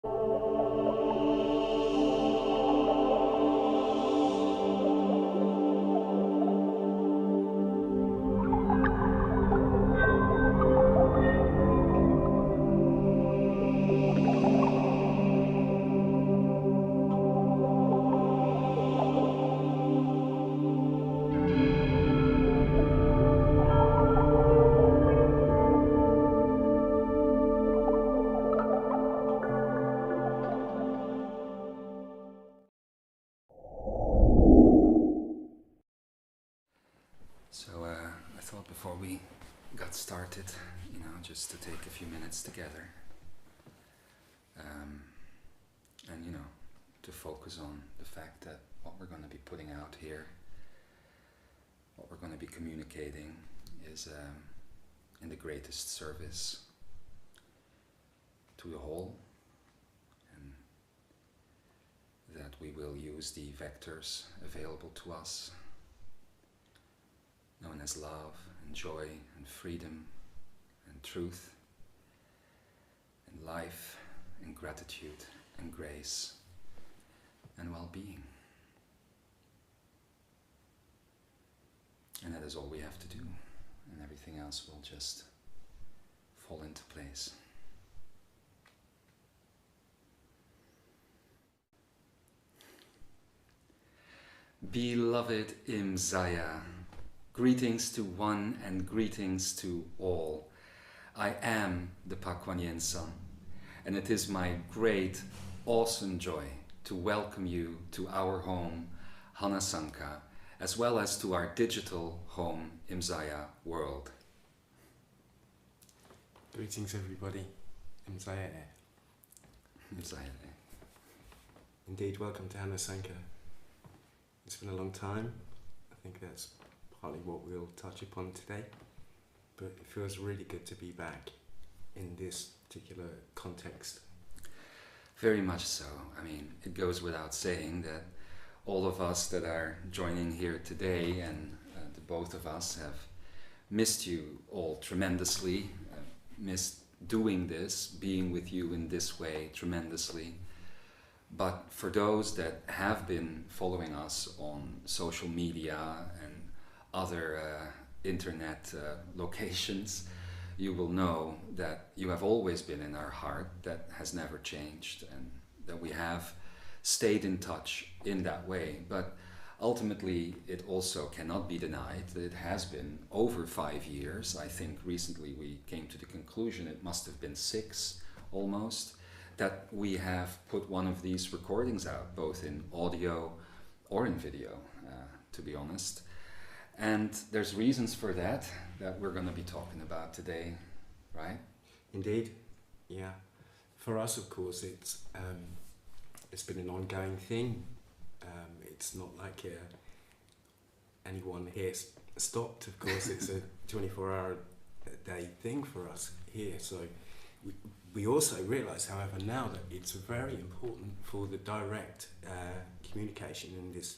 So I thought before we got started, just to take a few minutes together, and to focus on the fact that what we're going to be putting out here, what we're going to be communicating, is in the greatest service to the whole, and that we will use the vectors available to us, known as love and joy and freedom and truth and life and gratitude and grace and well-being. And that is all we have to do, and everything else will just fall into place. Beloved Imzaia, greetings to one and greetings to all. I am the Pakwanian Son, and it is my great, awesome joy to welcome you to our home, Hanasanka, as well as to our digital home, Imzaia World. Greetings everybody, Imzaia. Imzaia. Indeed, welcome to Hanasanka. It's been a long time. I think that's partly what we'll touch upon today, but it feels really good to be back in this particular context. Very much so. I mean, it goes without saying that all of us that are joining here today, and the both of us, have missed you all tremendously, missed doing this, being with you in this way tremendously. But for those that have been following us on social media and other internet locations, you will know that you have always been in our heart. That has never changed, and that we have stayed in touch in that way. But ultimately, it also cannot be denied that it has been over 5 years. I think recently we came to the conclusion, it must have been 6 almost, that we have put one of these recordings out, both in audio or in video, to be honest. And there's reasons for that we're going to be talking about today, right? Indeed, yeah. For us, of course, it's been an ongoing thing. It's not like anyone here stopped. Of course, it's a 24-hour-a-day thing for us here. So we also realise, however, now that it's very important for the direct communication in this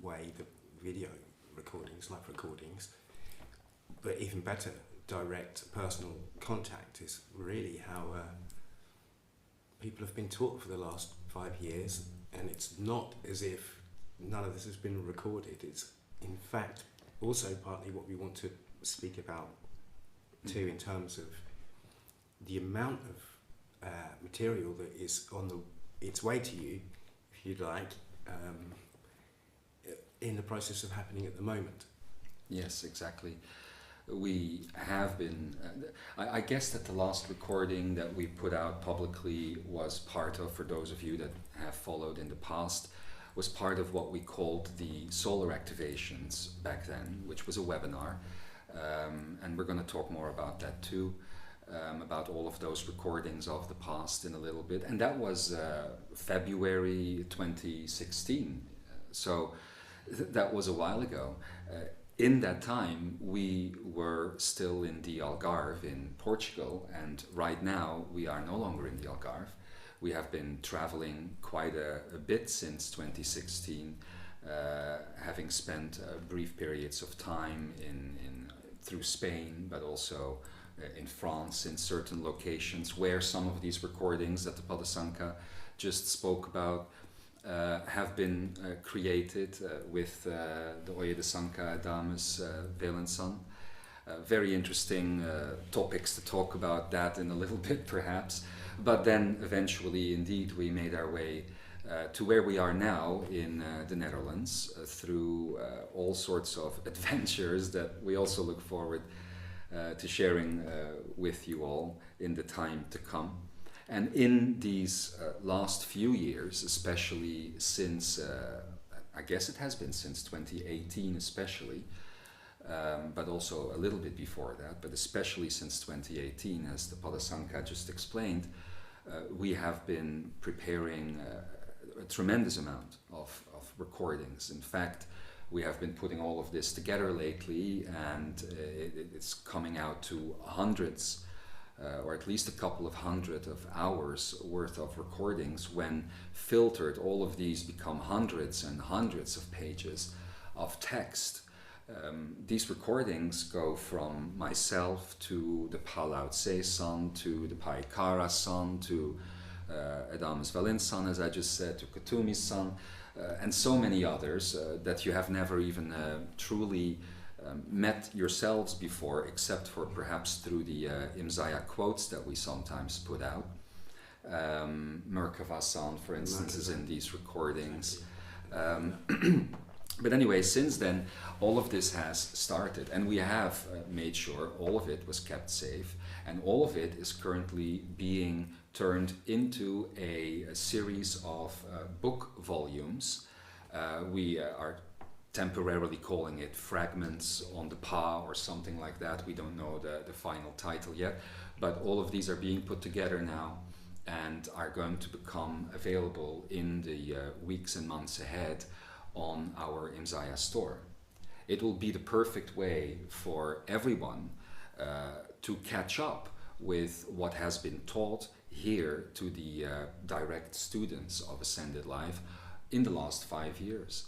way, the video recordings, live recordings, but even better, direct personal contact is really how people have been taught for the last 5 years. And it's not as if none of this has been recorded. It's in fact also partly what we want to speak about too, in terms of the amount of material that is on its way to you, if you like, in the process of happening at the moment. Yes, exactly. We have been, I guess that the last recording that we put out publicly was part of, for those of you that have followed in the past, was part of what we called the solar activations back then, which was a webinar. And we're going to talk more about that too, about all of those recordings of the past in a little bit. And that was February 2016. So that was a while ago. In that time, we were still in the Algarve in Portugal, and right now we are no longer in the Algarve. We have been traveling quite a bit since 2016, having spent brief periods of time through Spain, but also in France, in certain locations, where some of these recordings that the Padasanka just spoke about have been created with the Oye de Sanka Adamus Velensan. Very interesting topics to talk about that in a little bit perhaps, but then eventually indeed we made our way to where we are now in the Netherlands through all sorts of adventures that we also look forward to sharing with you all in the time to come. And in these last few years, especially since, I guess it has been since 2018 especially, but also a little bit before that, but especially since 2018, as the Padasanka just explained, we have been preparing a tremendous amount of recordings. In fact, we have been putting all of this together lately, and it's coming out to hundreds, or at least a couple of hundred of hours worth of recordings. When filtered, all of these become hundreds and hundreds of pages of text. These recordings go from myself to the Palau Tse-san, to the Paikara-san, to Adamus Valensan, as I just said, to Katumi-san, and so many others that you have never even truly met yourselves before, except for perhaps through the Imzaia quotes that we sometimes put out. Merkava-san, for instance, is in these recordings. But anyway, since then, all of this has started, and we have made sure all of it was kept safe, and all of it is currently being turned into a series of book volumes. We are temporarily calling it Fragments on the Pa or something like that. We don't know the final title yet, but all of these are being put together now and are going to become available in the weeks and months ahead on our Imzaia store. It will be the perfect way for everyone to catch up with what has been taught here to the direct students of Ascended Life in the last 5 years.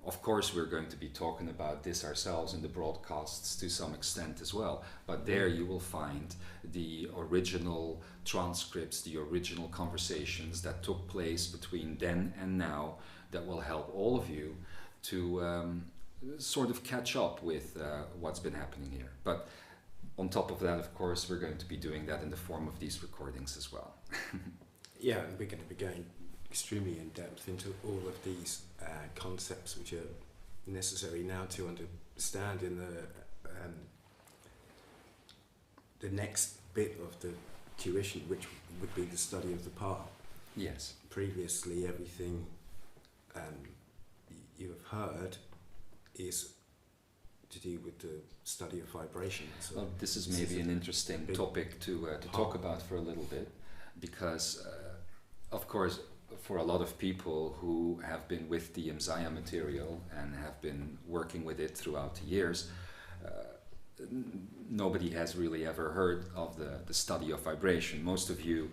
Of course, we're going to be talking about this ourselves in the broadcasts to some extent as well, but there you will find the original transcripts, the original conversations that took place between then and now, that will help all of you to sort of catch up with what's been happening here. But on top of that, of course, we're going to be doing that in the form of these recordings as well. Yeah, and we're going to be going extremely in depth into all of these concepts which are necessary now to understand in the next bit of the tuition, which would be the study of the Pa. Yes. Previously, everything you have heard is to do with the study of vibration. So well, this is maybe an interesting topic to talk about for a little bit, because of course, for a lot of people who have been with the Imzaia material and have been working with it throughout the years, nobody has really ever heard of the study of vibration. Most of you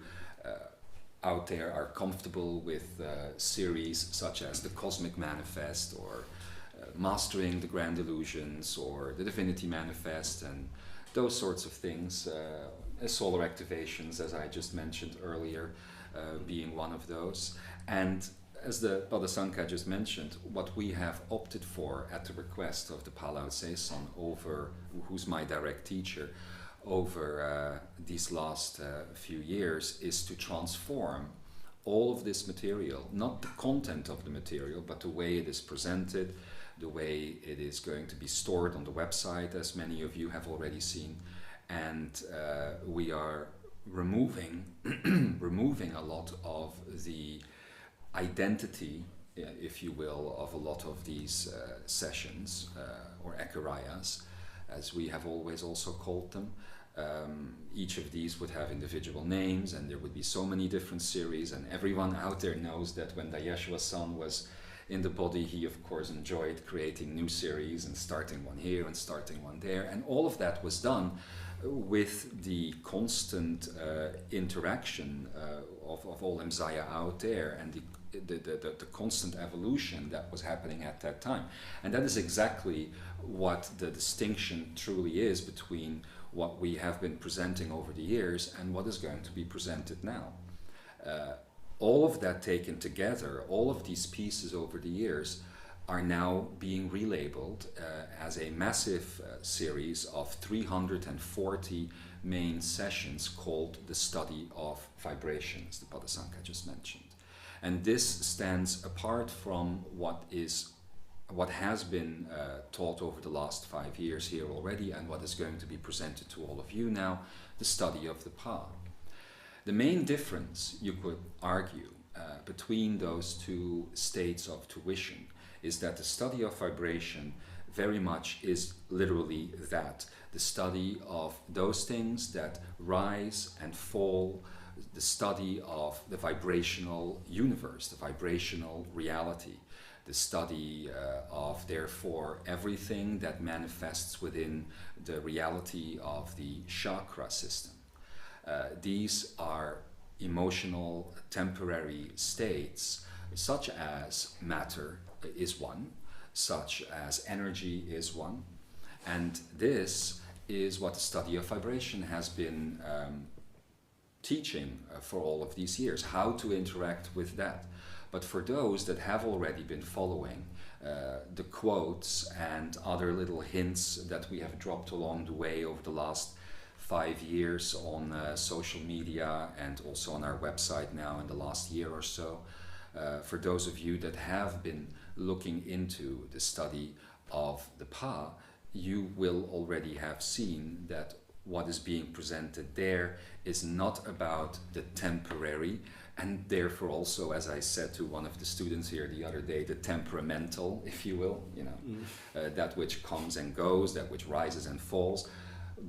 out there are comfortable with series such as the Cosmic Manifest, or Mastering the Grand Illusions, or the Divinity Manifest, and those sorts of things. Solar activations, as I just mentioned earlier, being one of those. And as the Padasanka just mentioned, what we have opted for at the request of the Palau Tse-san, who's my direct teacher, over these last few years, is to transform all of this material, not the content of the material, but the way it is presented, the way it is going to be stored on the website, as many of you have already seen. And we are removing a lot of the identity, if you will, of a lot of these sessions, or ekarayas, as we have always also called them. Each of these would have individual names, and there would be so many different series, and everyone out there knows that when Dayeshwa-san was in the body, he of course enjoyed creating new series and starting one here and starting one there, and all of that was done with the constant interaction of all Imzaia out there, and the constant evolution that was happening at that time. And that is exactly what the distinction truly is between what we have been presenting over the years and what is going to be presented now. All of that taken together, all of these pieces over the years are now being relabeled as a massive series of 340 main sessions called the study of vibrations, the Padasangha just mentioned. And this stands apart from what has been taught over the last 5 years here already, and what is going to be presented to all of you now, the study of the Pa. The main difference, you could argue, between those two states of tuition is that the study of vibration very much is literally that, the study of those things that rise and fall, the study of the vibrational universe, the vibrational reality, the study of, therefore, everything that manifests within the reality of the chakra system. These are emotional temporary states, such as matter is one, such as energy is one, and this is what the study of vibration has been teaching for all of these years, how to interact with that. But for those that have already been following the quotes and other little hints that we have dropped along the way over the last 5 years on social media and also on our website now in the last year or so, for those of you that have been looking into the study of the Pa, you will already have seen that what is being presented there is not about the temporary, and therefore also, as I said to one of the students here the other day, the temperamental, if you will, that which comes and goes, that which rises and falls.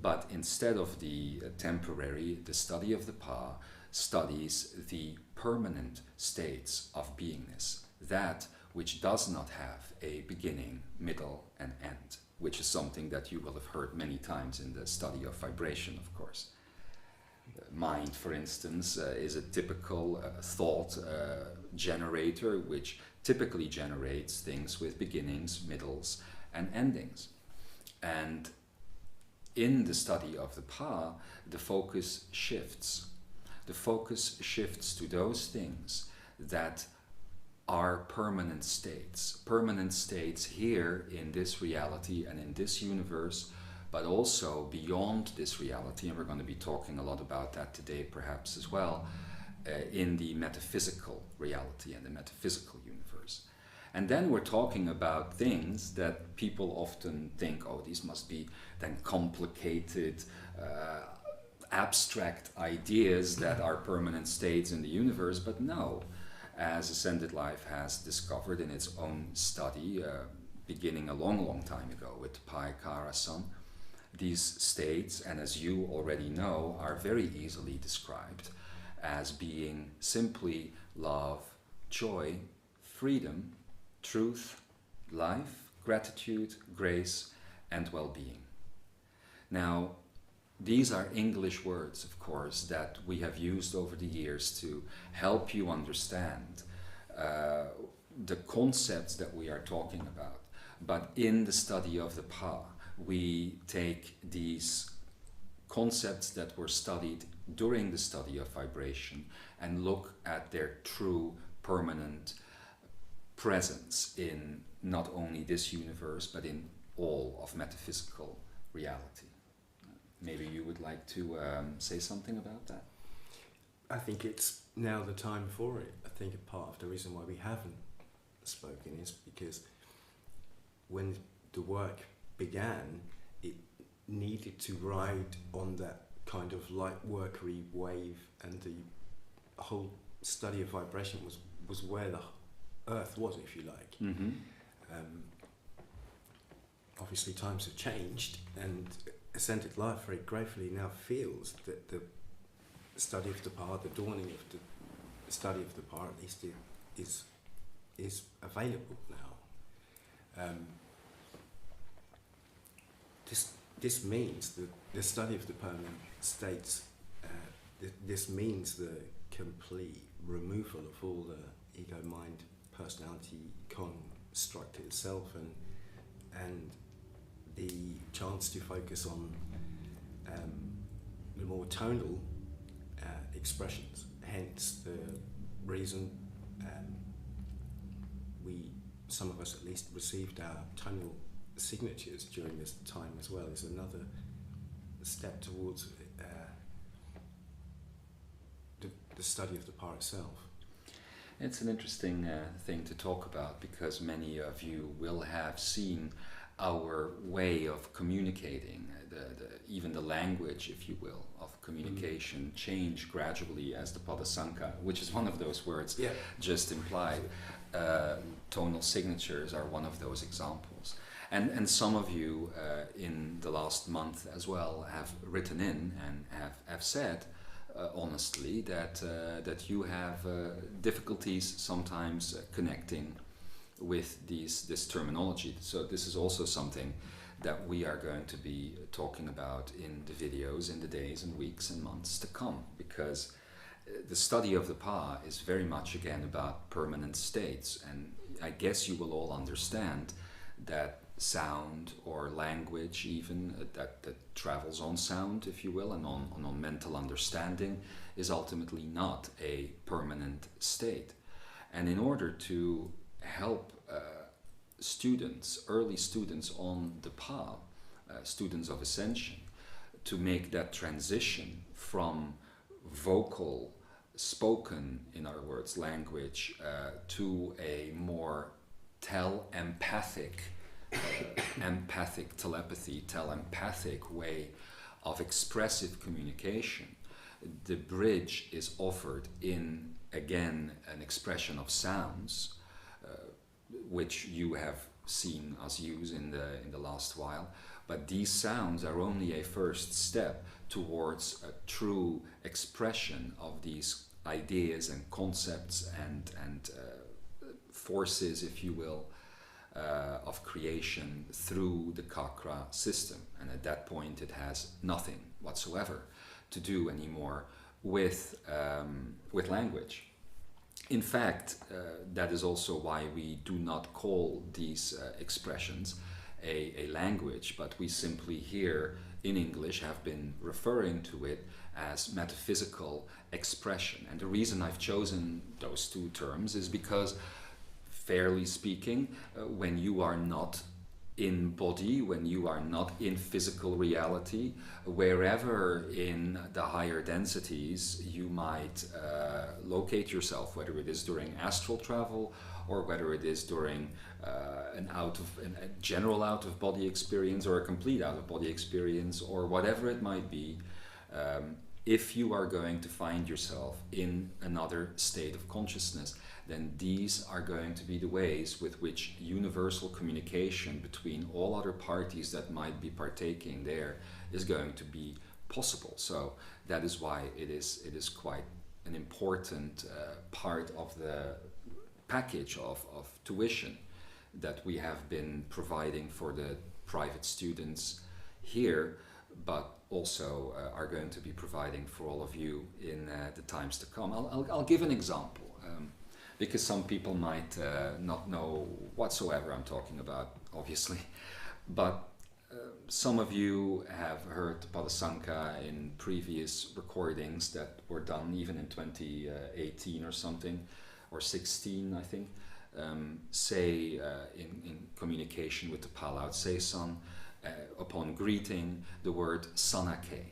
But instead of the temporary, the study of the Pa studies the permanent states of beingness, that which does not have a beginning, middle, and end, which is something that you will have heard many times in the study of vibration, of course. Mind, for instance, is a typical thought generator, which typically generates things with beginnings, middles, and endings. And in the study of the Pa, the focus shifts. The focus shifts to those things that are permanent states here in this reality and in this universe, but also beyond this reality, and we're going to be talking a lot about that today perhaps as well, in the metaphysical reality and the metaphysical universe. And then we're talking about things that people often think, oh, these must be then complicated, abstract ideas that are permanent states in the universe, but no. As Ascended Life has discovered in its own study, beginning a long, long time ago with Pai Kara-san, these states, and as you already know, are very easily described as being simply love, joy, freedom, truth, life, gratitude, grace, and well-being. Now, these are English words, of course, that we have used over the years to help you understand the concepts that we are talking about. But in the study of the Pa, we take these concepts that were studied during the study of vibration and look at their true permanent presence in not only this universe, but in all of metaphysical reality. Maybe you would like to say something about that? I think it's now the time for it. I think a part of the reason why we haven't spoken is because when the work began, it needed to ride on that kind of light workery wave, and the whole study of vibration was where the earth was, if you like. Mm-hmm. Obviously times have changed, and Ascended Life very gratefully now feels that the study of the Pa, the dawning of the study of the Pa, at least is available now. This means that the study of the permanent states, this means the complete removal of all the ego, mind, personality constructed self, and the chance to focus on the more tonal expressions. Hence the reason some of us at least, received our tonal signatures during this time as well. Is another step towards the study of the Pa itself. It's an interesting thing to talk about, because many of you will have seen our way of communicating, even the language, if you will, of communication change gradually as the Padasanka, which is one of those words just implied. Tonal signatures are one of those examples. And some of you in the last month as well have written in and have said honestly that you have difficulties sometimes connecting with this terminology. So this is also something that we are going to be talking about in the videos in the days and weeks and months to come, because the study of the Pa is very much again about permanent states, and I guess you will all understand that sound or language even that travels on sound, if you will, and on mental understanding is ultimately not a permanent state. And in order to help students, early students on the Pa, students of ascension, to make that transition from vocal, spoken, in other words, language, to a more empathic telepathic way of expressive communication, the bridge is offered in, again, an expression of sounds, which you have seen us use in the last while. But these sounds are only a first step towards a true expression of these ideas and concepts and forces, if you will, of creation through the Kakra system. And at that point it has nothing whatsoever to do anymore with language. In fact, that is also why we do not call these expressions a language, but we simply here in English have been referring to it as metaphysical expression. And the reason I've chosen those two terms is because, fairly speaking, when you are not in body, when you are not in physical reality, wherever in the higher densities you might locate yourself, whether it is during astral travel or whether it is during a general out-of-body experience or a complete out-of-body experience or whatever it might be, if you are going to find yourself in another state of consciousness, then these are going to be the ways with which universal communication between all other parties that might be partaking there is going to be possible. So that is why it is quite an important part of the package of tuition that we have been providing for the private students here, but also are going to be providing for all of you in the times to come. I'll give an example. Because some people might not know whatsoever I'm talking about, obviously. But some of you have heard Padasanka in previous recordings that were done even in 2018 or something, or 16, I think, say in communication with the Palao Tse-san, upon greeting, the word Sanake.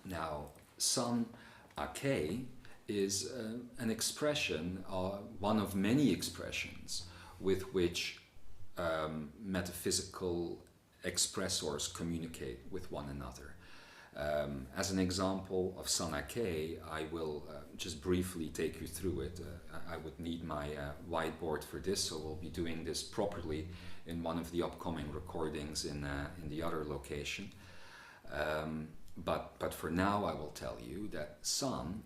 Now, San-ake is an expression, one of many expressions with which metaphysical expressors communicate with one another. As an example of Sanake, I will just briefly take you through it. I would need my whiteboard for this, so we'll be doing this properly in one of the upcoming recordings in the other location. But for now, I will tell you that San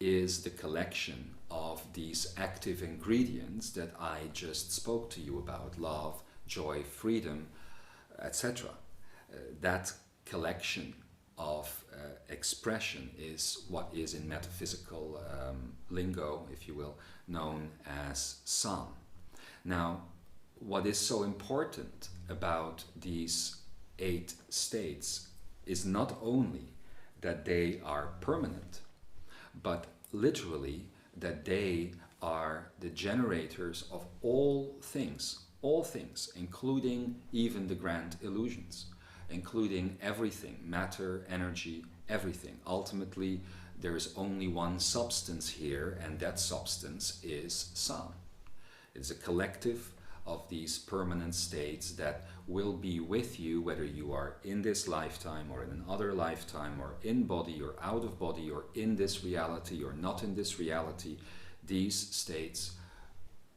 is the collection of these active ingredients that I just spoke to you about: love, joy, freedom, etc. That collection of expression is what is in metaphysical lingo, if you will, known as San. Now, what is so important about these 8 states is not only that they are permanent, but literally that they are the generators of all things, including even the grand illusions, including everything, matter, energy, everything. Ultimately, there is only one substance here, and that substance is Sun. It's a collective of these permanent states that will be with you, whether you are in this lifetime or in another lifetime, or in body or out of body, or in this reality or not in this reality. These states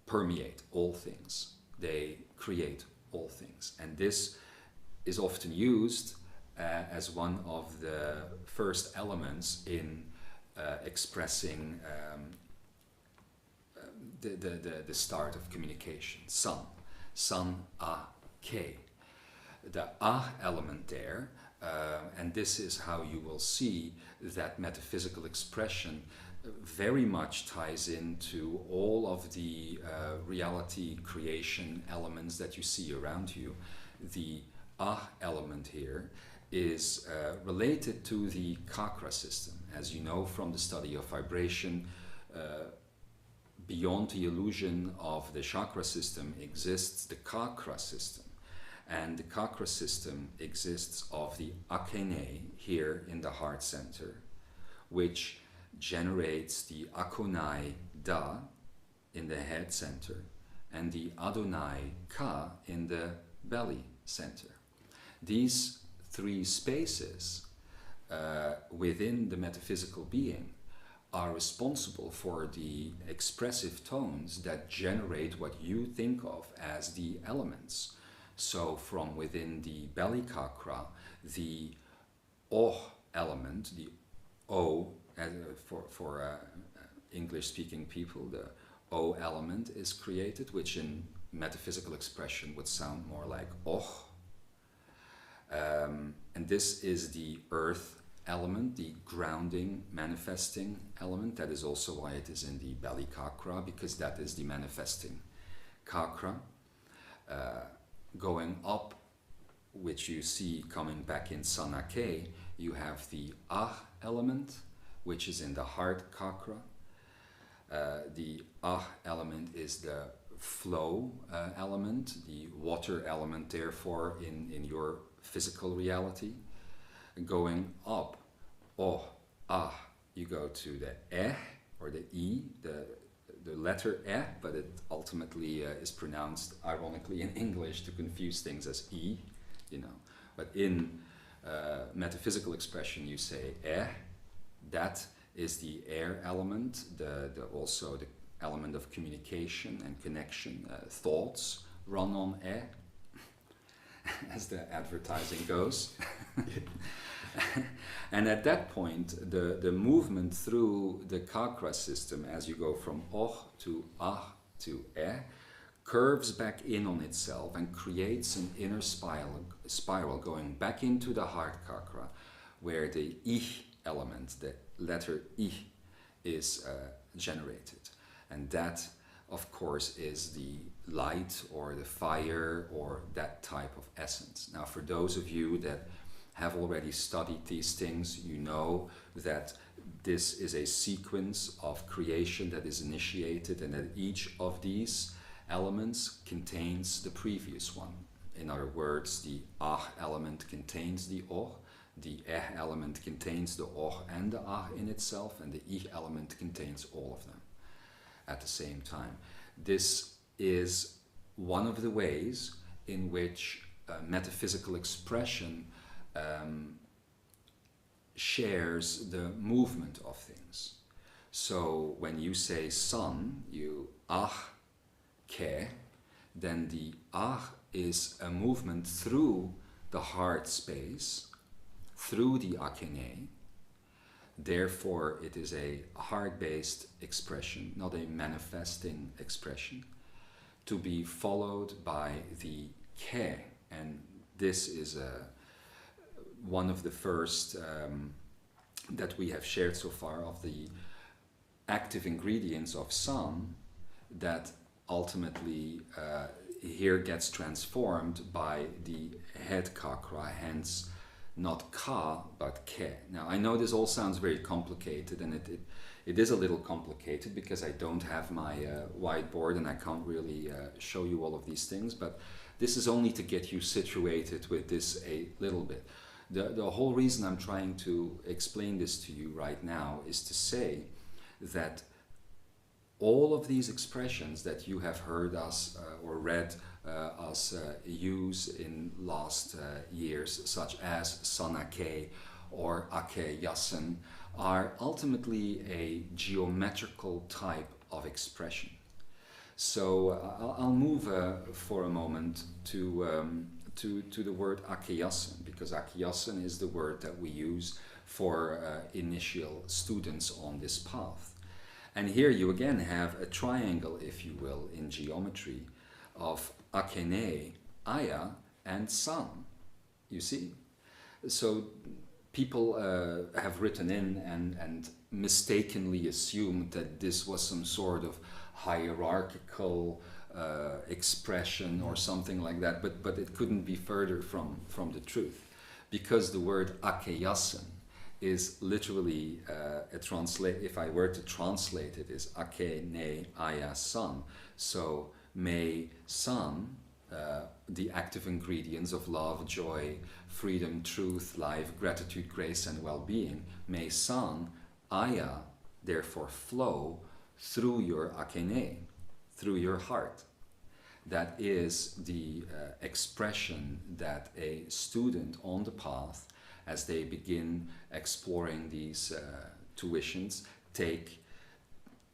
permeate all things. They create all things. And this is often used as one of the first elements in expressing the start of communication. San a ke. The ah element there, and this is how you will see that metaphysical expression very much ties into all of the reality creation elements that you see around you. The ah element here is related to the chakra system. As you know from the study of vibration, beyond the illusion of the chakra system exists the chakra system. And the chakra system exists of the akene here in the heart center, which generates the akonai da in the head center and the adonai ka in the belly center. These three spaces within the metaphysical being are responsible for the expressive tones that generate what you think of as the elements. So from within the belly chakra, the oh element, the o, for English-speaking people, the o element is created, which in metaphysical expression would sound more like oh. And this is the earth element, the grounding, manifesting element. That is also why it is in the belly chakra, because that is the manifesting chakra. Going up, which you see coming back in Sanake, you have the ah element, which is in the heart chakra. The ah element is the flow element, the water element, therefore, in your physical reality. Going up, oh, ah, you go to the eh, or the e, the letter eh, but it ultimately is pronounced, ironically, in English to confuse things as e, you know. But in metaphysical expression, you say eh. That is the air element, also the element of communication and connection. Thoughts run on eh, as the advertising goes. And at that point, the movement through the chakra system, as you go from oh to ah to eh, curves back in on itself and creates an inner spiral going back into the heart chakra, where the ich element, the letter I, is generated. And that, of course, is the light or the fire or that type of essence. Now, for those of you that have already studied these things, you know that this is a sequence of creation that is initiated, and that each of these elements contains the previous one. In other words, the ah element contains the oh, the eh element contains the oh and the ah in itself, and the ich element contains all of them at the same time. This is one of the ways in which metaphysical expression shares the movement of things. So when you say sun, you ah ke, then the ah is a movement through the heart space, through the akene. Therefore, it is a heart-based expression, not a manifesting expression, to be followed by the ke. And this is one of the first that we have shared so far of the active ingredients of sun that ultimately here gets transformed by the head chakra, hence not ka, but ke. Now, I know this all sounds very complicated, and it is a little complicated because I don't have my whiteboard and I can't really show you all of these things, but this is only to get you situated with this a little bit. The whole reason I'm trying to explain this to you right now is to say that all of these expressions that you have heard us or read us use in last years, such as sanake or ake yasen, are ultimately a geometrical type of expression. So I'll move for a moment to the word akiyasen, because akiyasen is the word that we use for initial students on this path. And here you again have a triangle, if you will, in geometry of akene, aya, and san. You see? So people have written in and mistakenly assumed that this was some sort of hierarchical expression or something like that, but it couldn't be further from the truth, because the word akeyasen is literally if I were to translate it, is ake ne aya san. So may san, the active ingredients of love, joy, freedom, truth, life, gratitude, grace, and well-being, may san, aya, therefore flow through your akene, through your heart. That is the expression that a student on the path, as they begin exploring these tuitions, take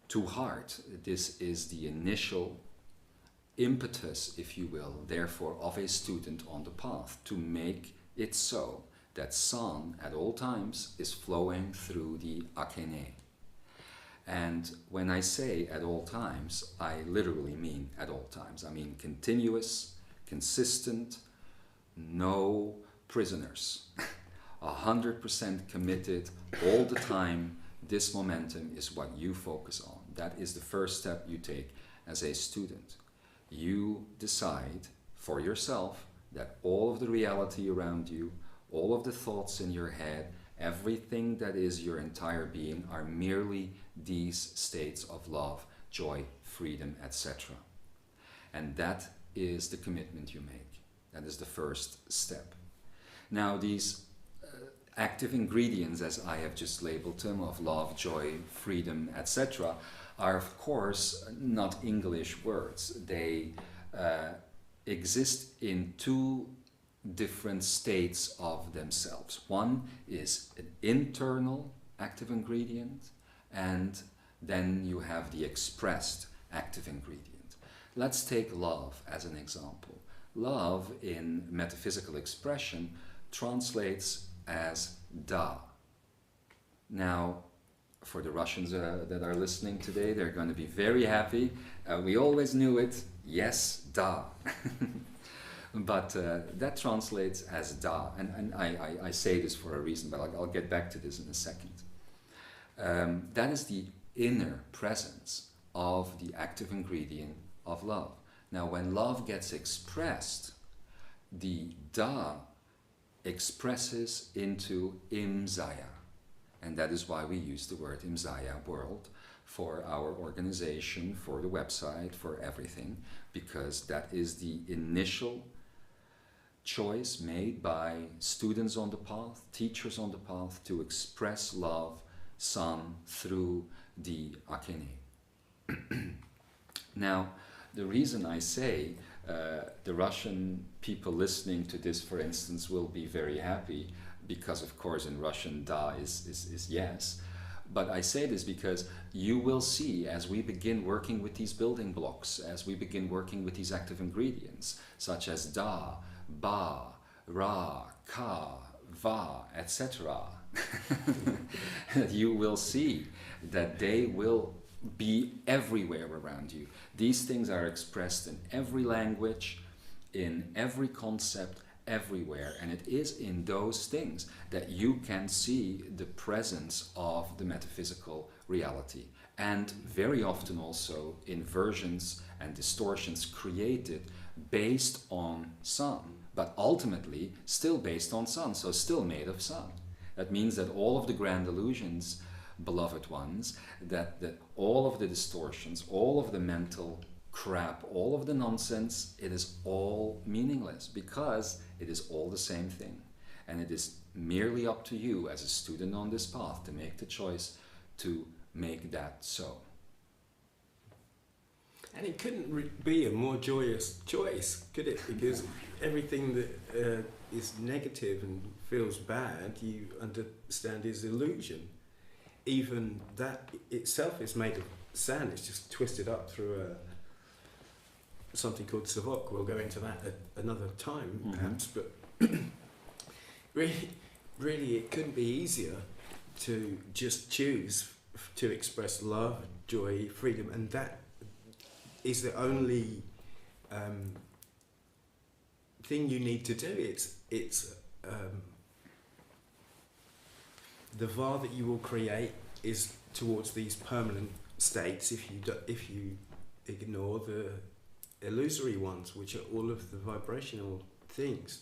to heart. This is the initial impetus, if you will, therefore, of a student on the path, to make it so that san at all times is flowing through the akene. And when I say at all times, I literally mean at all times. I mean continuous, consistent, no prisoners. 100% committed all the time. This momentum is what you focus on. That is the first step you take as a student. You decide for yourself that all of the reality around you, all of the thoughts in your head, everything that is your entire being are merely these states of love, joy, freedom, etc. And that is the commitment you make. That is the first step. Now, these active ingredients, as I have just labeled them, of love, joy, freedom, etc., are of course not English words. They exist in two different states of themselves. One is an internal active ingredient, and then you have the expressed active ingredient. Let's take love as an example. Love in metaphysical expression translates as da. Now, for the Russians that are listening today, they're going to be very happy. We always knew it. Yes, da. But that translates as da. And I say this for a reason, but I'll get back to this in a second. That is the inner presence of the active ingredient of love. Now, when love gets expressed, the da expresses into Imzaia. And that is why we use the word Imzaia, world, for our organization, for the website, for everything, because that is the initial choice made by students on the path, teachers on the path, to express love, san, through the akene. Now, the reason I say the Russian people listening to this, for instance, will be very happy, because of course in Russian da is yes, but I say this because you will see, as we begin working with these building blocks, as we begin working with these active ingredients, such as da, ba, ra, ka, va, etc., you will see that they will be everywhere around you. These things are expressed in every language, in every concept, everywhere, and it is in those things that you can see the presence of the metaphysical reality, and very often also inversions and distortions created based on sun, but ultimately still based on sun, so still made of sun. That means that all of the grand illusions, beloved ones, that all of the distortions, all of the mental crap, all of the nonsense, it is all meaningless, because it is all the same thing. And it is merely up to you as a student on this path to make the choice to make that so. And it couldn't be a more joyous choice, could it? Because everything that is negative and feels bad, you understand is illusion. Even that itself is made of sand. It's just twisted up through something called savok. We'll go into that at another time, perhaps. But really, it couldn't be easier to just choose to express love, joy, freedom, and that is the only thing you need to do. It's the var that you will create is towards these permanent states if you ignore the illusory ones, which are all of the vibrational things.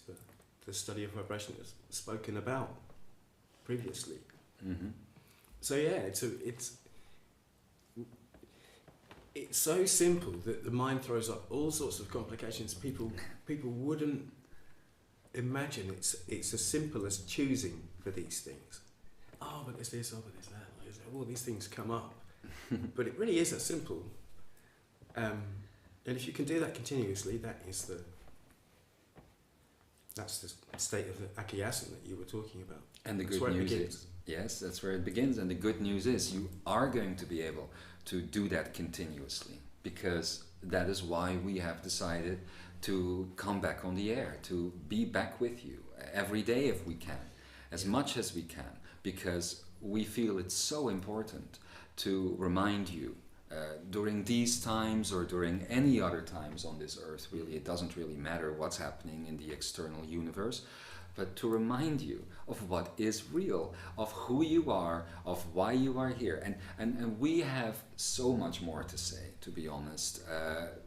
The study of vibration is spoken about previously. So yeah, it's so simple that the mind throws up all sorts of complications. People wouldn't imagine it's as simple as choosing for these things. Oh, but there's this, oh, but there's that. All these things come up. But it really is that simple. And if you can do that continuously, that's the state of the akiyasana that you were talking about. And the good news is, yes, that's where it begins. And the good news is you are going to be able to do that continuously, because that is why we have decided to come back on the air, to be back with you every day if we can, as much as we can, because we feel it's so important to remind you during these times or during any other times on this earth. Really, it doesn't really matter what's happening in the external universe, but to remind you of what is real, of who you are, of why you are here. And we have so much more to say, to be honest.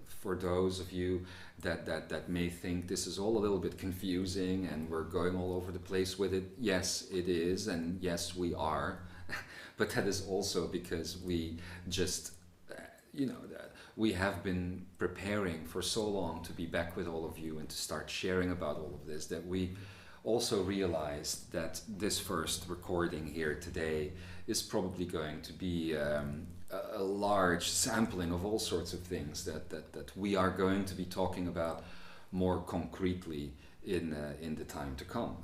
For those of you that may think this is all a little bit confusing and we're going all over the place with it, yes, it is, and yes, we are. But that is also because we just, we have been preparing for so long to be back with all of you and to start sharing about all of this, that we also realized that this first recording here today is probably going to be a large sampling of all sorts of things that we are going to be talking about more concretely in the time to come.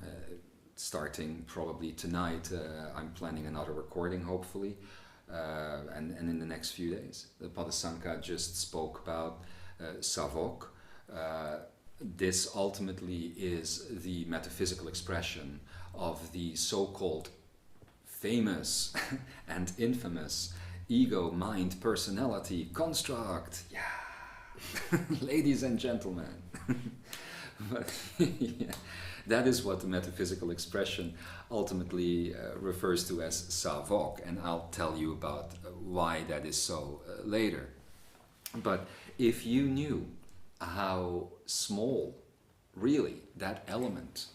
Starting probably tonight, I'm planning another recording, hopefully, and in the next few days. The Padasanka just spoke about savok. This ultimately is the metaphysical expression of the so-called famous and infamous ego, mind, personality construct. Yeah, ladies and gentlemen. But yeah, that is what the metaphysical expression ultimately refers to as savok, and I'll tell you about why that is so later. But if you knew how small really that element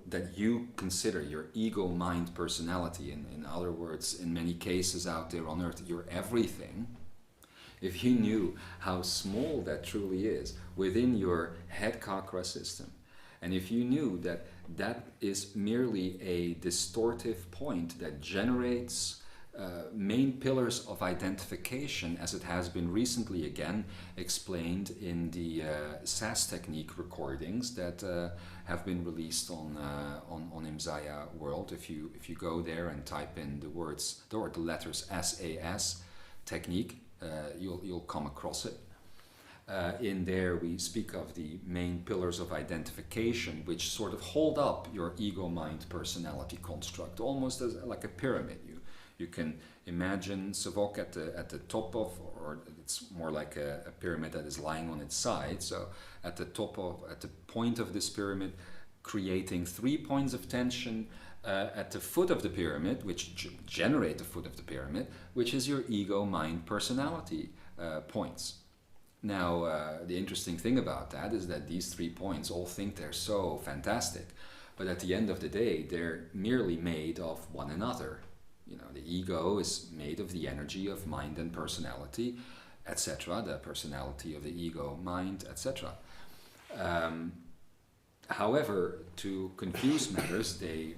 that you consider your ego, mind, personality, in other words, in many cases out there on earth, your everything, if you knew how small that truly is within your head chakra system, and if you knew that that is merely a distortive point that generates main pillars of identification, as it has been recently again explained in the SAS technique recordings that have been released on Imzaia World. If you go there and type in the words or the letters SAS technique, you'll come across it. In there we speak of the main pillars of identification, which sort of hold up your ego, mind, personality construct, almost as like a pyramid. You can imagine savok at the top of, or it's more like a pyramid that is lying on its side. So at the point of this pyramid, creating 3 points of tension at the foot of the pyramid, which generate the foot of the pyramid, which is your ego, mind, personality points. Now, the interesting thing about that is that these 3 points all think they're so fantastic, but at the end of the day, they're merely made of one another. You know, the ego is made of the energy of mind and personality, etc. The personality of the ego, mind, etc. However, to confuse matters, they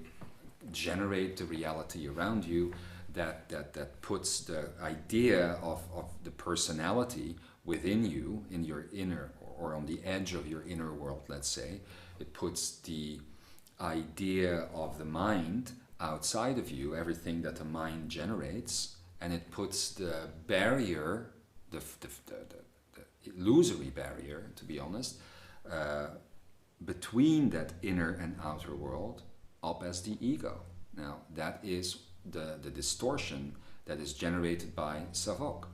generate the reality around you that puts the idea of the personality within you, in your inner, or on the edge of your inner world, let's say. It puts the idea of the mind outside of you, everything that the mind generates, and it puts the barrier, the illusory barrier, to be honest, between that inner and outer world up as the ego. Now, that is the distortion that is generated by Savok.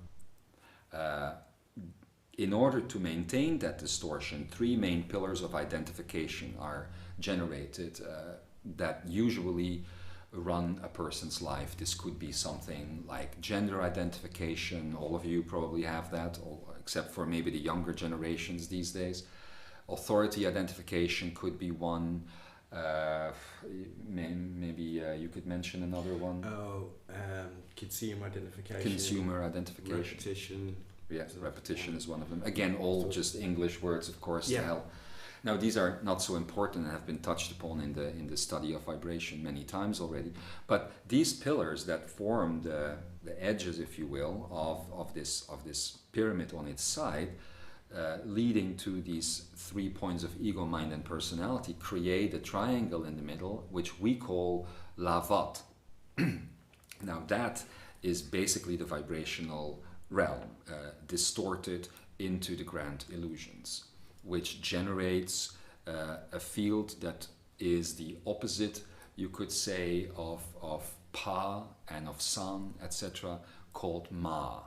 In order to maintain that distortion, 3 main pillars of identification are generated that usually run a person's life. This could be something like gender identification. All of you probably have that, except for maybe the younger generations these days. Authority identification could be one. Maybe you could mention another one. Consumer identification. Consumer identification. Repetition. Yes, repetition is one of them. Again, all just English words, of course, Yeah. to help. Now, these are not so important and have been touched upon in the study of vibration many times already. But these pillars that form the edges, if you will, of this pyramid on its side, leading to these 3 points of ego, mind, and personality, create a triangle in the middle, which we call lavat. Now, that is basically the vibrational realm, distorted into the grand illusions, which generates a field that is the opposite, you could say, of Pa and of San, etc., called Ma.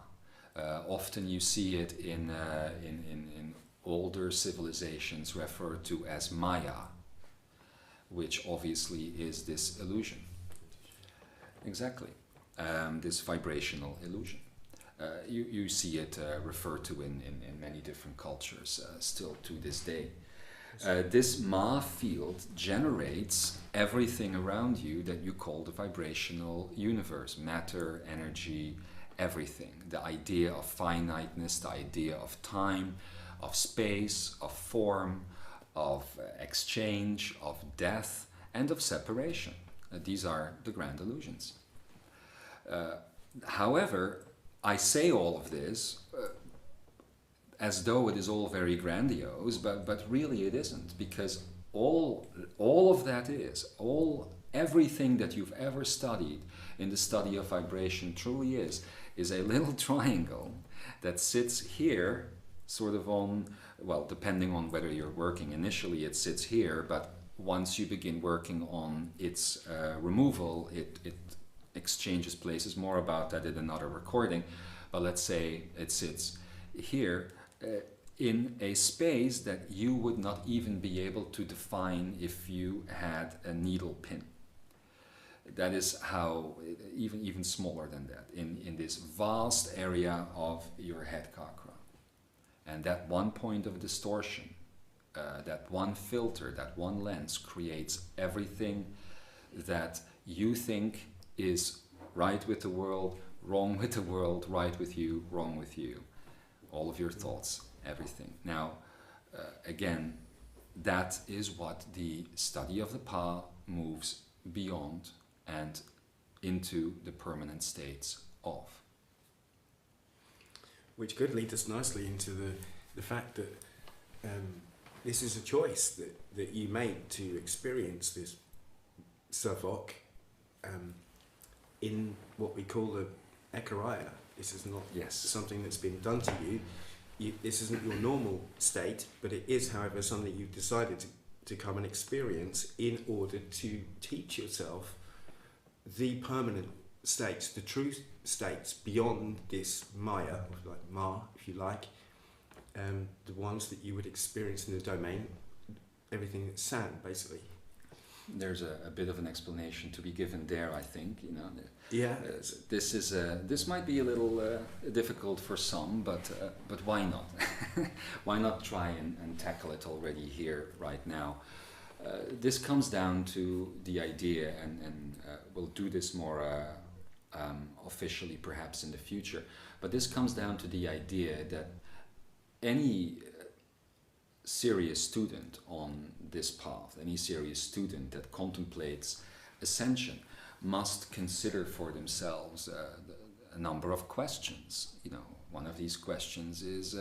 Often you see it in older civilizations referred to as Maya, which obviously is this illusion. Exactly, this vibrational illusion. You see it referred to in many different cultures still to this day. This Ma field generates everything around you that you call the vibrational universe, matter, energy, everything. The idea of finiteness, the idea of time, of space, of form, of exchange, of death, and of separation. These are the grand illusions. However, I say all of this as though it is all very grandiose, but really it isn't, because all of that is, everything that you've ever studied in the study of vibration truly is a little triangle that sits here, sort of on, well, depending on whether you're working initially, it sits here, but once you begin working on its removal, it exchanges places. More about that in another recording, but let's say it sits here in a space that you would not even be able to define if you had a needle pin. That is how, even smaller than that, in this vast area of your head chakra. And that one point of distortion, that one filter, that one lens creates everything that you think is right with the world, wrong with the world, right with you, wrong with you. All of your thoughts, everything. Now, again, that is what the study of the Pa moves beyond and into the permanent states of. Which could lead us nicely into the fact that this is a choice that you make to experience this Savok in what we call the Ekaraya. This is not something that's been done to you. This isn't your normal state, but it is, however, something you've decided to come and experience in order to teach yourself the permanent states, the true states beyond this Maya, or like Ma, if you like, the ones that you would experience in the domain, everything that's sand, basically. there's a bit of an explanation to be given there, I think. You know, Yeah. this might be a little difficult for some, but why not? Why not try and tackle it already here, right now? This comes down to the idea, and we'll do this more officially perhaps in the future, but this comes down to the idea that any serious student on this path, any serious student that contemplates ascension, must consider for themselves a number of questions. You know, one of these questions is,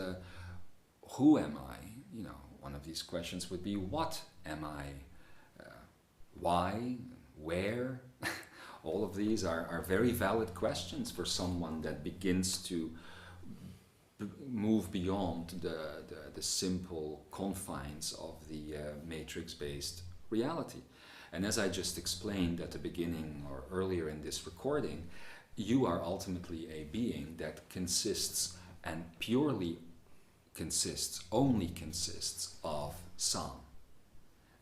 who am I? You know, one of these questions would be, what am I? Why? Where? All of these are very valid questions for someone that begins to move beyond the simple confines of the matrix-based reality. And as I just explained at the beginning or earlier in this recording, you are ultimately a being that consists and purely consists, only consists of Sam.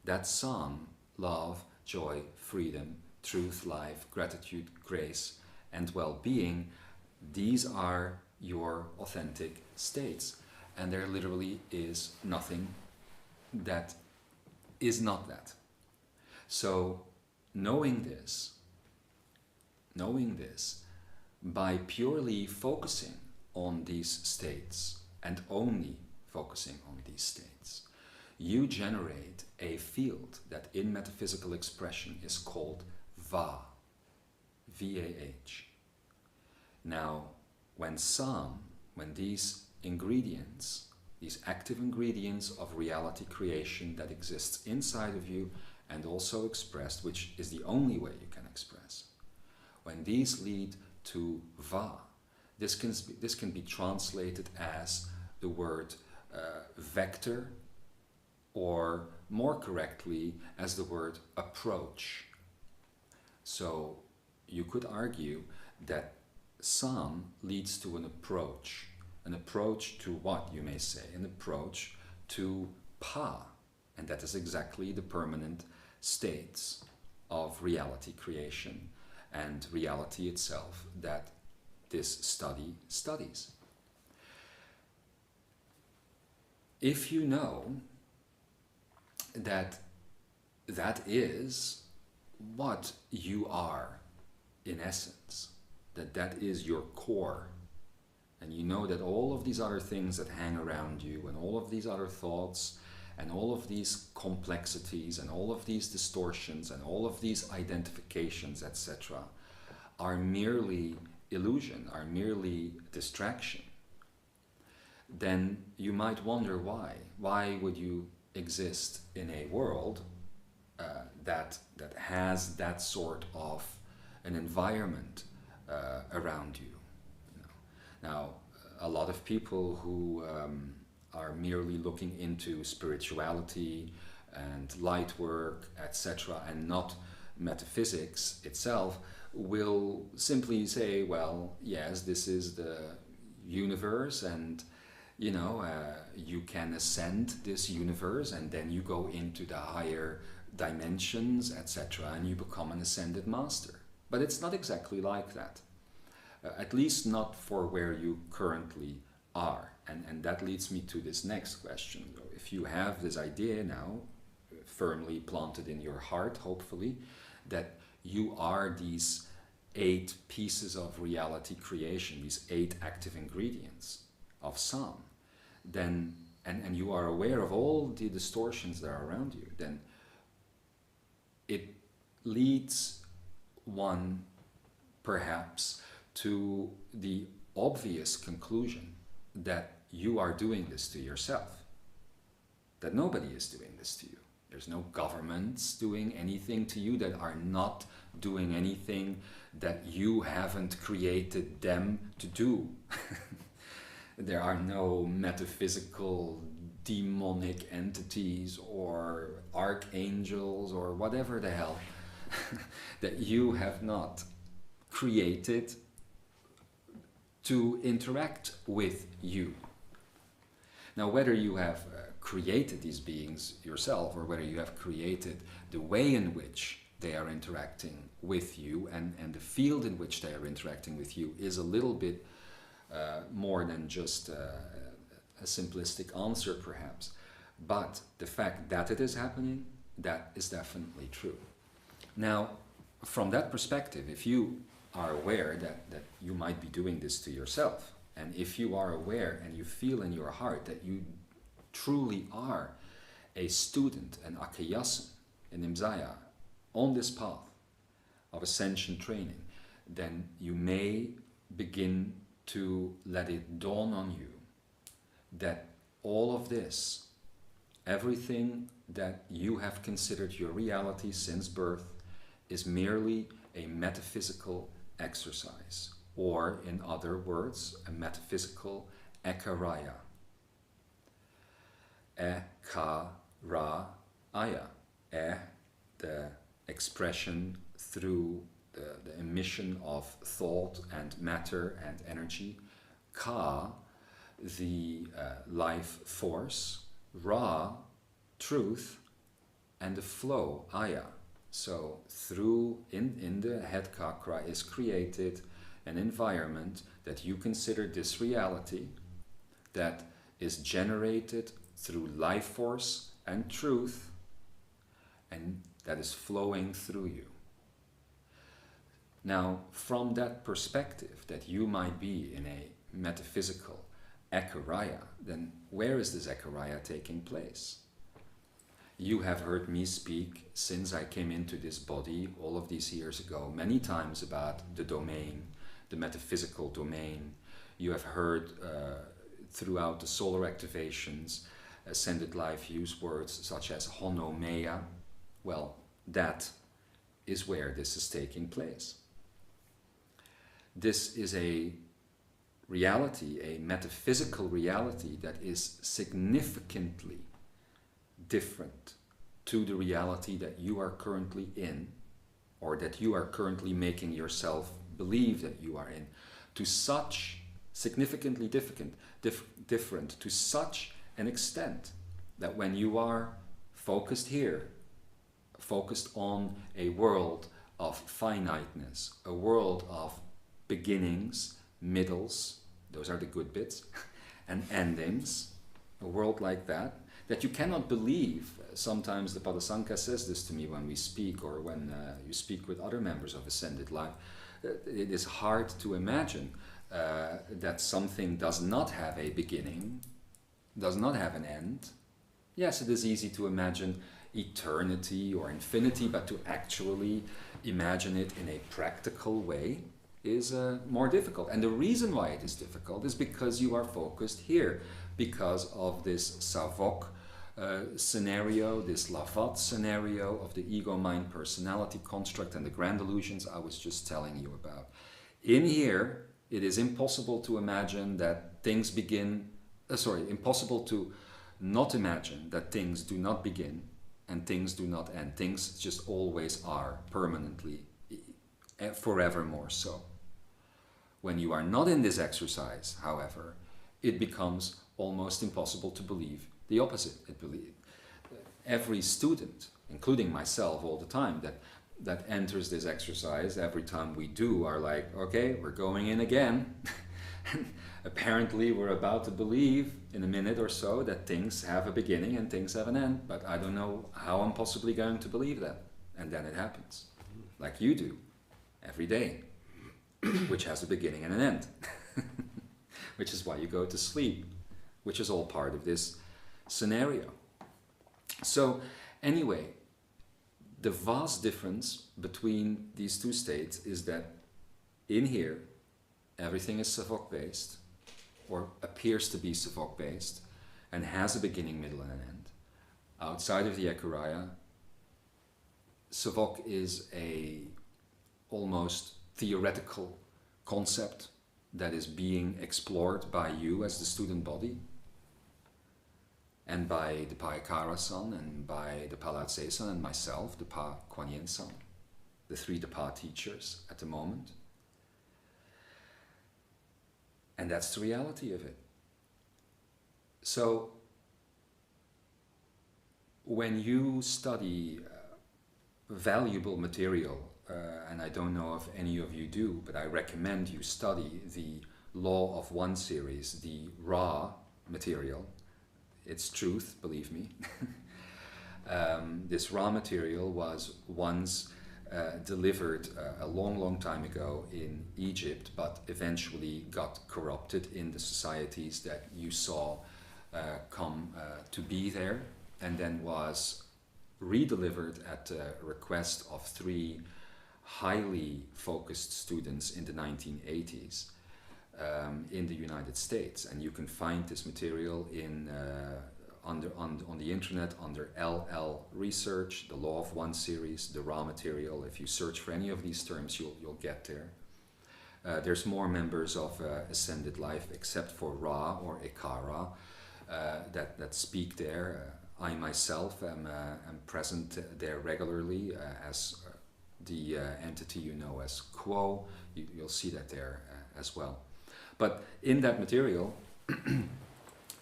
That Sam, love, joy, freedom, truth, life, gratitude, grace, and well-being, these are your authentic states. And there literally is nothing that is not that. So knowing this, by purely focusing on these states and only focusing on these states, you generate a field that in metaphysical expression is called Va, V-A-H. Now, when these ingredients, these active ingredients of reality creation that exists inside of you and also expressed, which is the only way you can express, when these lead to Va, this can be translated as the word vector, or more correctly as the word approach. So you could argue that Sam leads to an approach to what, you may say, an approach to Pa, and that is exactly the permanent states of reality creation and reality itself that this study studies. If you know that that is what you are in essence, that is your core, and you know that all of these other things that hang around you and all of these other thoughts and all of these complexities and all of these distortions and all of these identifications, etc., are merely illusion, are merely distraction, then you might wonder why. Why would you exist in a world that has that sort of an environment around you? Now, a lot of people who are merely looking into spirituality and light work, etc., and not metaphysics itself, will simply say, well, yes, this is the universe, and you can ascend this universe, and then you go into the higher dimensions, etc., and you become an ascended master. But it's not exactly like that. At least not for where you currently are. And that leads me to this next question. If you have this idea now firmly planted in your heart, hopefully, that you are these 8 pieces of reality creation, these 8 active ingredients of Sam, then, and you are aware of all the distortions that are around you, then it leads one perhaps to the obvious conclusion that you are doing this to yourself, that nobody is doing this to you. There's no governments doing anything to you that are not doing anything that you haven't created them to do. There are no metaphysical demonic entities or archangels or whatever the hell that you have not created to interact with you. Now, whether you have created these beings yourself, or whether you have created the way in which they are interacting with you, and the field in which they are interacting with you, is a little bit more than just a simplistic answer, perhaps. But the fact that it is happening, that is definitely true. Now, from that perspective, if you are aware that you might be doing this to yourself, and if you are aware and you feel in your heart that you truly are a student, an akayasan, an Imzaia, on this path of ascension training, then you may begin to let it dawn on you that all of this, everything that you have considered your reality since birth, is merely a metaphysical exercise, or in other words, a metaphysical ekaraya. Ekaraya. The expression through the emission of thought and matter and energy. Ka, the life force. Ra, truth, and the flow, aya. So through, in the head chakra is created an environment that you consider this reality, that is generated through life force and truth, and that is flowing through you. Now, from that perspective, that you might be in a metaphysical ekaraya, then where is this ekaraya taking place? You have heard me speak since I came into this body all of these years ago many times about the domain, the metaphysical domain. You have heard throughout the solar activations ascended life use words such as honomeia. Well, that is where this is taking place. This is a reality, a metaphysical reality that is significantly different to the reality that you are currently in, or that you are currently making yourself believe that you are in, to such significantly different to such an extent that when you are focused here, focused on a world of finiteness, a world of beginnings, middles, those are the good bits, and endings, a world like that, that you cannot believe. Sometimes the Padasanka says this to me when we speak, or when you speak with other members of Ascended Life. It is hard to imagine that something does not have a beginning, does not have an end. Yes, it is easy to imagine eternity or infinity, but to actually imagine it in a practical way is more difficult. And the reason why it is difficult is because you are focused here, because of this Savok scenario, this Lavat scenario of the ego-mind personality construct and the grand illusions I was just telling you about. In here, it is impossible to imagine that things begin, impossible to not imagine that things do not begin and things do not end. Things just always are, permanently, forevermore so. When you are not in this exercise, however, it becomes almost impossible to believe the opposite. Every student, including myself all the time, that enters this exercise, every time we do, are like, okay, we're going in again. Apparently we're about to believe in a minute or so that things have a beginning and things have an end, but I don't know how I'm possibly going to believe that. And then it happens, like you do, every day, which has a beginning and an end, which is why you go to sleep, which is all part of this scenario. So anyway, the vast difference between these two states is that in here, everything is Savok based, or appears to be Savok based, and has a beginning, middle, and an end. Outside of the Ekaraya, Savok is a almost theoretical concept that is being explored by you as the student body, and by the Paikara-san, and by the Palatse-san, and myself, the Pa Kuan Yin-san, the three Pa teachers at the moment. And that's the reality of it. So when you study valuable material, and I don't know if any of you do, but I recommend you study the Law of One series, the raw material. It's truth, believe me. This raw material was once delivered a long time ago in Egypt, but eventually got corrupted in the societies that you saw come to be there, and then was redelivered at the request of three highly focused students in the 1980s in the United States. And you can find this material in on the internet under LL Research, the Law of One series, the raw material. If you search for any of these terms, you'll get there. There's more members of Ascended Life except for Ra or Ekara that speak there. I myself am present there regularly as the entity you know as Quo. You'll see that there as well. But in that material,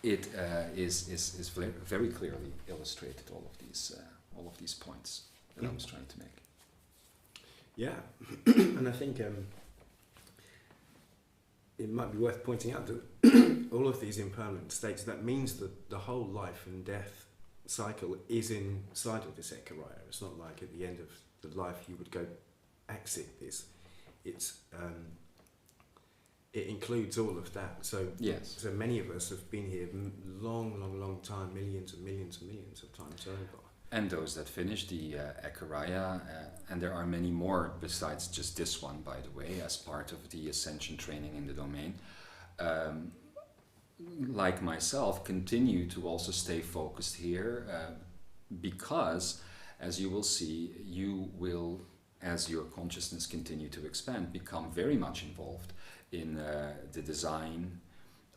it is very clearly illustrated all of these points that I was trying to make. Yeah, and I think it might be worth pointing out that all of these impermanent states, that means that the whole life and death cycle is inside of this Ekaria. It's not like at the end of the life you would go exit this. It includes all of that. So yes. So many of us have been here long time, millions and millions and millions of times over. And those that finish the Ekaria, and there are many more besides just this one, by the way, as part of the ascension training in the domain, like myself, continue to also stay focused here because, as you will see, you will, as your consciousness continue to expand, become very much involved in the design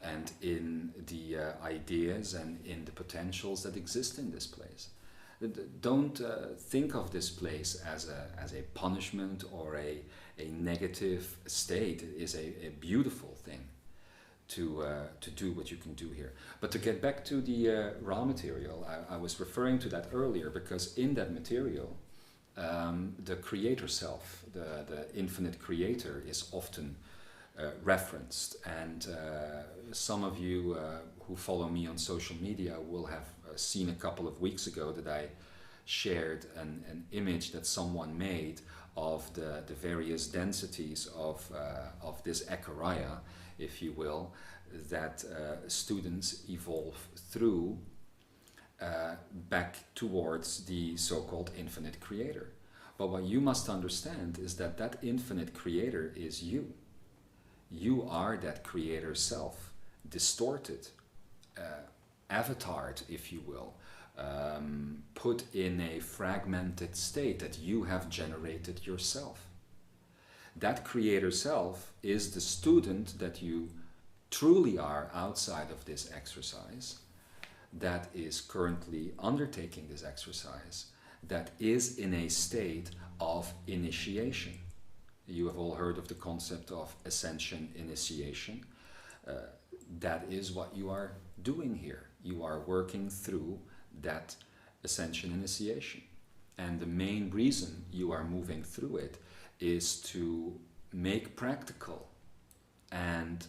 and in the ideas and in the potentials that exist in this place. Don't think of this place as a punishment or a negative state. It is a beautiful thing to do what you can do here. But to get back to the raw material, I was referring to that earlier because in that material, the creator self, the infinite creator, is often referenced. And some of you who follow me on social media will have seen a couple of weeks ago that I shared an image that someone made of the various densities of this Ekaria, if you will, that students evolve through back towards the so-called infinite creator. But what you must understand is that that infinite creator is you. You are that creator self, distorted, avatared, if you will, put in a fragmented state that you have generated yourself. That creator self is the student that you truly are outside of this exercise, that is currently undertaking this exercise, that is in a state of initiation. You have all heard of the concept of ascension initiation. That is what you are doing here. You are working through that ascension initiation. And the main reason you are moving through it is to make practical and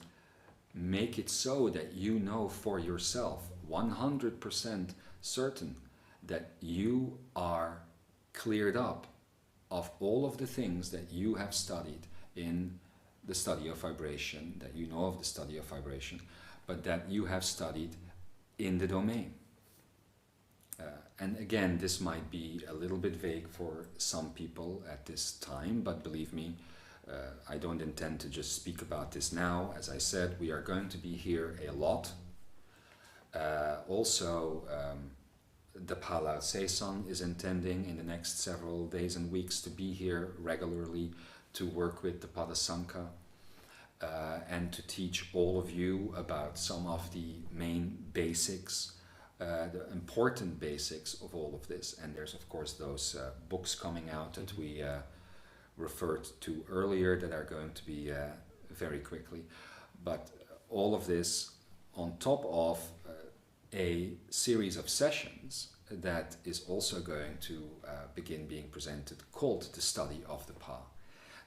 make it so that you know for yourself 100% certain that you are cleared up of all of the things that you have studied in the study of vibration, that you know of the study of vibration, but that you have studied in the domain. And again, this might be a little bit vague for some people at this time, but believe me, I don't intend to just speak about this now. As I said, we are going to be here a lot. The Palao Seisan is intending in the next several days and weeks to be here regularly to work with the Padasanka and to teach all of you about some of the main basics, the important basics of all of this. And there's of course those books coming out that we referred to earlier that are going to be very quickly. But all of this on top of a series of sessions that is also going to begin being presented, called the study of the Pa.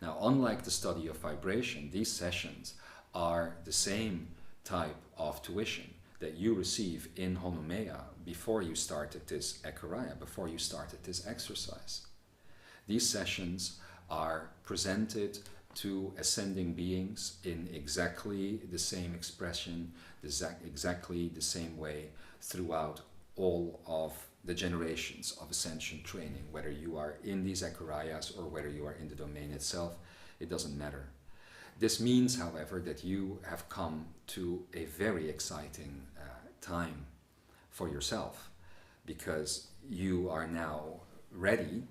Now, unlike the study of vibration, these sessions are the same type of tuition that you receive in Honomeya before you started this Ekaraya, before you started this exercise. These sessions are presented to ascending beings in exactly the same expression, exactly the same way throughout all of the generations of ascension training. Whether you are in these Ekarayas or whether you are in the domain itself, it doesn't matter. This means, however, that you have come to a very exciting time for yourself, because you are now ready,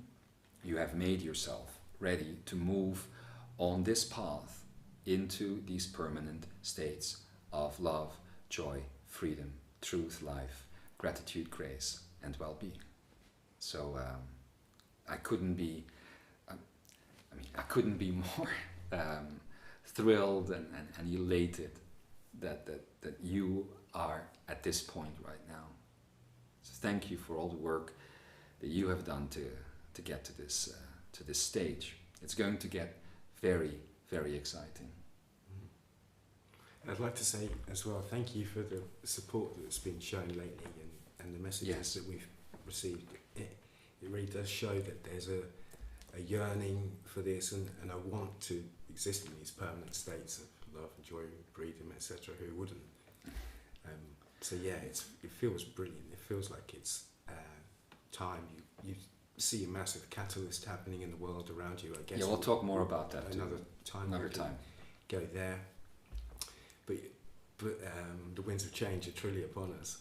you have made yourself ready to move on this path into these permanent states of love, joy, freedom, truth, life, gratitude, grace, and well-being. So I couldn't be more thrilled and elated that you are at this point right now. So thank you for all the work that you have done to get to this stage. It's going to get very, very exciting. And I'd like to say as well, thank you for the support that's been shown lately and the messages that we've received. It really does show that there's a yearning for this, and I want to exist in these permanent states of love, joy, freedom, etc. Who wouldn't? So yeah, it feels brilliant. It feels like it's time. You see a massive catalyst happening in the world around you. I guess. Yeah, we'll talk more about that another time. Another time. Go there. But the winds of change are truly upon us,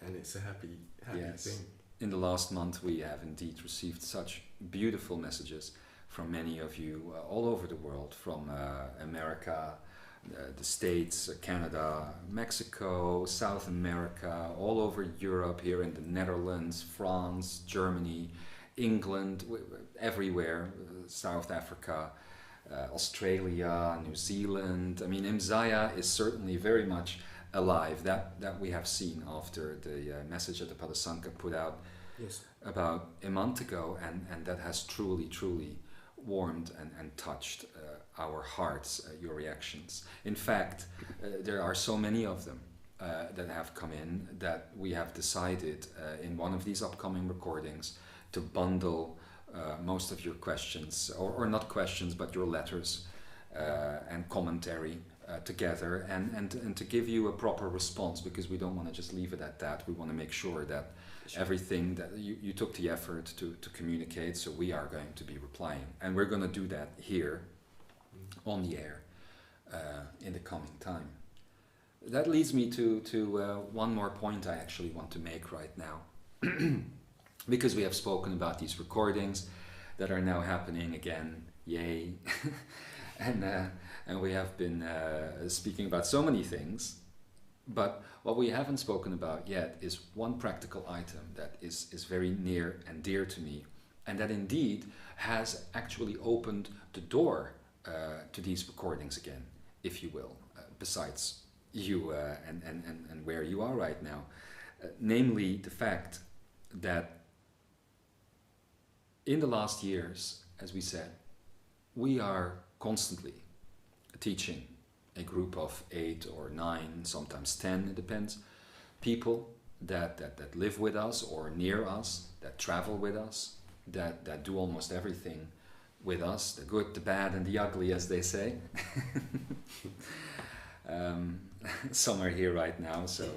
and it's a happy thing. In the last month, we have indeed received such beautiful messages from many of you all over the world, from America, the States, Canada, Mexico, South America, all over Europe, here in the Netherlands, France, Germany, England, everywhere, South Africa, Australia, New Zealand. I mean, Imzaia is certainly very much alive. That we have seen after the message that the Padasanka put out about a month ago, and that has truly warmed and touched our hearts, your reactions. In fact, there are so many of them that have come in that we have decided in one of these upcoming recordings to bundle most of your questions, or not questions, but your letters and commentary together, and to give you a proper response, because we don't want to just leave it at that. We want to make sure that everything that you took the effort to communicate, so we are going to be replying, and we're going to do that here on the air in the coming time. That leads me to one more point I actually want to make right now. Because we have spoken about these recordings that are now happening again, yay, and we have been speaking about so many things, but what we haven't spoken about yet is one practical item that is very near and dear to me, and that indeed has actually opened the door to these recordings again, if you will, besides you and where you are right now, namely the fact that in the last years, as we said, we are constantly teaching a group of 8 or 9, sometimes 10, it depends, people that live with us or near us, that travel with us, that do almost everything with us, the good, the bad, and the ugly, as they say. Some are here right now, so...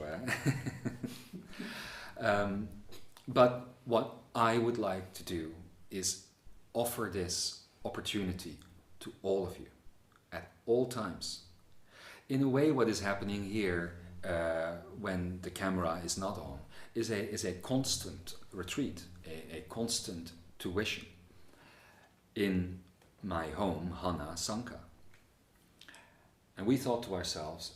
but what I would like to do is offer this opportunity to all of you at all times. In a way, what is happening here when the camera is not on is a constant retreat, a constant tuition in my home, Hana Sanka. And we thought to ourselves,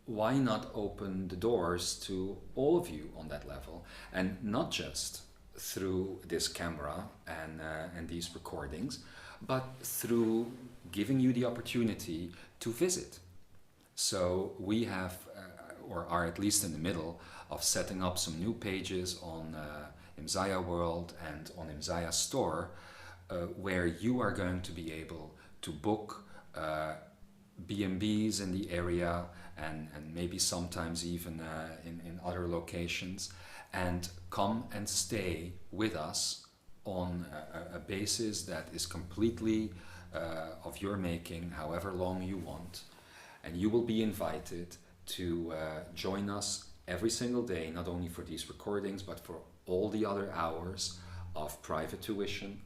why not open the doors to all of you on that level, and not just through this camera and these recordings, but through giving you the opportunity to visit. So we have or are at least in the middle of setting up some new pages on Imzaia World and on Imzaia Store, where you are going to be able to book B&Bs in the area, and maybe sometimes even in other locations, and come and stay with us on a basis that is completely of your making, however long you want. And you will be invited to join us every single day, not only for these recordings, but for all the other hours of private tuition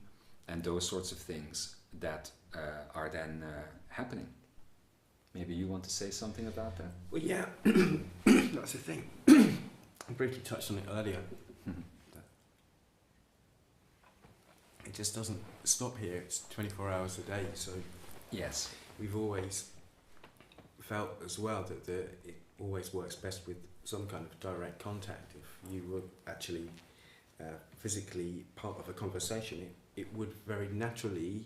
and those sorts of things that are then happening. Maybe you want to say something about that? Well, yeah, that's the thing. I briefly touched on it earlier. It just doesn't stop here. It's 24 hours a day. So yes, we've always felt as well that it always works best with some kind of direct contact. If you were actually physically part of a conversation, it would very naturally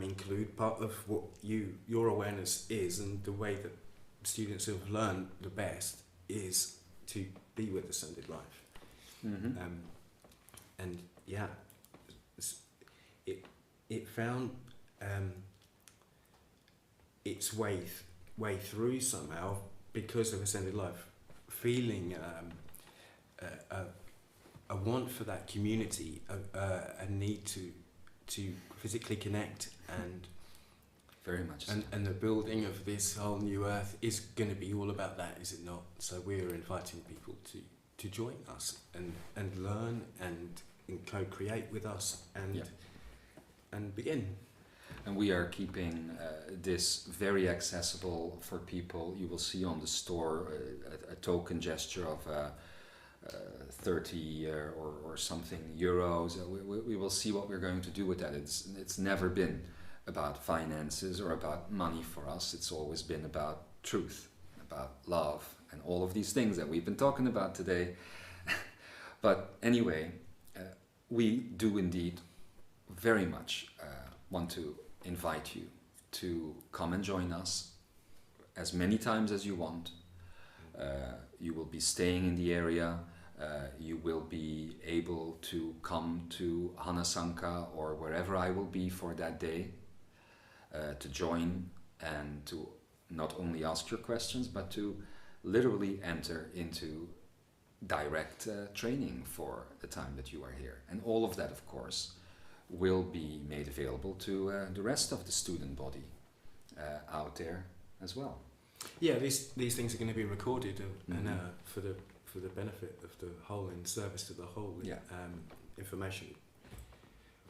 include part of what your awareness is, and the way that students have learned the best is to be with Ascended Life. Mm-hmm. And yeah, it found its way through somehow because of Ascended Life, feeling a want for that community, a need to physically connect, and very much so. and the building of this whole new earth is going to be all about that, is it not? So we're inviting people to join us and learn and co-create with us and begin. And we are keeping this very accessible for people. You will see on the store a token gesture of 30 or something euros. We will see what we're going to do with that. It's never been about finances or about money for us. It's always been about truth, about love, and all of these things that we've been talking about today. But anyway, we do indeed very much want to invite you to come and join us as many times as you want. You will be staying in the area. You will be able to come to Hanasanka or wherever I will be for that day to join and to not only ask your questions, but to literally enter into direct training for the time that you are here. And all of that, of course, will be made available to the rest of the student body out there as well. Yeah, these things are going to be recorded and for the benefit of the whole, in service to the whole. Yeah. Information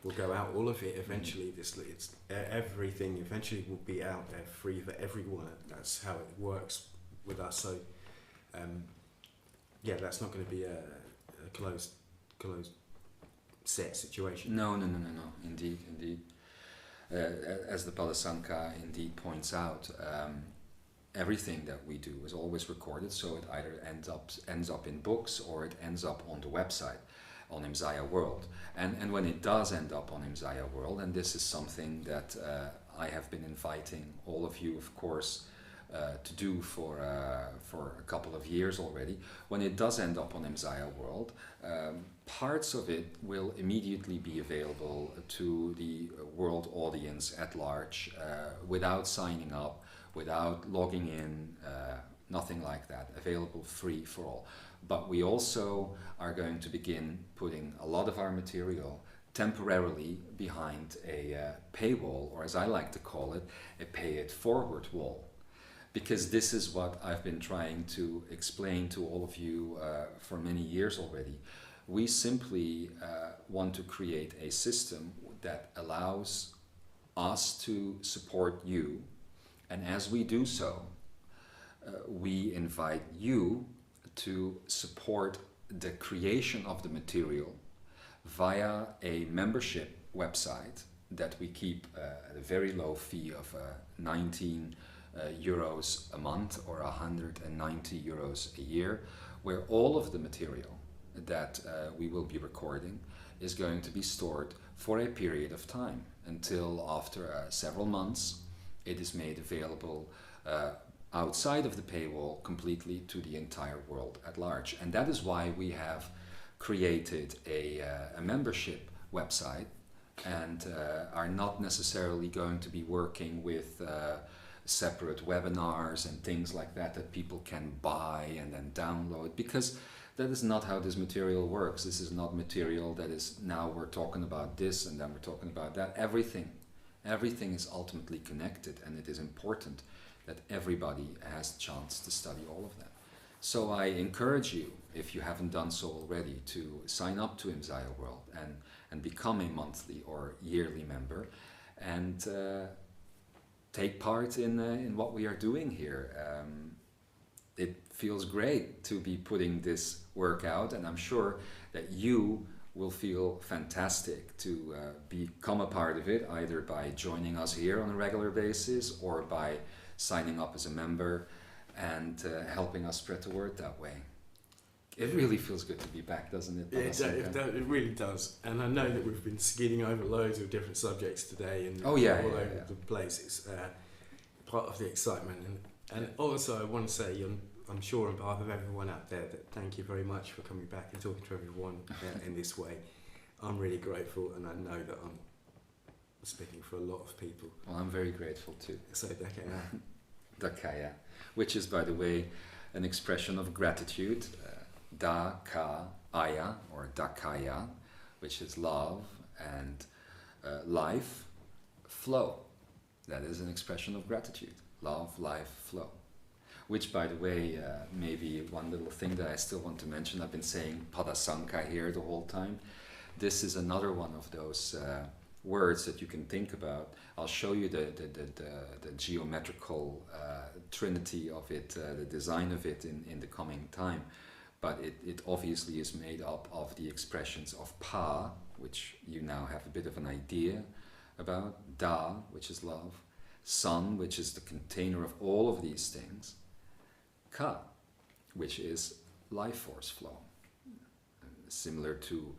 will go out, all of it eventually. It's everything eventually will be out there free for everyone. That's how it works with us. So yeah, that's not going to be a closed set situation. No. Indeed. As the Palasanka indeed points out, everything that we do is always recorded, so it either ends up in books or it ends up on the website on Imzaia World. And when it does end up on Imzaia World, and this is something that I have been inviting all of you, of course, to do for a couple of years already. When it does end up on Imzaia World, parts of it will immediately be available to the world audience at large, without signing up, without logging in, nothing like that, available free for all. But we also are going to begin putting a lot of our material temporarily behind a paywall, or as I like to call it, a pay it forward wall. Because this is what I've been trying to explain to all of you for many years already. We simply want to create a system that allows us to support you, and as we do so, we invite you to support the creation of the material via a membership website that we keep at a very low fee of 19 euros a month or 190 euros a year, where all of the material that we will be recording is going to be stored for a period of time until after several months it is made available outside of the paywall completely to the entire world at large. And that is why we have created a membership website, and are not necessarily going to be working with separate webinars and things like that that people can buy and then download, because that is not how this material works. This is not material that is, now we're talking about this and then we're talking about that. Everything is ultimately connected, and it is important that everybody has a chance to study all of that. So I encourage you, if you haven't done so already, to sign up to Imzaia World and become a monthly or yearly member, and take part in what we are doing here. It feels great to be putting this work out, and I'm sure that you will feel fantastic to become a part of it, either by joining us here on a regular basis or by signing up as a member and helping us spread the word that way. It really feels good to be back, doesn't it? It really does. And I know that we've been skidding over loads of different subjects today and all over the place. It's part of the excitement. And also I want to say, I'm sure on behalf of everyone out there, that thank you very much for coming back and talking to everyone in this way. I'm really grateful, and I know that I'm speaking for a lot of people. Well, I'm very grateful too. So Dakaya. Dakaya, which is, by the way, an expression of gratitude. Da-ka-aya, or Dakaya, which is love, and life, flow. That is an expression of gratitude. Love, life, flow. Which, by the way, maybe one little thing that I still want to mention, I've been saying Padasanka here the whole time. This is another one of those words that you can think about. I'll show you the geometrical trinity of it, the design of it in the coming time. But it obviously is made up of the expressions of Pa, which you now have a bit of an idea about, Da, which is love, Sun, which is the container of all of these things, Ka, which is life force flow. Similar to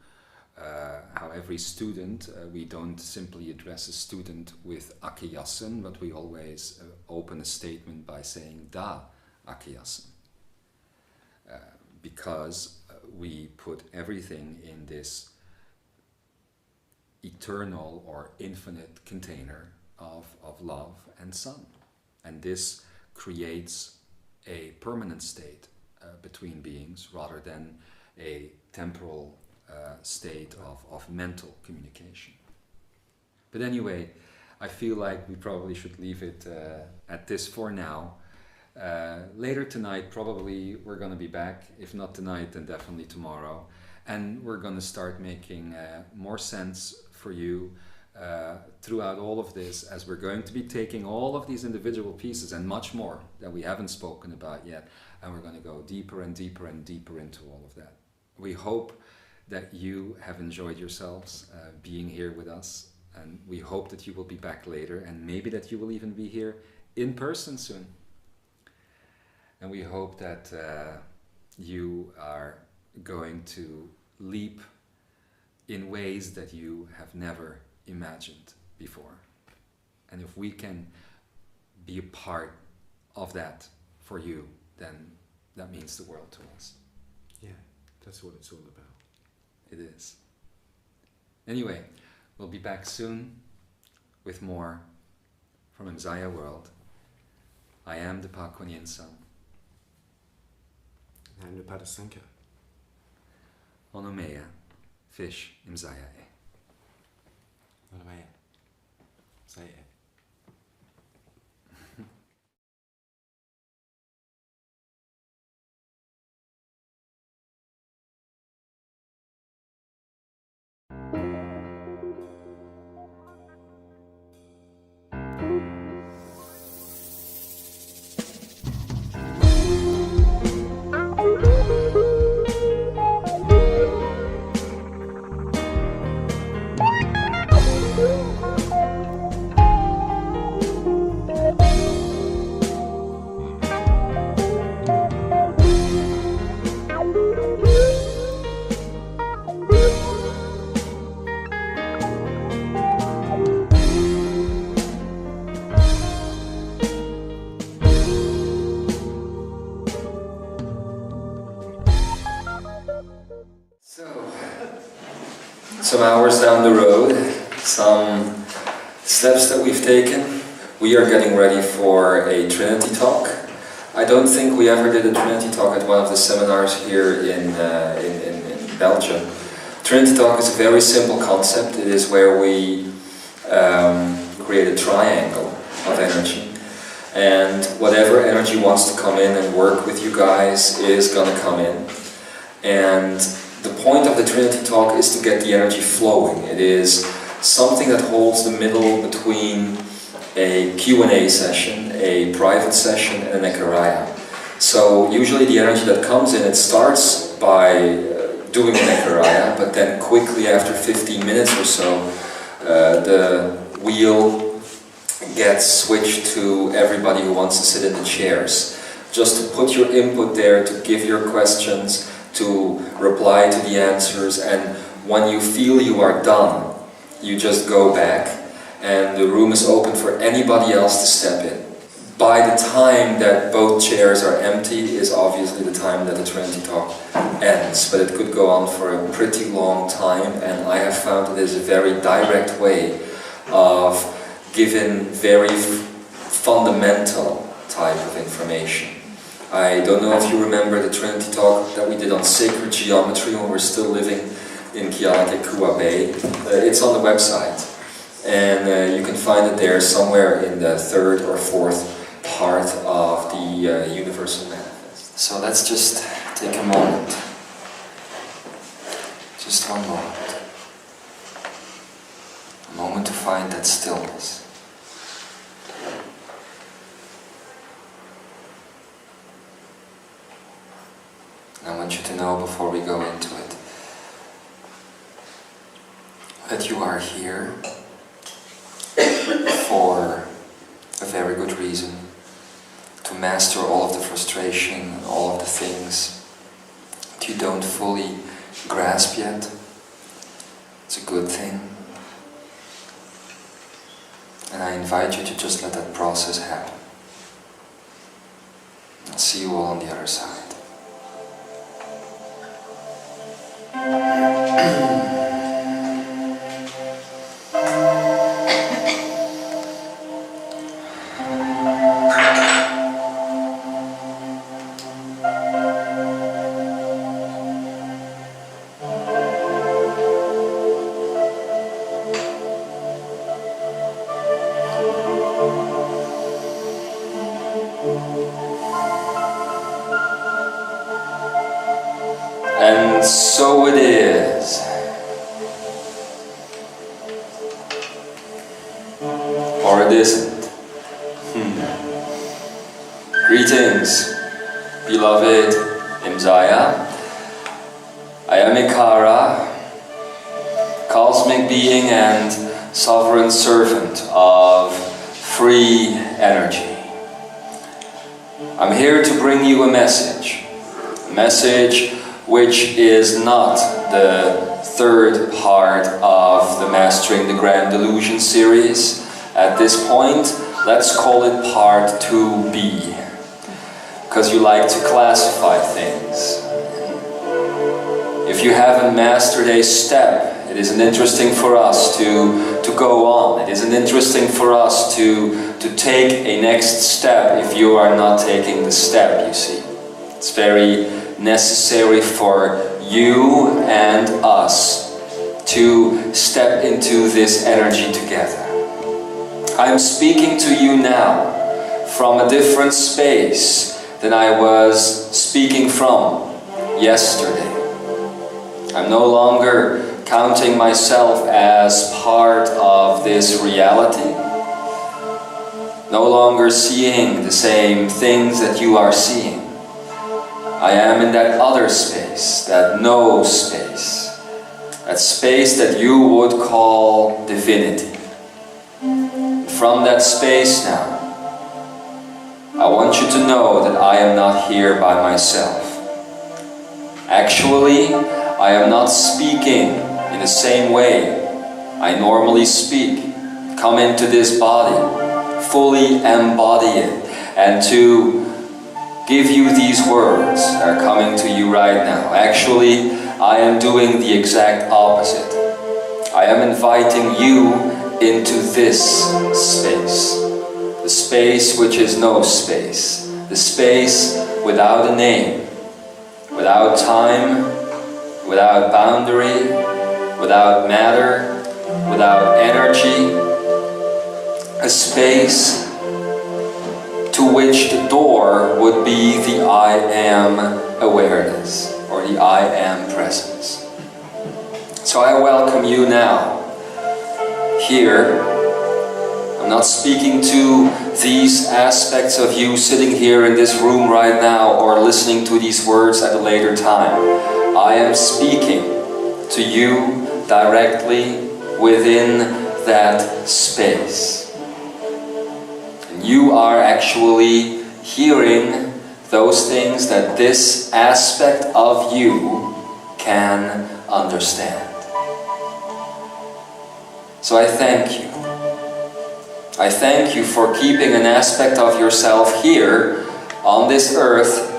how every student, we don't simply address a student with Akiyasen, but we always open a statement by saying Da Akiyasen. Because we put everything in this eternal or infinite container of love and sun. And this creates a permanent state between beings rather than a temporal state of mental communication. But anyway, I feel like we probably should leave it at this for now. Later tonight, probably we're going to be back. If not tonight, then definitely tomorrow. And we're going to start making more sense for you throughout all of this, as we're going to be taking all of these individual pieces and much more that we haven't spoken about yet, and we're going to go deeper and deeper and deeper into all of that. We hope that you have enjoyed yourselves being here with us, and we hope that you will be back later, and maybe that you will even be here in person soon. And we hope that you are going to leap in ways that you have never imagined before. And if we can be a part of that for you, then that means the world to us. Yeah, that's what it's all about. It is. Anyway, we'll be back soon with more from Imzaia World. I am the Pakwanian Son. And the Padasanka. Onomea, fish Imzaia. Onomea. Say it. some hours down the road, some steps that we've taken. We are getting ready for a Trinity talk. I don't think we ever did a Trinity talk at one of the seminars here in Belgium. Trinity talk is a very simple concept. It is where we create a triangle of energy. And whatever energy wants to come in and work with you guys is going to come in. And the point of the Trinity talk is to get the energy flowing. It is something that holds the middle between a Q&A session, a private session, and an Ekaraya. So usually the energy that comes in, it starts by doing an Ekaraya, but then quickly after 15 minutes or so, the wheel gets switched to everybody who wants to sit in the chairs. Just to put your input there, to give your questions, to reply to the answers, and when you feel you are done, you just go back and the room is open for anybody else to step in. By the time that both chairs are empty is obviously the time that the Trinity talk ends, but it could go on for a pretty long time, and I have found it is a very direct way of giving very fundamental type of information. I don't know if you remember the Trinity talk that we did on sacred geometry when we're still living in Kianake Bay. It's on the website, and you can find it there somewhere in the 3rd or 4th part of the Universal Manifest. So let's just take a moment, just one moment, a moment to find that stillness. I want you to know before we go into it that you are here for a very good reason, to master all of the frustration and all of the things that you don't fully grasp yet. It's a good thing. And I invite you to just let that process happen. I'll see you all on the other side. And so it is. Or it isn't. Greetings, beloved Imzaia. I am Ikara, cosmic being and sovereign servant of free energy. I'm here to bring you a message which is not the 3rd part of the Mastering the Grand Delusion series. At this point, let's call it part 2B, because you like to classify things. If you haven't mastered a step, it isn't interesting for us to go on. It isn't interesting for us to take a next step if you are not taking the step, you see. It's very necessary for you and us to step into this energy together. I'm speaking to you now from a different space than I was speaking from yesterday. I'm no longer counting myself as part of this reality, no longer seeing the same things that you are seeing. I am in that other space, that no space, that space that you would call divinity. From that space now, I want you to know that I am not here by myself. Actually, I am not speaking in the same way I normally speak. Come into this body, fully embody it, and to give you these words that are coming to you right now. Actually, I am doing the exact opposite. I am inviting you into this space. The space which is no space. The space without a name, without time, without boundary, without matter, without energy. A space to which the door would be the I am awareness, or the I am presence. So I welcome you now, here. I'm not speaking to these aspects of you sitting here in this room right now or listening to these words at a later time. I am speaking to you directly within that space. And you are actually hearing those things that this aspect of you can understand. So I thank you. I thank you for keeping an aspect of yourself here on this earth,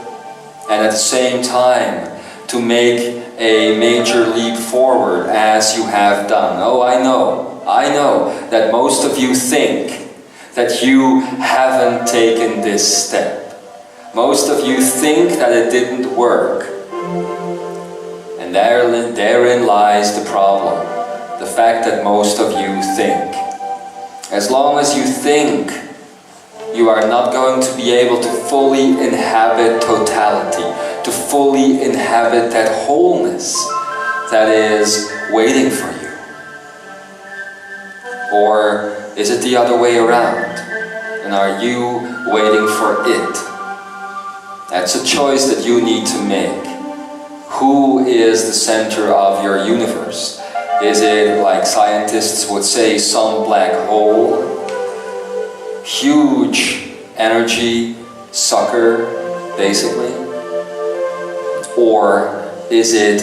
and at the same time to make a major leap forward as you have done. Oh, I know that most of you think that you haven't taken this step. Most of you think that it didn't work. And therein lies the problem. The fact that most of you think. As long as you think, you are not going to be able to fully inhabit totality, to fully inhabit that wholeness that is waiting for you. Or is it the other way around? And are you waiting for it? That's a choice that you need to make. Who is the center of your universe? Is it, like scientists would say, some black hole? Huge energy sucker, basically? Or is it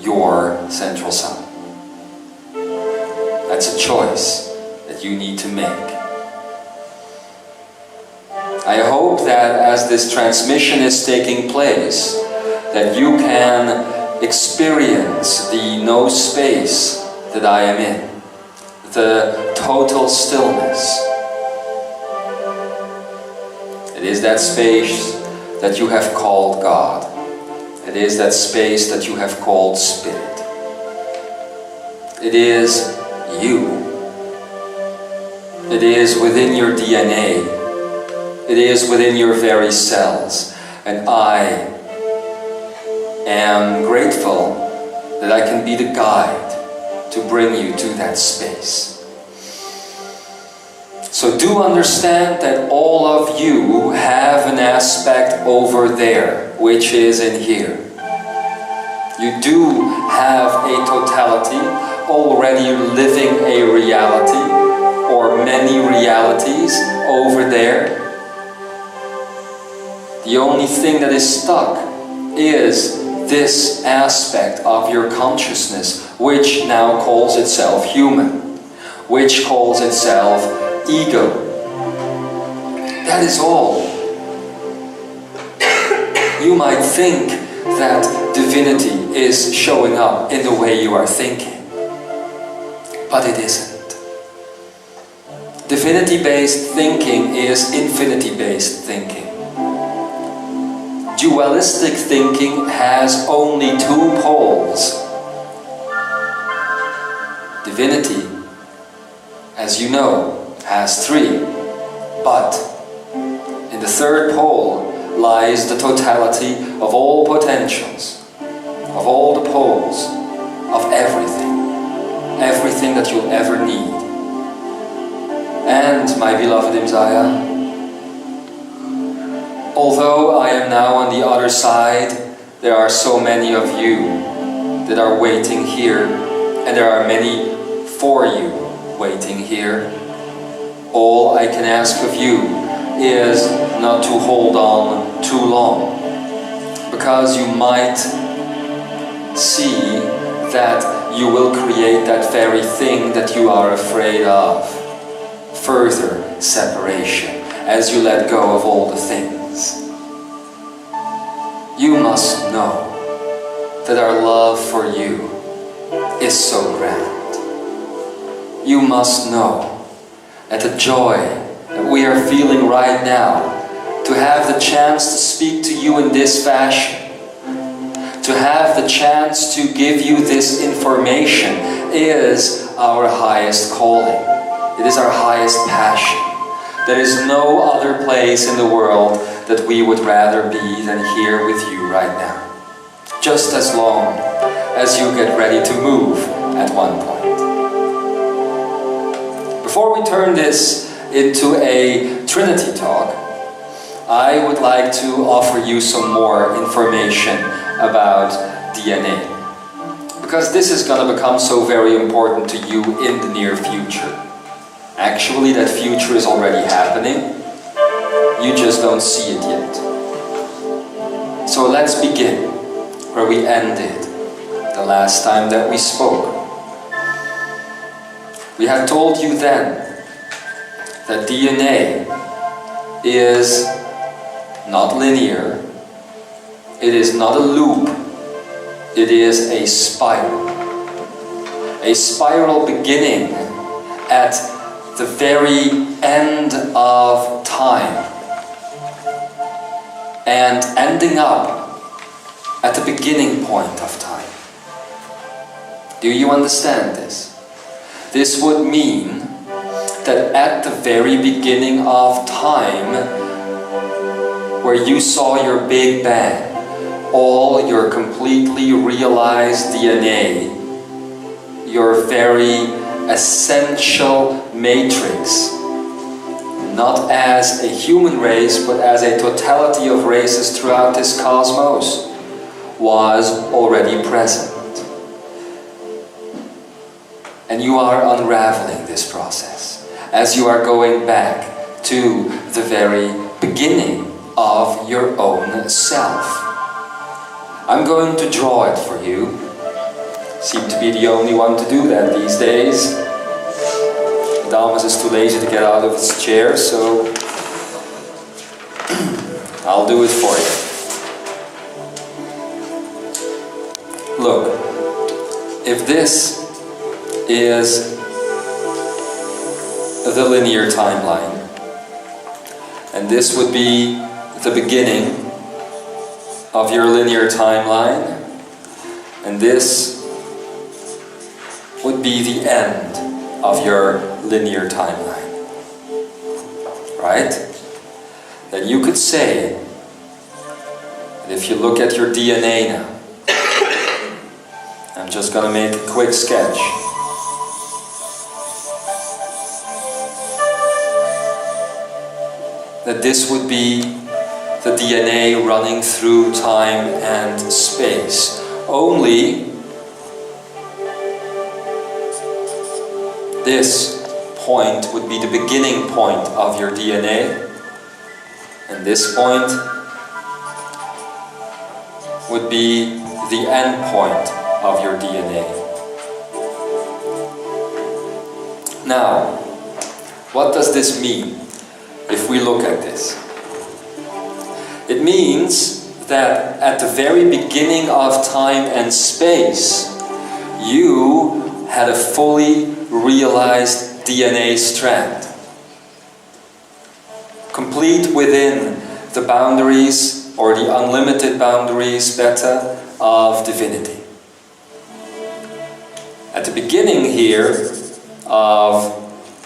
your central sun? That's a choice that you need to make. I hope that as this transmission is taking place, that you can experience the no space that I am in, the total stillness. It is that space that you have called God. It is that space that you have called Spirit. It is you. It is within your DNA. It is within your very cells. And I am grateful that I can be the guide to bring you to that space. So do understand that all of you have an aspect over there, which is in here. You do have a totality, already living a reality, or many realities over there. The only thing that is stuck is this aspect of your consciousness, which now calls itself human, which calls itself ego. That is all. You might think that divinity is showing up in the way you are thinking, but it isn't. Divinity-based thinking is infinity-based thinking. Dualistic thinking has only two poles. Divinity, as you know, has three, but in the third pole lies the totality of all potentials, of all the poles, of everything that you'll ever need. And, my beloved Imzaia, although I am now on the other side, there are so many of you that are waiting here, and there are many for you waiting here. All I can ask of you is not to hold on too long, because you might see that you will create that very thing that you are afraid of. Further separation, as you let go of all the things. You must know that our love for you is so grand. you must know that the joy that we are feeling right now, to have the chance to speak to you in this fashion, to have the chance to give you this information, is our highest calling. It is our highest passion. There is no other place in the world that we would rather be than here with you right now. Just as long as you get ready to move at one point. Before we turn this into a Trinity talk, I would like to offer you some more information about DNA. Because this is going to become so very important to you in the near future. Actually, that future is already happening. You just don't see it yet. So let's begin where we ended the last time that we spoke. We had told you then that DNA is not linear, it is not a loop, it is a spiral. A spiral beginning at the very end of time and ending up at the beginning point of time. Do you understand this? This would mean that at the very beginning of time, where you saw your Big Bang, all your completely realized DNA, your very essential matrix, not as a human race, but as a totality of races throughout this cosmos, was already present. And you are unraveling this process as you are going back to the very beginning of your own self. I'm going to draw it for you. Seem to be the only one to do that these days. Damas is too lazy to get out of his chair, so I'll do it for you. Look, if this is the linear timeline, and this would be the beginning of your linear timeline, and this would be the end of your linear timeline, right? Then you could say that if you look at your DNA now, I'm just going to make a quick sketch. That this would be the DNA running through time and space. Only this point would be the beginning point of your DNA, and this point would be the end point of your DNA. Now, what does this mean if we look at this? It means that at the very beginning of time and space, you had a fully realized DNA strand, complete within the boundaries, or the unlimited boundaries, better, of divinity. At the beginning here of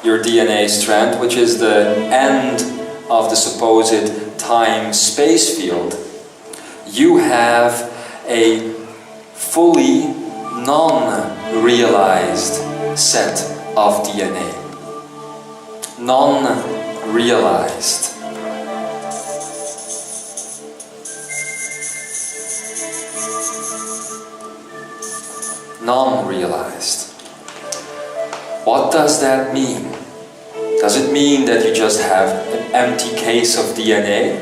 your DNA strand, which is the end of the supposed time-space field, you have a fully non-realized set of DNA. Non-realized. Non-realized. What does that mean? Does it mean that you just have an empty case of DNA?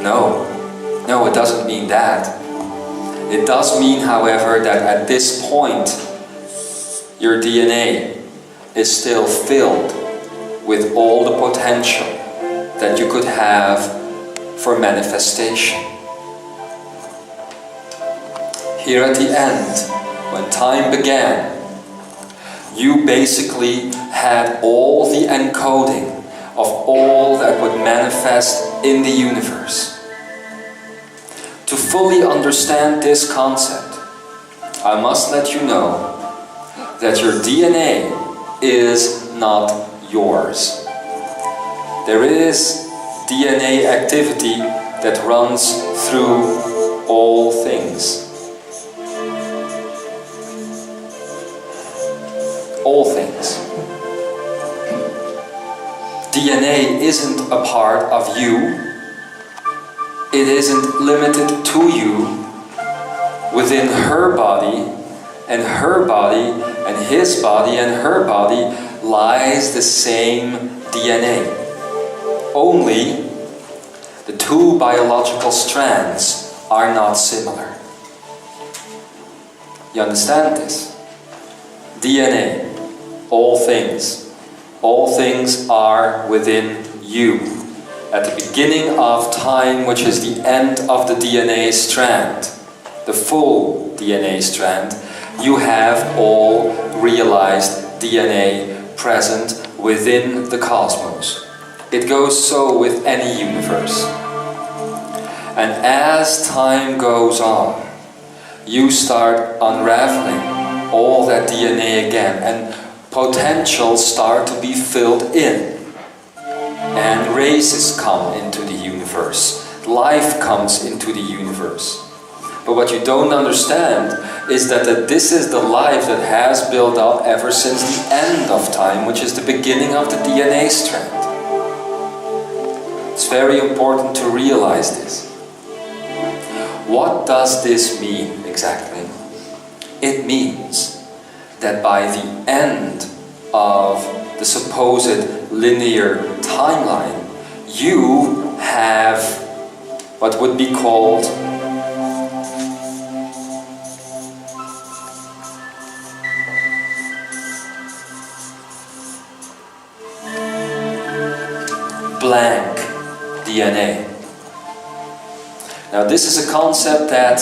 No. No, it doesn't mean that. It does mean, however, that at this point, your DNA is still filled with all the potential that you could have for manifestation. Here at the end, when time began, You basically had all the encoding of all that would manifest in the universe. To fully understand this concept, I must let you know that your DNA is not yours. There is DNA activity that runs through all things. All things. DNA isn't a part of you. It isn't limited to you. Within her body and his body and her body lies the same DNA. Only the two biological strands are not similar. You understand this? DNA, all things are within you. At the beginning of time, which is the end of the DNA strand, the full DNA strand, you have all realized DNA present within the cosmos. It goes so with any universe. And as time goes on, you start unraveling all that DNA again, and potentials start to be filled in. And races come into the universe. Life comes into the universe. But what you don't understand is that this is the life that has built up ever since the end of time, which is the beginning of the DNA strand. It's very important to realize this. What does this mean exactly? It means that by the end of the supposed linear timeline, you have what would be called blank DNA. Now, this is a concept that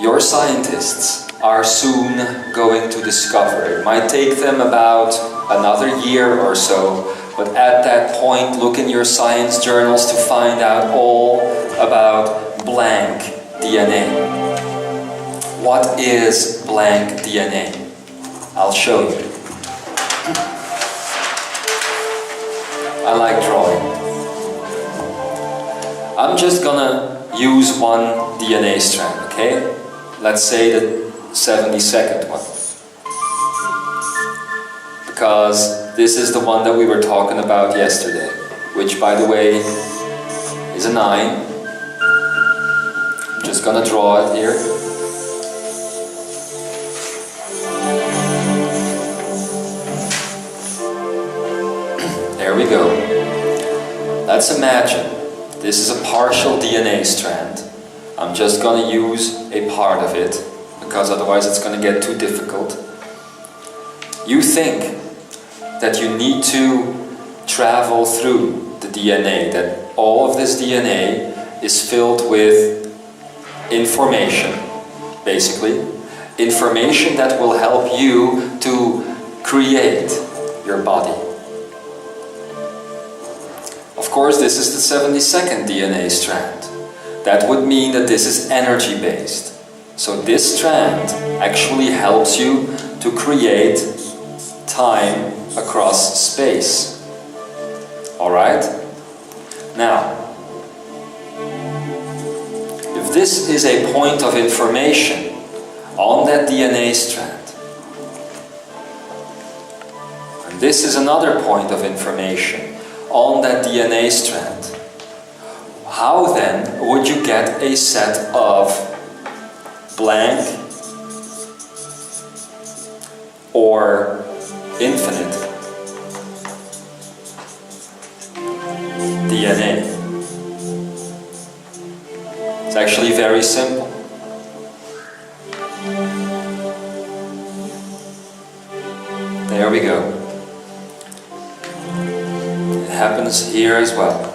your scientists are soon going to discover. It might take them about another year or so, but at that point, look in your science journals to find out all about blank DNA. What is blank DNA? I'll show you. I like drawing. I'm just gonna use one DNA strand, okay? Let's say the 72nd one. Because this is the one that we were talking about yesterday, which, by the way, is a 9. I'm just gonna draw it here. There we go. Let's imagine this is a partial DNA strand. I'm just going to use a part of it, because otherwise it's going to get too difficult. You think that you need to travel through the DNA, that all of this DNA is filled with information, basically. Information that will help you to create your body. Of course, this is the 72nd DNA strand. That would mean that this is energy-based. So this strand actually helps you to create time across space. Alright? Now, if this is a point of information on that DNA strand, and this is another point of information on that DNA strand, how then would you get a set of blank or infinite DNA? It's actually very simple. There we go. It happens here as well.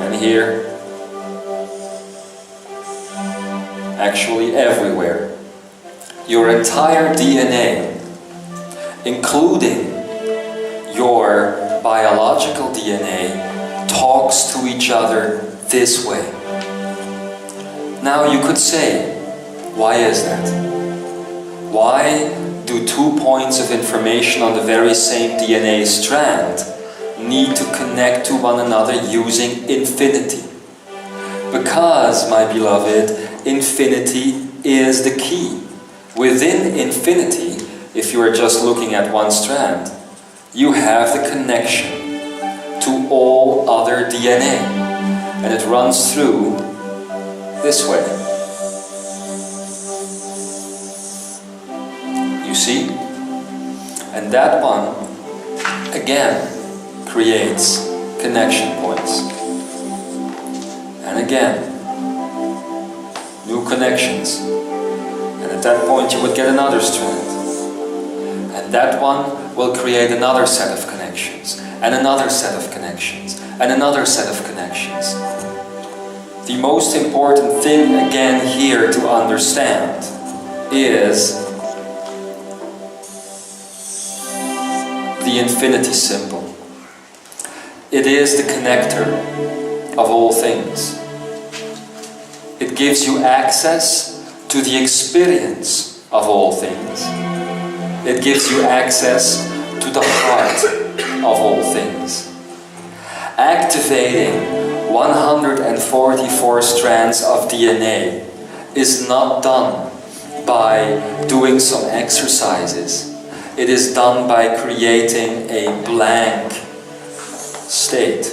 And here. actually everywhere. Your entire DNA, including your biological DNA, talks to each other this way. Now you could say, why is that? Why do 2 points of information on the very same DNA strand need to connect to one another using infinity? Because, my beloved, infinity is the key. Within infinity, if you are just looking at one strand, you have the connection to all other DNA. And it runs through this way. You see? And that one, again, creates connection points. And again, new connections. And at that point you would get another strand. And that one will create another set of connections. And another set of connections. And another set of connections. The most important thing again here to understand is the infinity symbol. It is the connector of all things. It gives you access to the experience of all things. It gives you access to the heart of all things. Activating 144 strands of DNA is not done by doing some exercises. It is done by creating a blank state.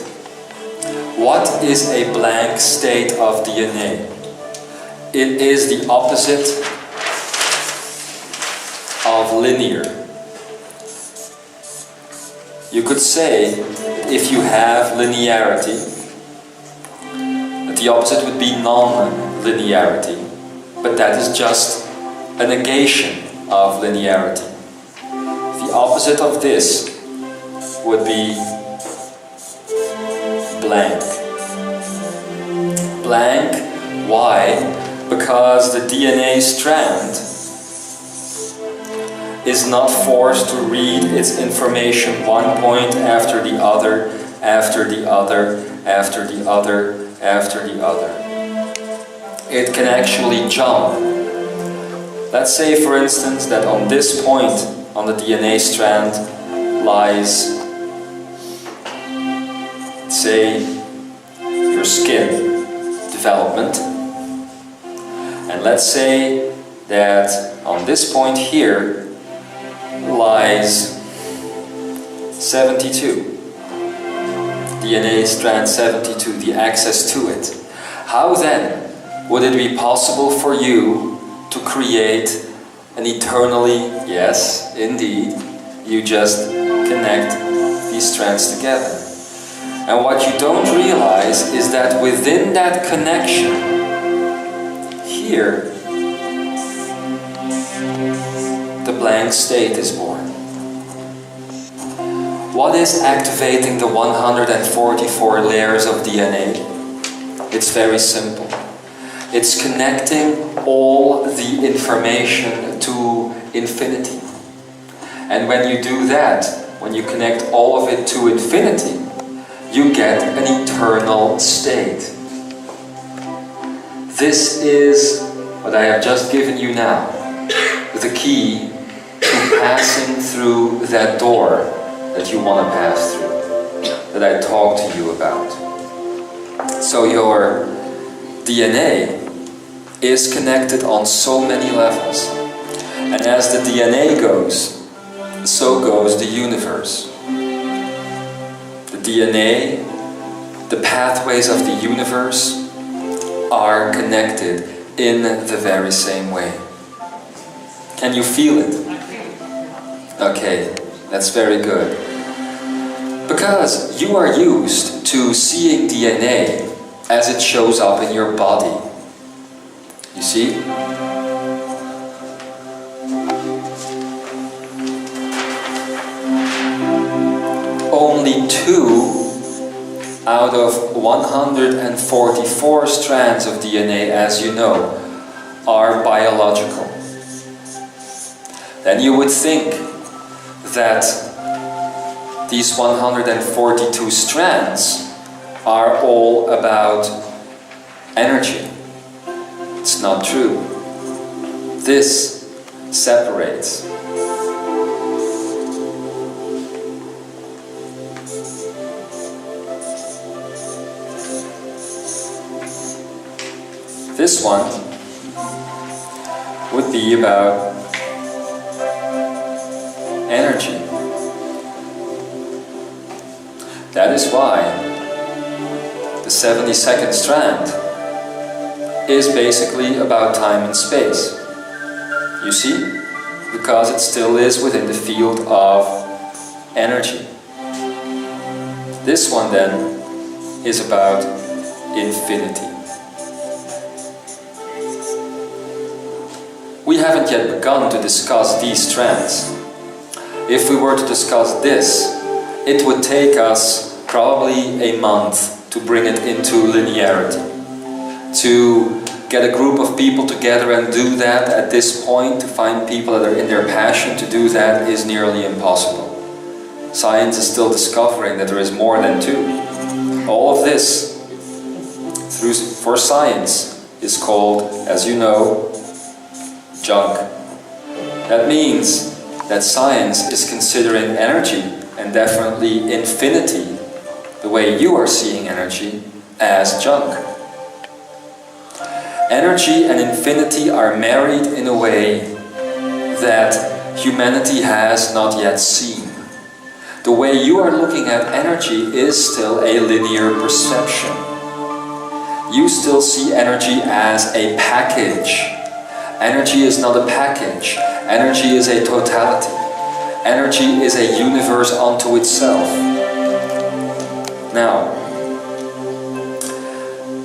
What is a blank state of DNA? It is the opposite of linear. You could say, if you have linearity, that the opposite would be non-linearity, but that is just a negation of linearity. The opposite of this would be blank. Blank, why? Because the DNA strand is not forced to read its information one point after the other, after the other, after the other, after the other. It can actually jump. Let's say, for instance, that on this point on the DNA strand lies, say, your skin development. And let's say that on this point here lies 72. DNA strand 72, the access to it. How then would it be possible for you to create an eternally, yes, indeed, you just connect these strands together. And what you don't realize is that within that connection, here, the blank state is born. What is activating the 144 layers of DNA? It's very simple. It's connecting all the information to infinity. And when you do that, when you connect all of it to infinity, you get an eternal state. This is what I have just given you now, the key to passing through that door that you want to pass through, that I talked to you about. So your DNA is connected on so many levels. And as the DNA goes, so goes the universe. The DNA, the pathways of the universe are connected in the very same way. Can you feel it? Okay, that's very good. Because you are used to seeing DNA as it shows up in your body. You see? Only 2 out of 144 strands of DNA, as you know, are biological, then you would think that these 142 strands are all about energy. It's not true. This separates. This one would be about energy. That is why the 72nd strand is basically about time and space. You see? Because it still is within the field of energy. This one then is about infinity. We haven't yet begun to discuss these strands. If we were to discuss this, it would take us probably a month to bring it into linearity. To get a group of people together and do that at this point, to find people that are in their passion to do that, is nearly impossible. Science is still discovering that there is more than two. All of this, for science, is called, as you know, junk. That means that science is considering energy, and definitely infinity, the way you are seeing energy, as junk. Energy and infinity are married in a way that humanity has not yet seen. The way you are looking at energy is still a linear perception. You still see energy as a package. Energy is not a package. Energy is a totality. Energy is a universe unto itself. Now,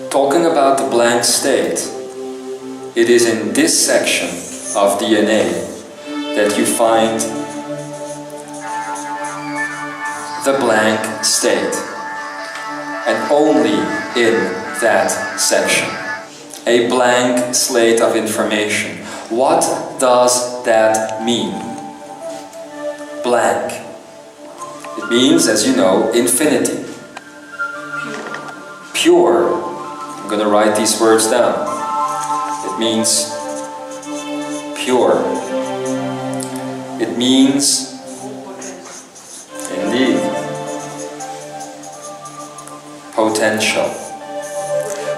talking about the blank state, it is in this section of DNA that you find the blank state, and only in that section. A blank slate of information. What does that mean? Blank. It means, as you know, infinity. Pure. I'm going to write these words down. It means pure. It means, indeed, potential.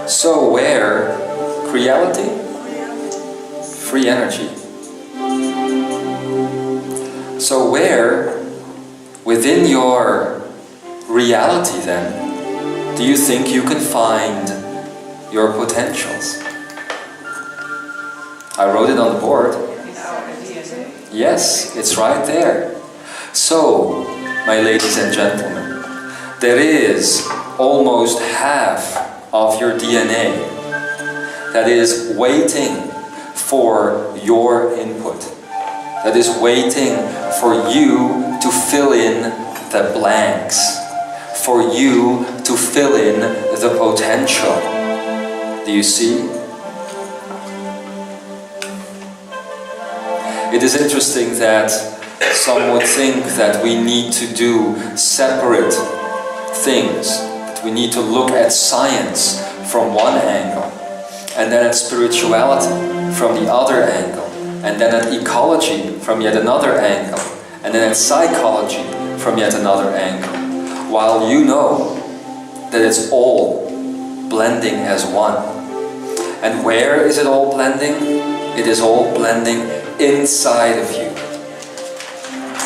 So where reality? Free energy. So where within your reality then do you think you can find your potentials? I wrote it on the board. Yes, it's right there. So, my ladies and gentlemen, there is almost half of your DNA that is waiting for your input, that is waiting for you to fill in the blanks, for you to fill in the potential. Do you see? It is interesting that some would think that we need to do separate things, that we need to look at science from one angle, and then at spirituality from the other angle, and then at ecology from yet another angle, and then at psychology from yet another angle, while you know that it's all blending as one. And where is it all blending? It is all blending inside of you.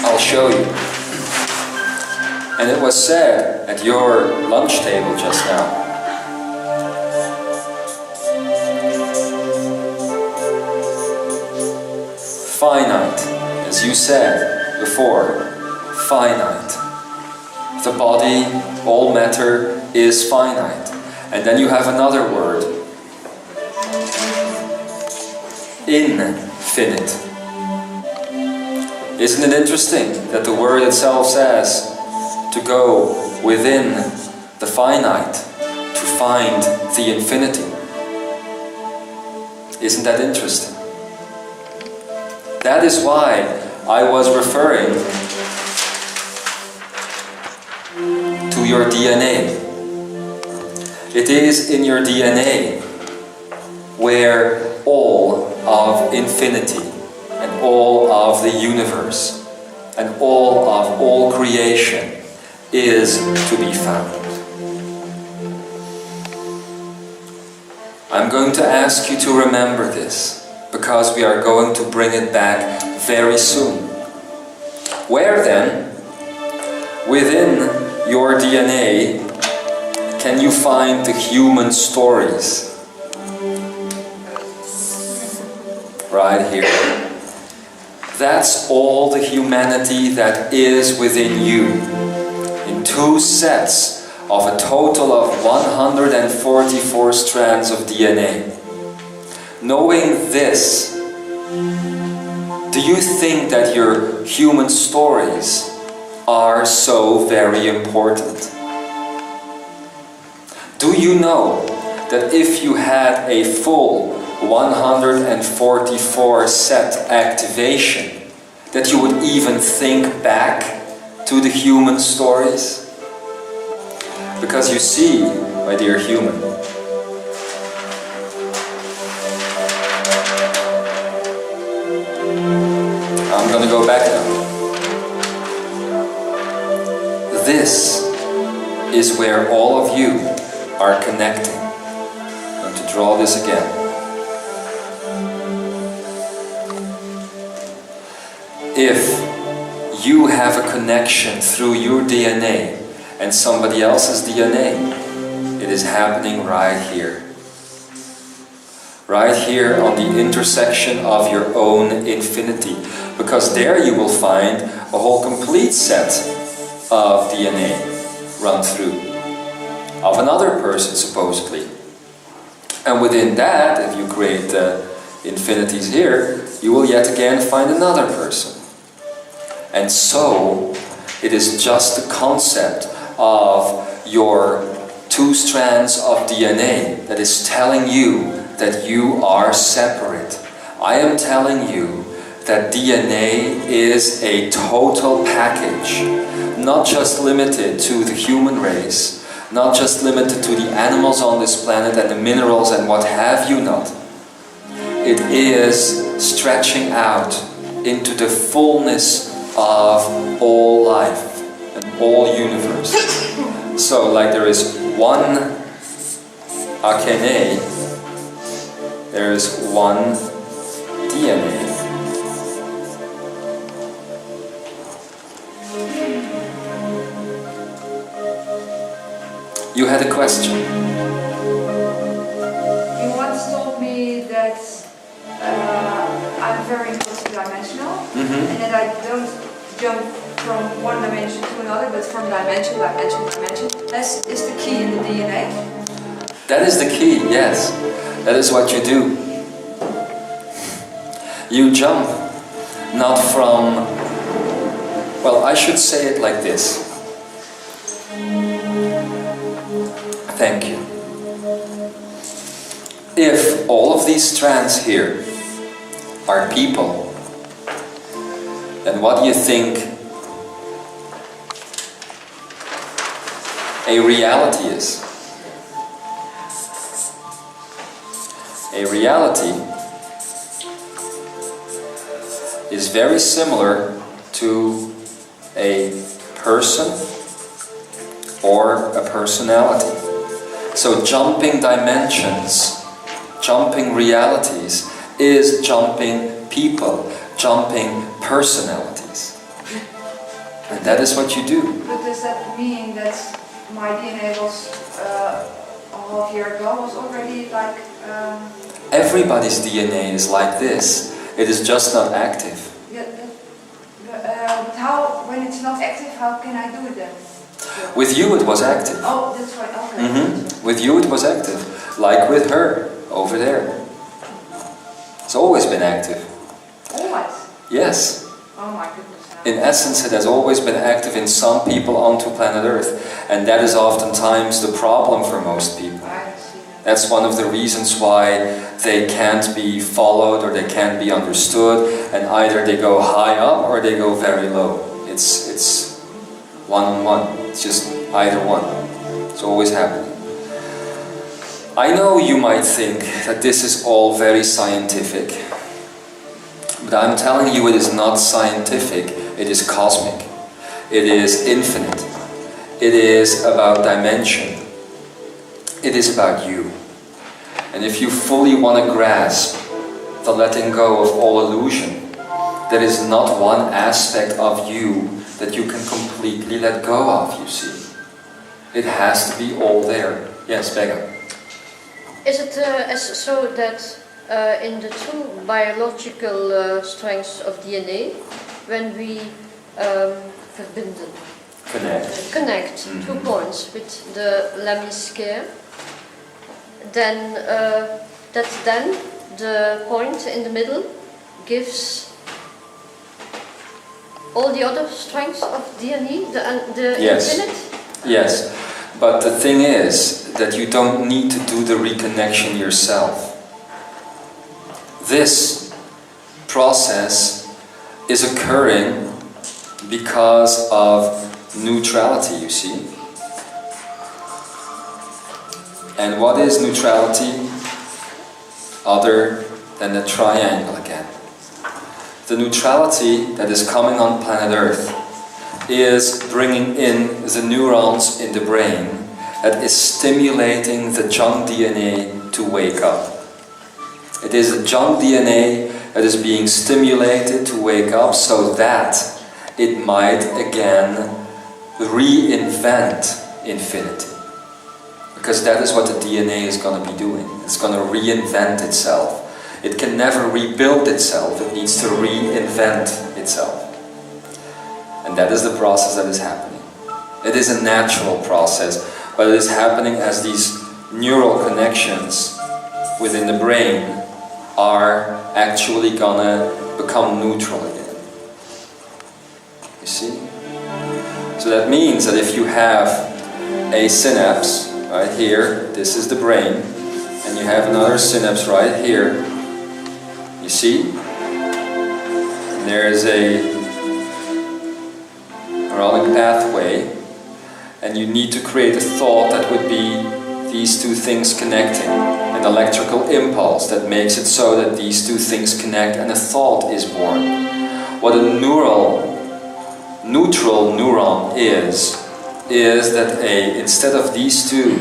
I'll show you. And it was said at your lunch table just now. Finite, as you said before, finite. The body, all matter is finite. And then you have another word. Infinite. Isn't it interesting that the word itself says to go within the finite to find the infinity? Isn't that interesting? That is why I was referring to your DNA. It is in your DNA where all of infinity and all of the universe and all creation is to be found. I'm going to ask you to remember this, because we are going to bring it back very soon. Where then, within your DNA, can you find the human stories? Right here. That's all the humanity that is within you, in 2 sets of a total of 144 strands of DNA. Knowing this, do you think that your human stories are so very important? Do you know that if you had a full 144 set activation, that you would even think back to the human stories? Because you see, my dear human, I'm going to go back now. This is where all of you are connecting. I'm going to draw this again. If you have a connection through your DNA and somebody else's DNA, it is happening right here. Right here on the intersection of your own infinity. Because there you will find a whole complete set of DNA run through. Of another person, supposedly. And within that, if you create the infinities here, you will yet again find another person. And so, it is just the concept of your 2 strands of DNA that is telling you that you are separate. I am telling you that DNA is a total package, not just limited to the human race, not just limited to the animals on this planet and the minerals and what have you not. It is stretching out into the fullness of all life and all universe. So, like there is one Akene, there is one DNA. You had a question. You once told me that I'm very multidimensional, and that I don't jump from one dimension to another, but from dimension, dimension, dimension. That is the key in the DNA. That is the key, yes. That is what you do. You jump not from, well, I should say it like this. Thank you. If all of these strands here are people, then what do you think a reality is? A reality is very similar to a person or a personality. So jumping dimensions, jumping realities, is jumping people, jumping personalities. And that is what you do. But does that mean that my DNA was a half year ago was already like... Everybody's DNA is like this. It is just not active. Yeah, but how, when it's not active, how can I do it then? With you it was active. Oh, that's right, okay. With you it was active. Like with her, over there. It's always been active. Always? Yes. Oh my goodness. In essence, it has always been active in some people onto planet Earth. And that is oftentimes the problem for most people. I see that. That's one of the reasons why they can't be followed or they can't be understood, and either they go high up or they go very low. It's one-on-one. It's just either one. It's always happening. I know you might think that this is all very scientific, but I'm telling you it is not scientific, it is cosmic. It is infinite. It is about dimension. It is about you. And if you fully want to grasp the letting go of all illusion, there is not one aspect of you that you can completely let go of, you see. It has to be all there. Yes, Becca. Is it so that in the two biological strengths of DNA, when we verbinden, connect two points with the lemniscare, then then the point in the middle gives all the other strengths of DNA, the Yes. infinite? Yes, but the thing is that you don't need to do the reconnection yourself. This process is occurring because of neutrality, you see. And what is neutrality other than the triangle again? The neutrality that is coming on planet Earth is bringing in the neurons in the brain that is stimulating the junk DNA to wake up. It is the junk DNA that is being stimulated to wake up so that it might again reinvent infinity. Because that is what the DNA is going to be doing. It's going to reinvent itself. It can never rebuild itself. It needs to reinvent itself. And that is the process that is happening. It is a natural process, but it is happening as these neural connections within the brain are actually gonna become neutral again. You see? So that means that if you have a synapse right here, this is the brain, and you have another synapse right here, you see? And there's a neuronic pathway, and you need to create a thought that would be these two things connecting, an electrical impulse that makes it so that these two things connect and a thought is born. What a neutral neuron is that instead of these two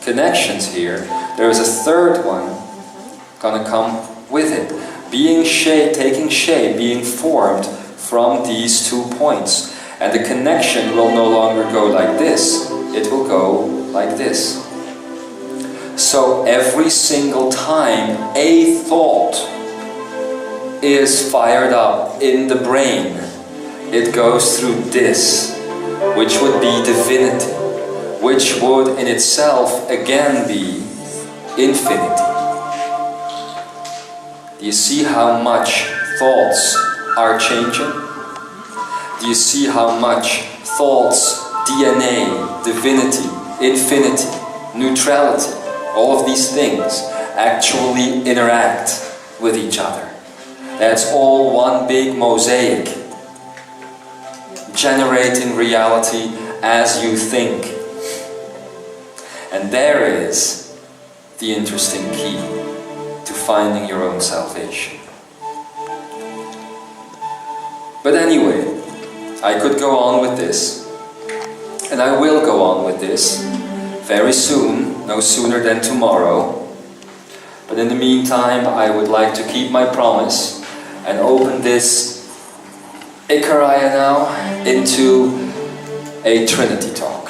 connections here, there is a third one gonna come with it, taking shape, being formed from these 2 points. And the connection will no longer go like this, it will go like this. So every single time a thought is fired up in the brain, it goes through this, which would be divinity, which would in itself again be infinity. Do you see how much thoughts are changing? Do you see how much thoughts, DNA, divinity, infinity, neutrality, all of these things actually interact with each other? That's all one big mosaic, generating reality as you think. And there is the interesting key to finding your own salvation. But anyway, I could go on with this, and I will go on with this very soon, no sooner than tomorrow. But in the meantime, I would like to keep my promise and open this Imzaia now into a Trinity talk.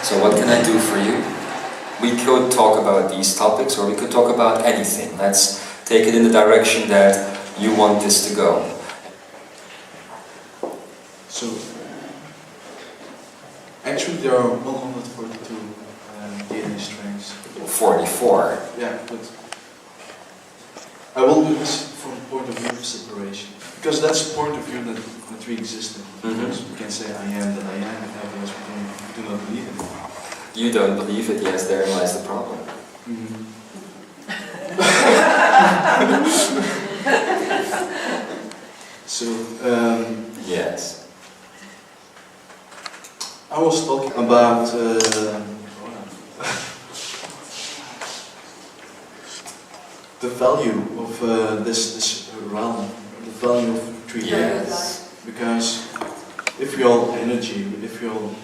So what can I do for you? We could talk about these topics, or we could talk about anything. Let's take it in the direction that you want this to go. So, actually there are 142 DNA strings. 44. Yeah, but I will do this from the point of view of separation. because that's the point of view that we exist in. Because we can say I am that I am, and otherwise we do not believe it. You don't believe it, yes, therein lies the problem. So, Yes. I was talking about the value of this realm, the value of 3D. Yes. Because if we all energy, if we all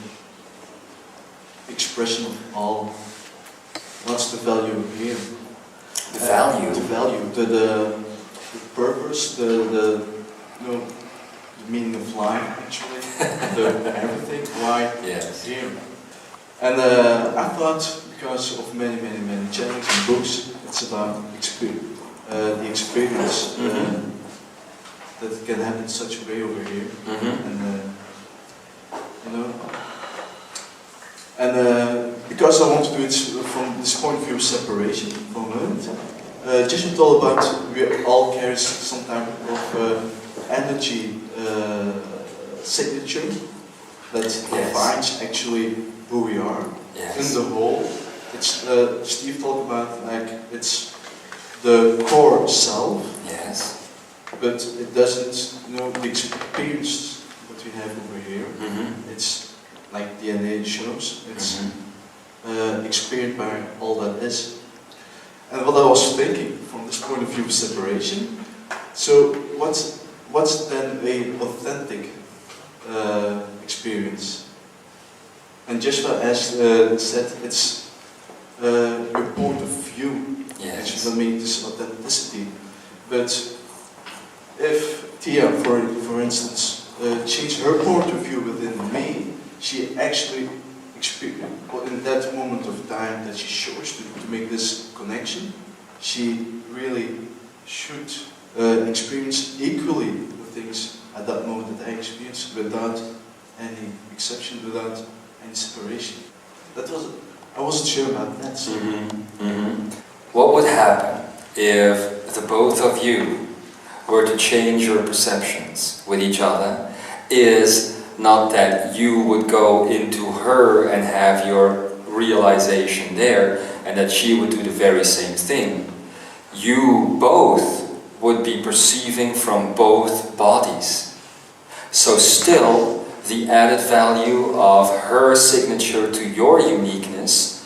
expression of all, what's the value here? The value. The value, the purpose, the meaning of life actually, the everything, why Yes. here. And I thought, because of many channels and books, it's about the experience that it can happen in such a way over here. And because I want to do it from this point of view of separation for a moment, just it's all about we all carry some type of energy signature that defines actually who we are. Yes. In the whole, it's Steve talked about like it's the core self. Yes. But it doesn't, the experience that we have over here, it's like DNA shows, it's experienced by all that is. And what I was thinking from this point of view of separation, so what's then an authentic experience? And just as said, it's your point of view, Yes. actually, I mean this authenticity. But if Tia, for instance, changed her point of view within me, she actually experienced, in that moment of time that she chose to make this connection, she really should experience equally the things at that moment that I experienced without any exception, without any separation. I wasn't sure about that. So. What would happen if the both of you were to change your perceptions with each other is not that you would go into her and have your realization there and that she would do the very same thing. You both would be perceiving from both bodies. So still, the added value of her signature to your uniqueness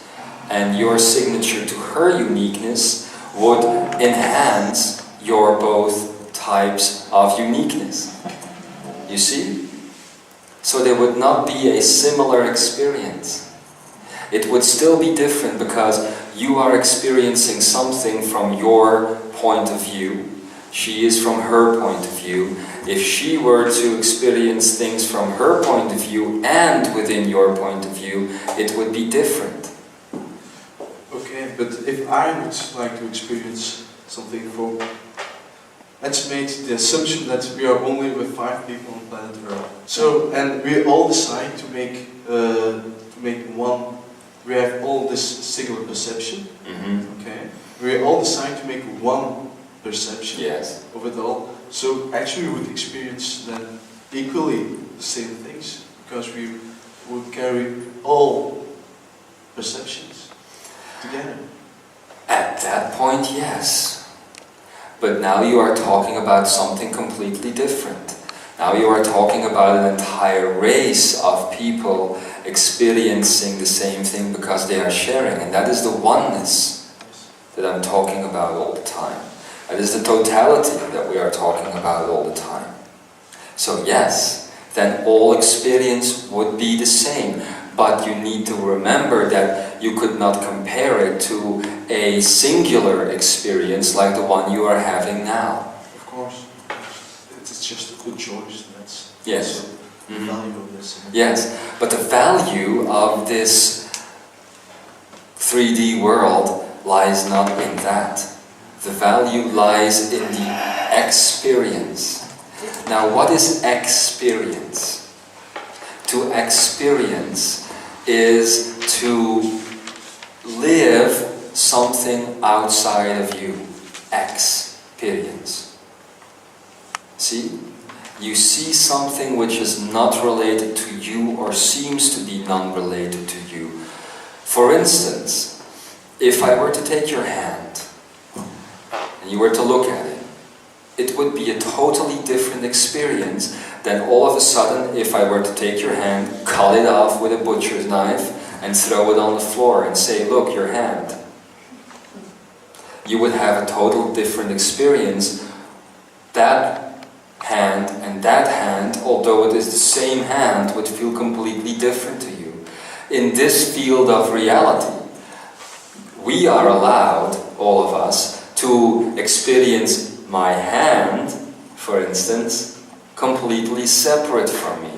and your signature to her uniqueness would enhance your both types of uniqueness. You see? So there would not be a similar experience. It would still be different because you are experiencing something from your point of view. She is from her point of view. If she were to experience things from her point of view and within your point of view, it would be different. Okay, but if I would like to experience something from, let's make the assumption that we are only with 5 people on planet Earth. So, and we all decide to make one. We have all this singular perception. Okay, we all decide to make one perception of it all. So actually, we would experience then equally the same things because we would carry all perceptions together. At that point, yes. But now you are talking about something completely different. Now you are talking about an entire race of people experiencing the same thing because they are sharing, and that is the oneness that I'm talking about all the time. That is the totality that we are talking about all the time. So yes, then all experience would be the same, but you need to remember that you could not compare it to a singular experience like the one you are having now. Of course, it's just a good choice. That's Yes. the value of this. Yes, but the value of this 3D world lies not in that. The value lies in the experience. Now, what is experience? To experience is to live something outside of you. Experience. See? You see something which is not related to you or seems to be non-related to you. For instance, if I were to take your hand and you were to look at it, it would be a totally different experience than all of a sudden if I were to take your hand, cut it off with a butcher's knife and throw it on the floor and say, look, your hand. You would have a total different experience. That hand and that hand, although it is the same hand, would feel completely different to you. In this field of reality, we are allowed, all of us, to experience my hand, for instance, completely separate from me,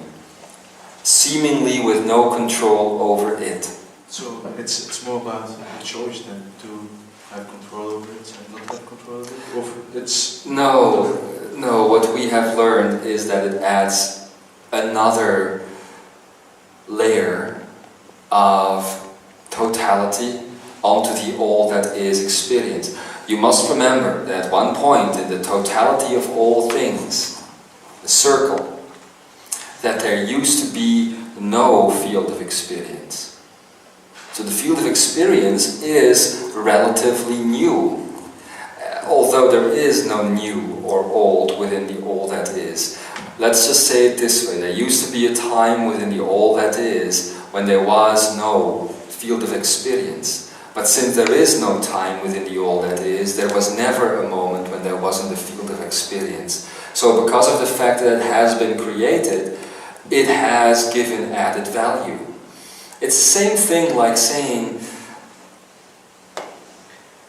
seemingly with no control over it. So it's more about the choice than to have control over it and not have control over it? Or it's No, what we have learned is that it adds another layer of totality onto the all that is experience. You must remember that at one point in the totality of all things, the circle, that there used to be no field of experience. So the field of experience is relatively new, although there is no new or old within the all that is. Let's just say it this way, there used to be a time within the all that is when there was no field of experience. But since there is no time within the all that is, there was never a moment when there wasn't a field of experience. So because of the fact that it has been created, it has given added value. It's the same thing like saying,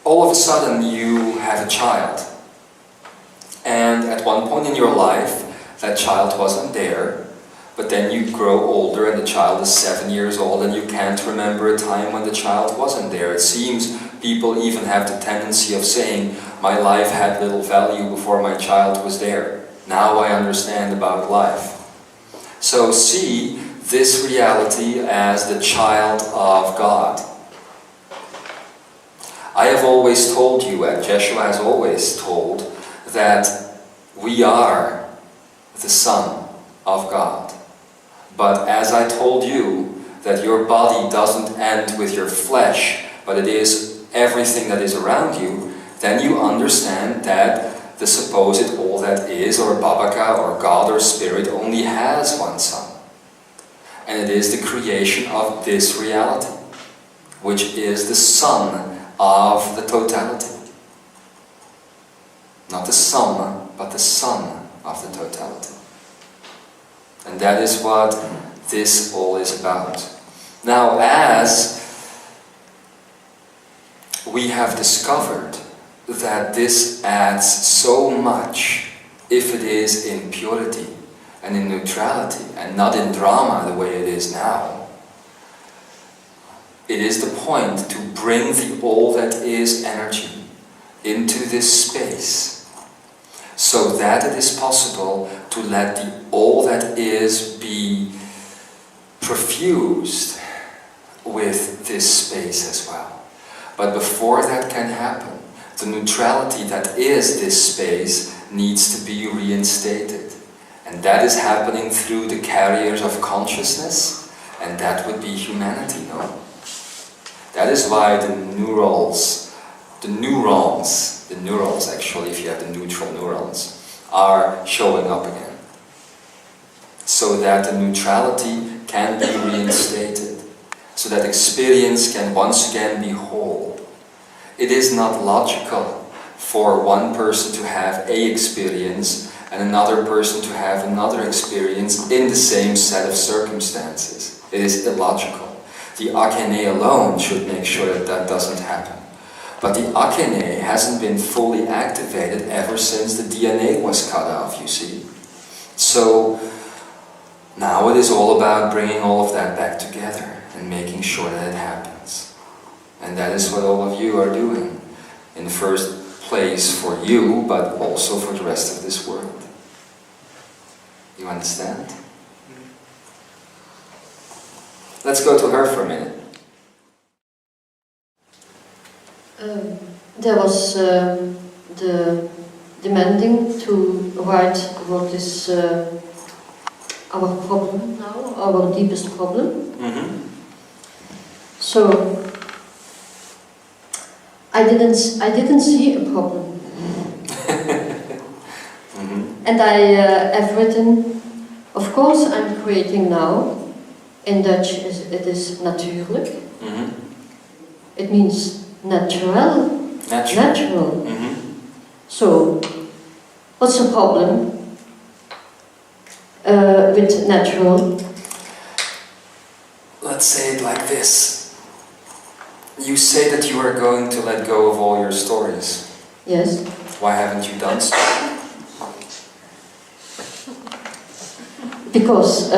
all of a sudden you have a child. And at one point in your life, that child wasn't there. But then you grow older and the child is 7 years old and you can't remember a time when the child wasn't there. It seems people even have the tendency of saying, my life had little value before my child was there. Now I understand about life. So see this reality as the child of God. I have always told you, and Jeshua has always told, that we are the Son of God. But as I told you, that your body doesn't end with your flesh, but it is everything that is around you, then you understand that the supposed all that is, or Babaka, or God, or Spirit, only has one Son. And it is the creation of this reality, which is the Son of the totality. Not the sum, but the Son of the totality. And that is what this all is about. Now, as we have discovered that this adds so much if it is in purity and in neutrality and not in drama the way it is now, it is the point to bring the all that is energy into this space so that it is possible to let the all that is be perfused with this space as well. But before that can happen, the neutrality that is this space needs to be reinstated. And that is happening through the carriers of consciousness, and that would be humanity, no? That is why the neurons actually, if you have the neutral neurons, are showing up again. So that the neutrality can be reinstated, so that experience can once again be whole. It is not logical for one person to have a experience and another person to have another experience in the same set of circumstances. It is illogical. The Akene alone should make sure that that doesn't happen. But the Akene hasn't been fully activated ever since the DNA was cut off, you see. So now it is all about bringing all of that back together and making sure that it happens. And that is what all of you are doing. In the first place for you, but also for the rest of this world. You understand? Let's go to her for a minute. There was the demanding to write what is our problem now, our deepest problem. Mm-hmm. So I didn't see a problem. Mm-hmm. And I have written, of course I'm creating now. In Dutch it is natuurlijk. Mm-hmm. It means natural. Natural. Mm-hmm. So, what's the problem with natural? Let's say it like this. You say that you are going to let go of all your stories. Yes. Why haven't you done so? Because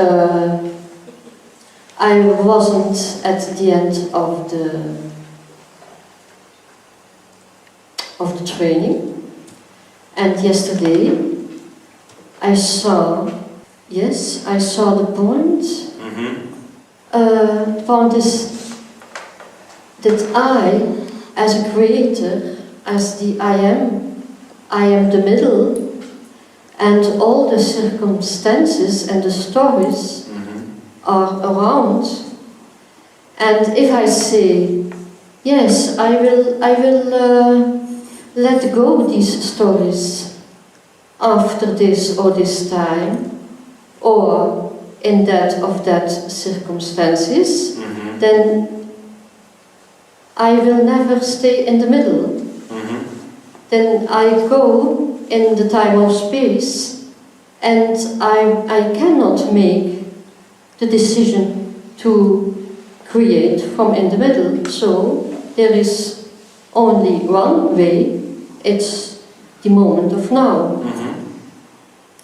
I wasn't at the end of the training, and yesterday I saw the point. Mm-hmm. The point is that I, as a creator, as the I am the middle, and all the circumstances and the stories are around. And if I say, yes, I will let go these stories after this or this time, or in that of that circumstances, then I will never stay in the middle. Then I go in the time or space, and I cannot make the decision to create from in the middle. So there is only one way, it's the moment of now.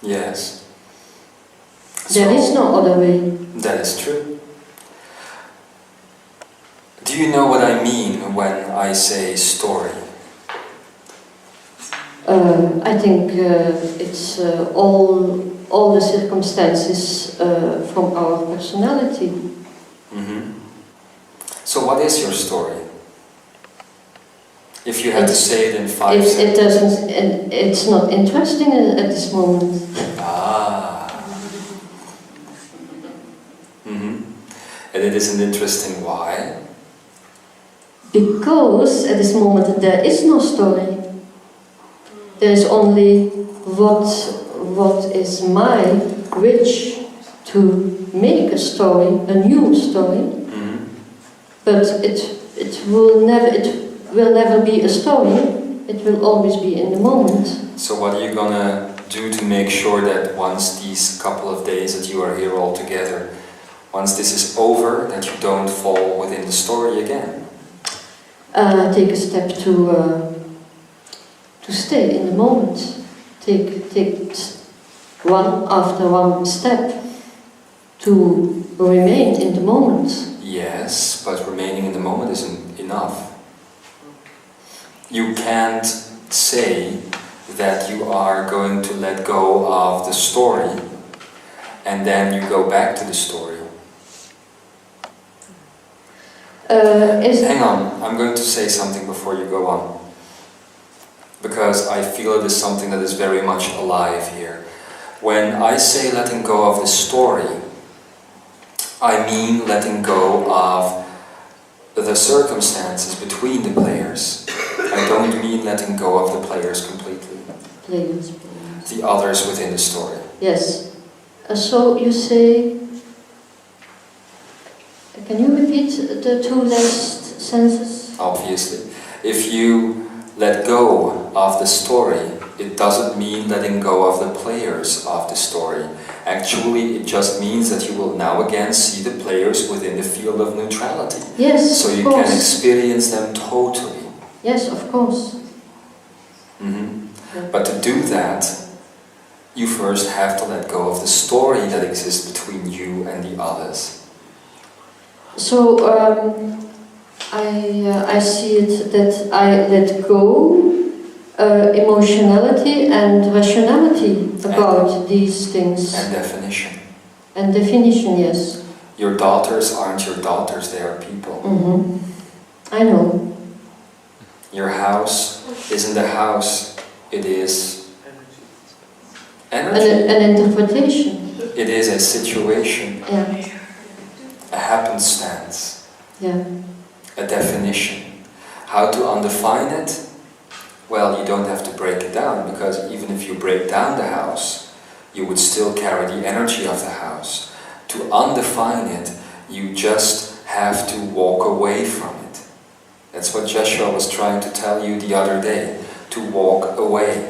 Yes. There is no other way. That is true. Do you know what I mean when I say story? I think it's all the circumstances from our personality. So what is your story? If you had to say it in 5 It seconds. doesn't, and it's not interesting at this moment. And it isn't interesting why? Because at this moment there is no story. There is only what is my wish to make a story, a new story. But it will never be a story. It will always be in the moment. So what are you gonna do to make sure that once these couple of days that you are here all together, once this is over, that you don't fall within the story again? Take a step to stay in the moment. Take one after one step to remain in the moment. Yes, but remaining in the moment isn't enough. You can't say that you are going to let go of the story and then you go back to the story. Hang on, I'm going to say something before you go on. Because I feel it is something that is very much alive here. When I say letting go of the story, I mean letting go of the circumstances between the players. I don't mean letting go of the players completely. Players. The others within the story. Yes. So you say... Can you repeat the two last sentences? Obviously. If you let go of the story, it doesn't mean letting go of the players of the story. Actually, it just means that you will now again see the players within the field of neutrality. Yes, so you of course. can experience them totally. Yes, of course. Yeah. But to do that, you first have to let go of the story that exists between you and the others. So I see it that I let go emotionality and rationality about these things. And definition. And definition, yes. Your daughters aren't your daughters, they are people. I know. Your house isn't a house, it is Energy. An interpretation. It is a situation, Yeah. a happenstance, Yeah. a definition. How to undefine it? Well, you don't have to break it down, because even if you break down the house, you would still carry the energy of the house. To undefine it, you just have to walk away from it. That's what Joshua was trying to tell you the other day, to walk away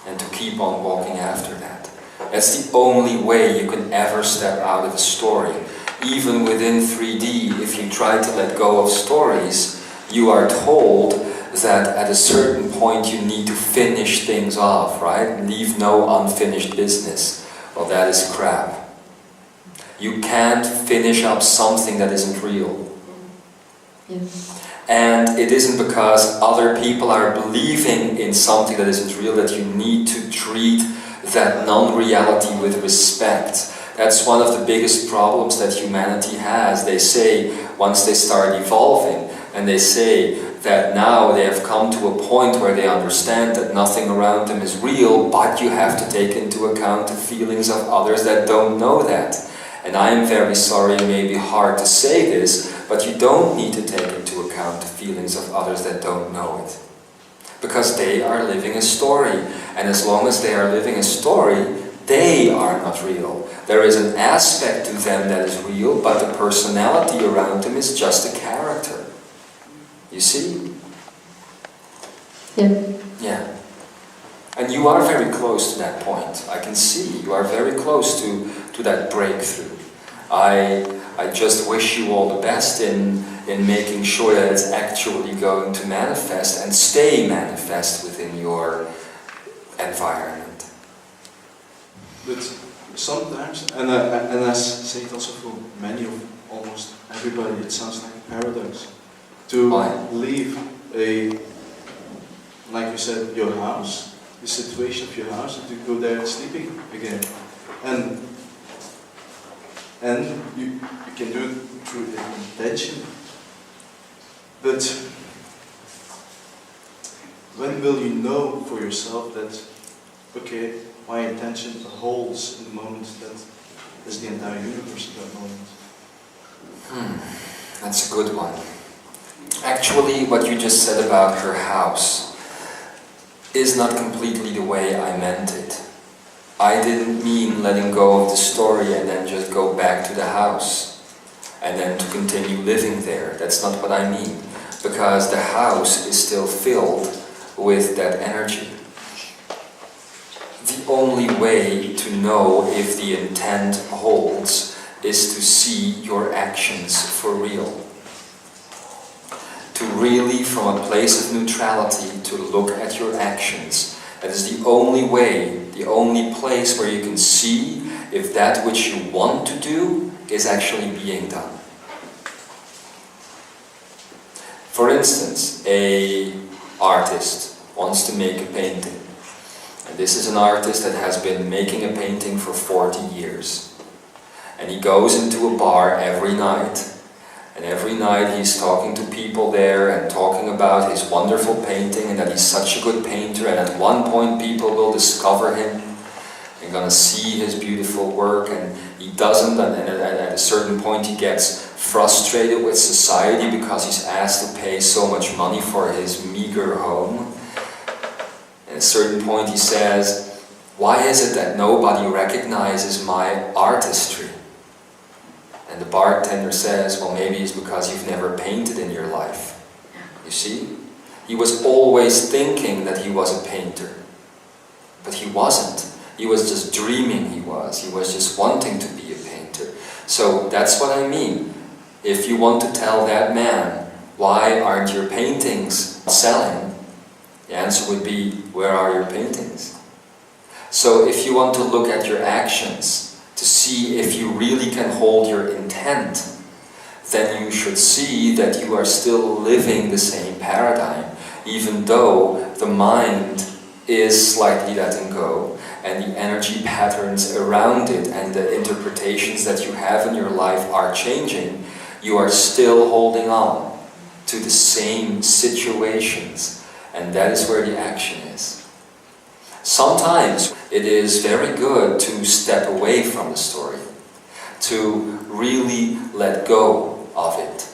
and to keep on walking after that. That's the only way you can ever step out of a story. Even within 3D, if you try to let go of stories, you are told that at a certain point you need to finish things off, right? Leave no unfinished business. Well, that is crap. You can't finish up something that isn't real. Yes. And it isn't because other people are believing in something that isn't real that you need to treat that non-reality with respect. That's one of the biggest problems that humanity has. They say, once they start evolving, and they say that now they have come to a point where they understand that nothing around them is real, but you have to take into account the feelings of others that don't know that. And I am very sorry, it may be hard to say this, but you don't need to take into account the feelings of others that don't know it. Because they are living a story. And as long as they are living a story, they are not real. There is an aspect to them that is real, but the personality around them is just a character. You see? Yeah. Yeah. And you are very close to that point. I can see you are very close to that breakthrough. I just wish you all the best in making sure that it's actually going to manifest and stay manifest within your environment. But sometimes, and I say it also for many of almost everybody, it sounds like a paradox. To Why? leave like you said, your house, the situation of your house, and to go there sleeping again. And you can do it through intention. But when will you know for yourself that, okay, my intention holds in the moment that is the entire universe at that moment? That's a good one. Actually, what you just said about her house is not completely the way I meant it. I didn't mean letting go of the story and then just go back to the house and then to continue living there. That's not what I mean. Because the house is still filled with that energy. The only way to know if the intent holds is to see your actions for real. To really, from a place of neutrality, to look at your actions. That is the only way, the only place where you can see if that which you want to do is actually being done. For instance, an artist wants to make a painting. And this is an artist that has been making a painting for 40 years. And he goes into a bar every night. And every night he's talking to people there and talking about his wonderful painting and that he's such a good painter, and at one point people will discover him and gonna see his beautiful work, and he doesn't, and at a certain point he gets frustrated with society because he's asked to pay so much money for his meager home. At a certain point he says, why is it that nobody recognizes my artistry? And the bartender says, well, maybe it's because you've never painted in your life. You see? He was always thinking that he was a painter. But he wasn't. He was just dreaming he was. He was just wanting to be a painter. So that's what I mean. If you want to tell that man, why aren't your paintings selling? The answer would be, where are your paintings? So if you want to look at your actions, to see if you really can hold your intent, then you should see that you are still living the same paradigm, even though the mind is slightly letting go, and the energy patterns around it and the interpretations that you have in your life are changing. You are still holding on to the same situations, and that is where the action is. Sometimes it is very good to step away from the story, to really let go of it,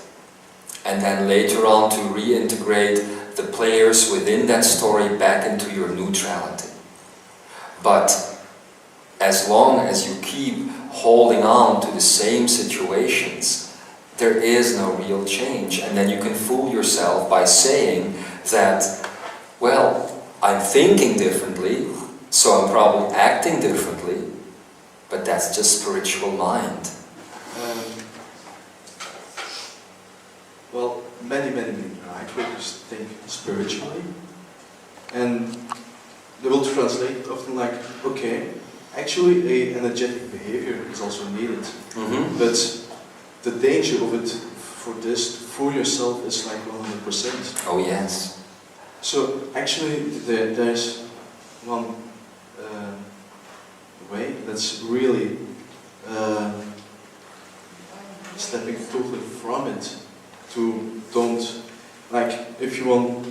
and then later on to reintegrate the players within that story back into your neutrality. But as long as you keep holding on to the same situations, there is no real change. And then you can fool yourself by saying that, well, I'm thinking differently, so I'm probably acting differently, but that's just spiritual mind. Well, many right wingers think spiritually, and they will translate often like, okay, actually an energetic behavior is also needed, but the danger of it for this, for yourself, is like 100%. Oh yes. So actually there's one way that's really stepping totally from it, to don't, like if you want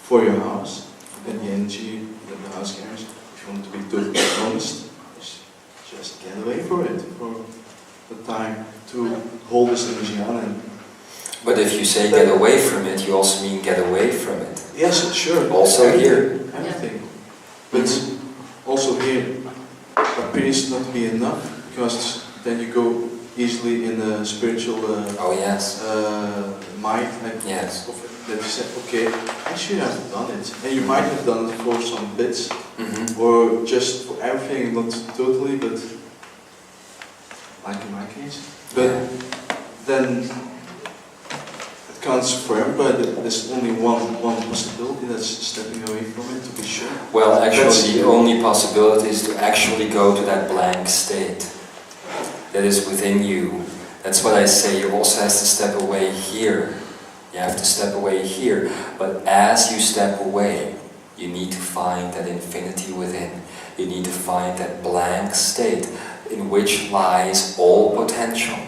for your house, and the energy that the house carries, if you want to be totally honest, just get away for it, for the time to hold this energy on. And but if you say get away from it, you also mean get away from it. yes, sure. Also everything, here. everything. But also here, appears not to be enough, because then you go easily in a spiritual Oh yes. mind. Like, Yes. that you said, okay, actually I've done it. And you might have done it for some bits, Mm-hmm. or just for everything, not totally, but like in my case. But then it counts for everybody. There's only one possibility, that's stepping away from it, to be sure. Well, actually, That's- the only possibility is to actually go to that blank state that is within you. That's what I say. You also have to step away here. You have to step away here. But as you step away, you need to find that infinity within. You need to find that blank state in which lies all potential.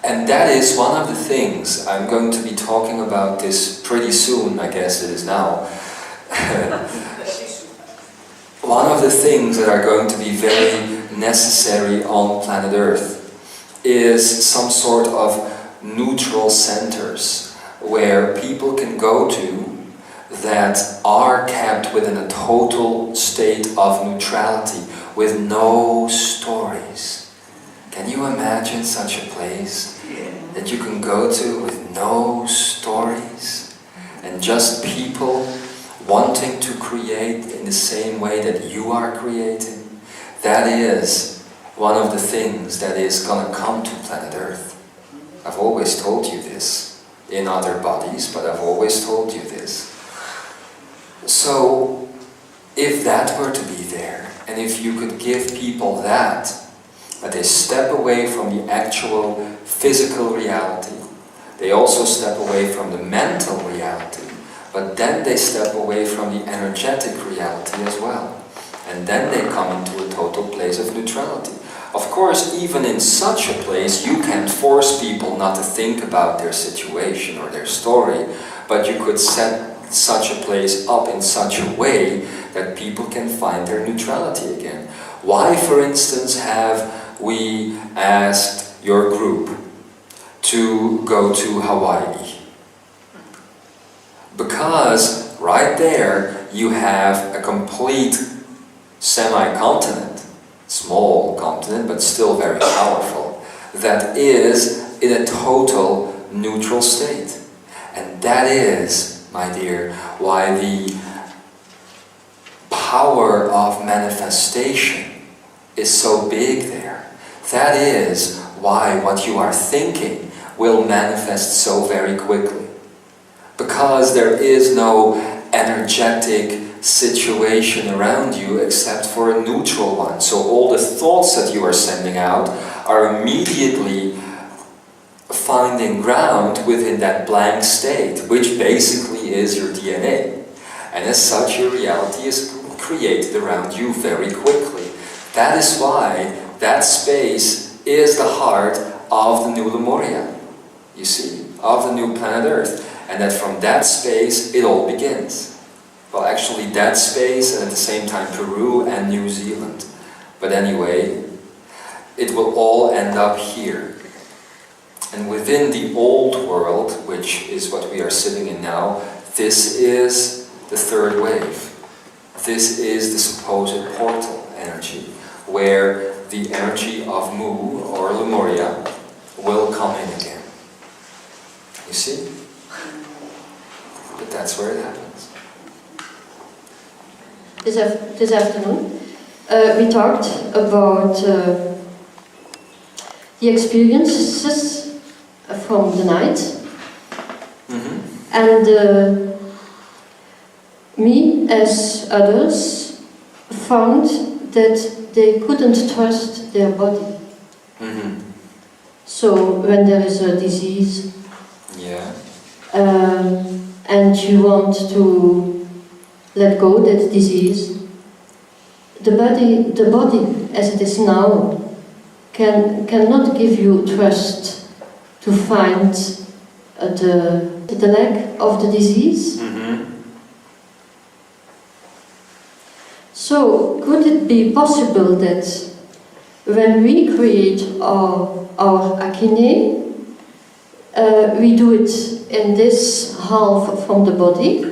And that is one of the things, I'm going to be talking about this pretty soon, I guess it is now. One of the things that are going to be very necessary on planet Earth is some sort of neutral centers where people can go to that are kept within a total state of neutrality with no stories. Can you imagine such a place that you can go to with no stories and just people wanting to create in the same way that you are creating? That is one of the things that is going to come to planet Earth. I've always told you this in other bodies, but I've always told you this. So if that were to be there, and if you could give people that they step away from the actual physical reality, they also step away from the mental reality, but then they step away from the energetic reality as well. And then they come into a total place of neutrality. Of course, even in such a place, you can't force people not to think about their situation or their story, but you could set such a place up in such a way that people can find their neutrality again. Why, for instance, have we asked your group to go to Hawaii? Because right there you have a complete semi-continent, small continent but still very powerful, that is in a total neutral state. And that is, my dear, why the power of manifestation is so big there. That is why what you are thinking will manifest so very quickly. Because there is no energetic situation around you except for a neutral one. So all the thoughts that you are sending out are immediately finding ground within that blank state, which basically is your DNA. And as such, your reality is created around you very quickly. That is why that space is the heart of the new Lemuria, you see, of the new planet Earth. And that from that space, it all begins. well, actually that space, and at the same time Peru and New Zealand. But anyway, it will all end up here. And within the old world, which is what we are sitting in now, this is the third wave. This is the supposed portal energy, where the energy of Mu or Lemuria will come in again. You see? But that's where it happens. This afternoon, we talked about the experiences from the night, and me, as others, found that they couldn't trust their body. So when there is a disease, and you want to let go that disease, the body as it is now cannot give you trust to find the lack of the disease. So could it be possible that when we create our akine, we do it in this half from the body?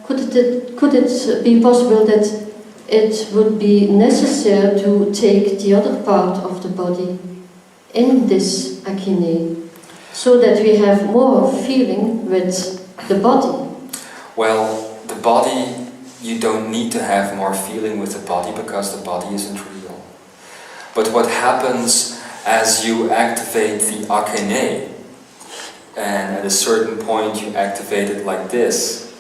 Could it be possible that it would be necessary to take the other part of the body in this akine, so that we have more feeling with the body? Well, the body, you don't need to have more feeling with the body, because the body isn't real. But what happens as you activate the akine, and at a certain point you activate it like this,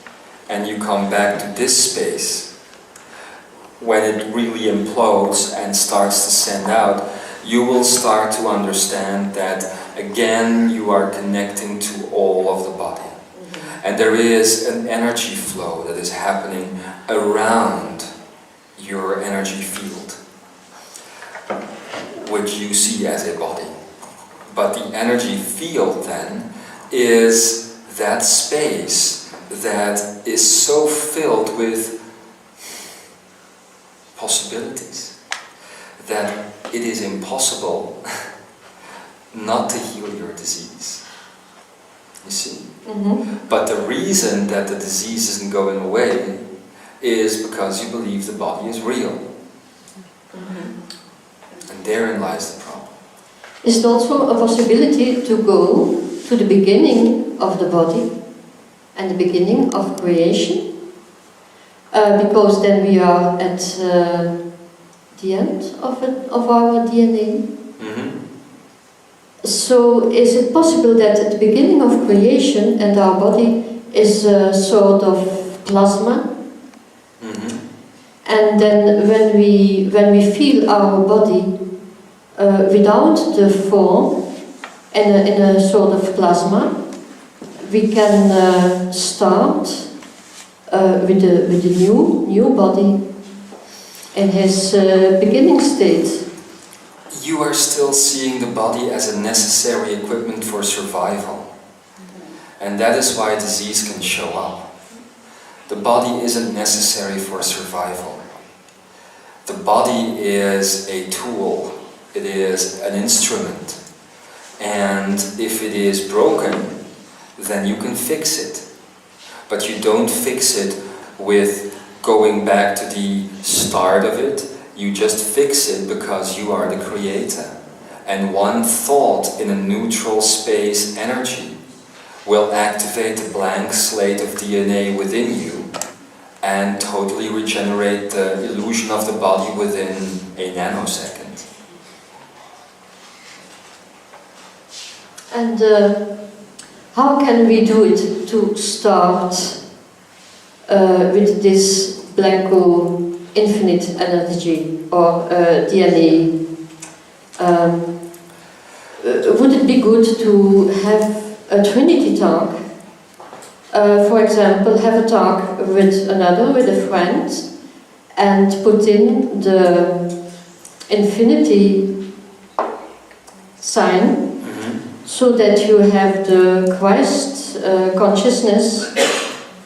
and you come back to this space, when it really implodes and starts to send out, you will start to understand that again you are connecting to all of the body. And there is an energy flow that is happening around your energy field, which you see as a body. But the energy field then is that space that is so filled with possibilities that it is impossible not to heal your disease. You see? But the reason that the disease isn't going away is because you believe the body is real. And therein lies the problem. Is it also a possibility to go to the beginning of the body and the beginning of creation? Because then we are at the end of our DNA. So is it possible that at the beginning of creation, and our body is a sort of plasma, and then when we feel our body without the form in a sort of plasma, we can start with the new body in his beginning state? You are still seeing the body as a necessary equipment for survival. And that is why disease can show up. The body isn't necessary for survival. The body is a tool. It is an instrument. And if it is broken, then you can fix it. But you don't fix it with going back to the start of it. You just fix it because you are the creator. And one thought in a neutral space energy will activate the blank slate of DNA within you and totally regenerate the illusion of the body within a nanosecond. And how can we do it to start with this blanco infinite energy or DNA? Would it be good to have a Trinity talk? For example, have a talk with a friend, and put in the infinity sign, so that you have the Christ consciousness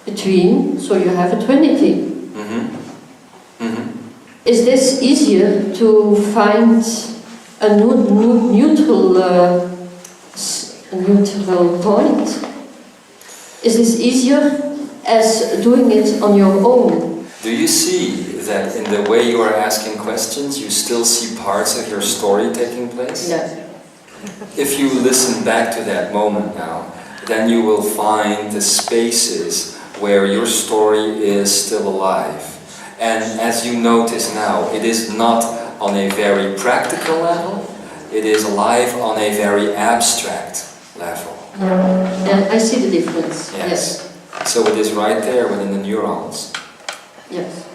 between between, so you have a trinity. Mm-hmm. Is this easier to find a neutral point? Is this easier as doing it on your own? Do you see that in the way you are asking questions, you still see parts of your story taking place? Yes. If you listen back to that moment now, then you will find the spaces where your story is still alive. And as you notice now, it is not on a very practical level, it is alive on a very abstract level. Yeah, I see the difference. Yes. So it is right there within the neurons, Yes.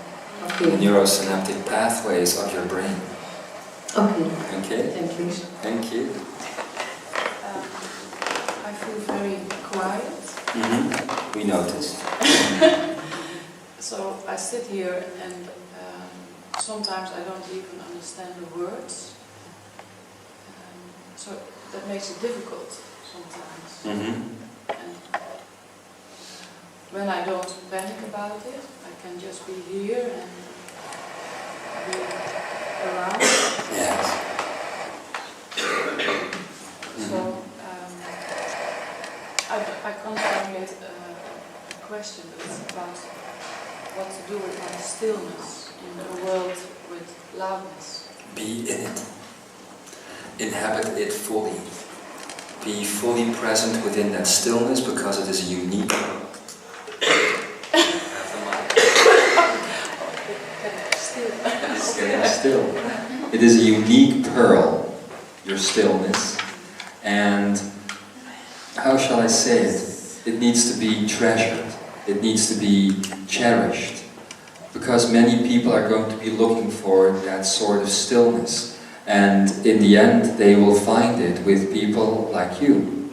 the Okay. neurosynaptic pathways of your brain. Okay. Okay? Thank you. Thank you. I feel very quiet. We noticed. So I sit here and sometimes I don't even understand the words. So that makes it difficult sometimes. And when I don't panic about it, I can just be here and be around. Yes. So I can't formulate a question, but it's about what to do with my stillness in a world with loudness. Be in it. Inhabit it fully. Be fully present within that stillness because it is unique. Still. It is a unique pearl, your stillness. And how shall I say it? It needs to be treasured. It needs to be cherished. Because many people are going to be looking for that sort of stillness. And in the end, they will find it with people like you.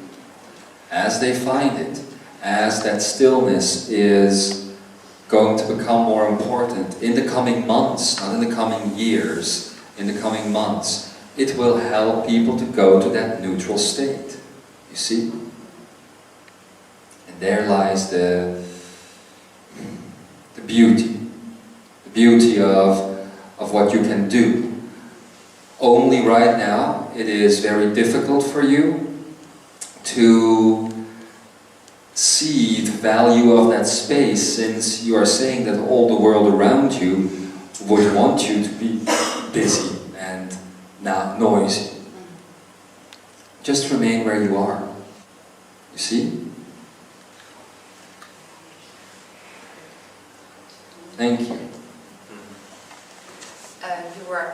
As they find it, as that stillness is going to become more important in the coming months, not in the coming years, in the coming months, it will help people to go to that neutral state. You see? And there lies the beauty of what you can do. Only right now it is very difficult for you to see the value of that space, since you are saying that all the world around you would want you to be busy and not noisy. Just remain where you are. You see? Thank you. You were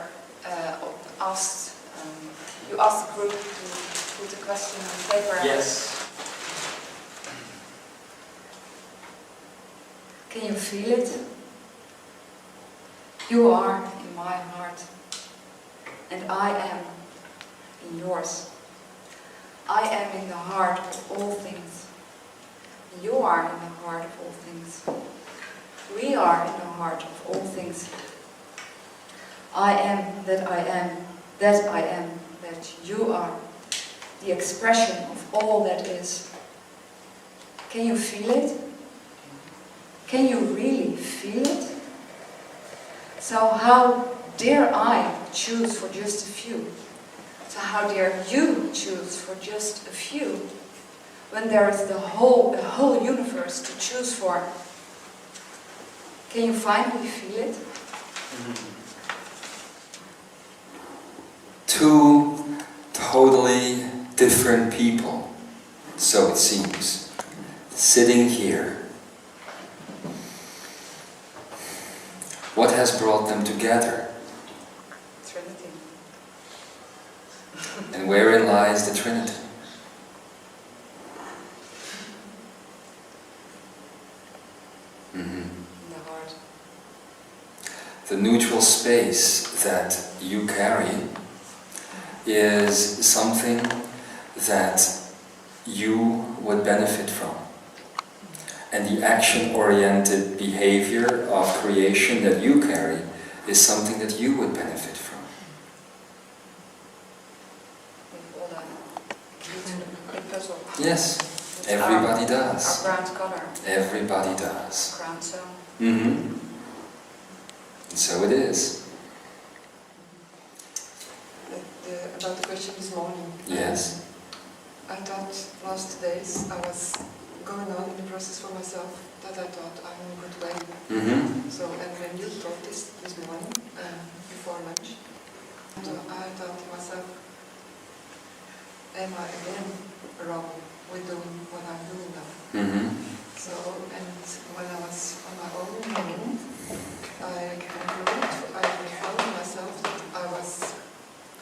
asked, you asked the group to put a question on paper. Yes. Can you feel it? You are in my heart, and I am in yours. I am in the heart of all things. You are in the heart of all things. We are in the heart of all things. I am that I am, that I am, that you are, the expression of all that is. Can you feel it? Can you really feel it? So how dare I choose for just a few? So how dare you choose for just a few? When there is the whole universe to choose for. Can you finally feel it? Two totally different people, so it seems, sitting here. What has brought them together? Trinity. And wherein lies the Trinity? In the heart. The neutral space that you carry is something that you would benefit from. And the action-oriented behavior of creation that you carry is something that you would benefit from. With all that big puzzle. Yes, Everybody does. Our ground color. Everybody does. Ground zone. Mm-hmm. And so it is. About the question this morning. Yes. I thought last days I was going on in the process for myself that I thought I'm in a good way. Mm-hmm. So, and when you taught this morning, before lunch, I thought to myself, am I again wrong with doing what I'm doing now? Mm-hmm. So, and when I was on my own home, I found myself that I was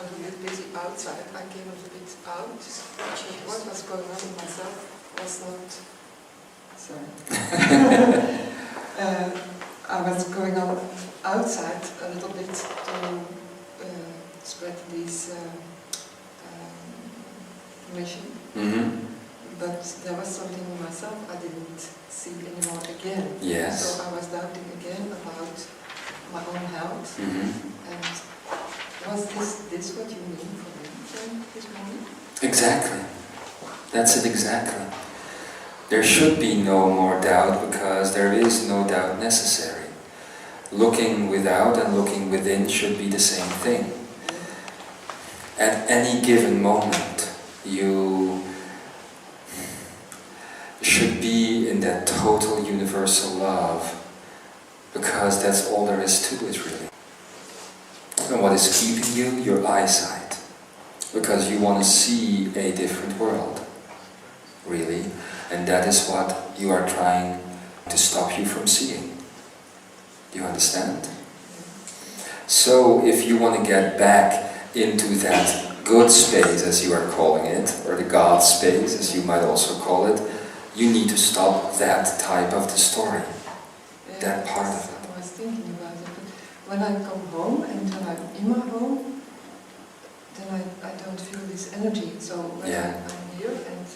a little bit busy outside. I came a little bit out. What was going on in myself was not. Sorry. I was going on outside a little bit to spread this mission. Mm-hmm. But there was something in myself I didn't see anymore again. Yes. So I was doubting again about my own health. Mm-hmm. And was this what you mean for me then this morning? Exactly. That's it exactly. There should be no more doubt because there is no doubt necessary. Looking without and looking within should be the same thing. At any given moment, you should be in that total universal love because that's all there is to it really. And what is keeping you? Your eyesight. Because you want to see a different world, really. And that is what you are trying to stop you from seeing. Do you understand? So if you want to get back into that good space, as you are calling it, or the God space, as you might also call it, you need to stop that type of the story, that part of it. I was thinking about it, but when I come home and when I'm in my home, then I don't feel this energy. So when I'm here and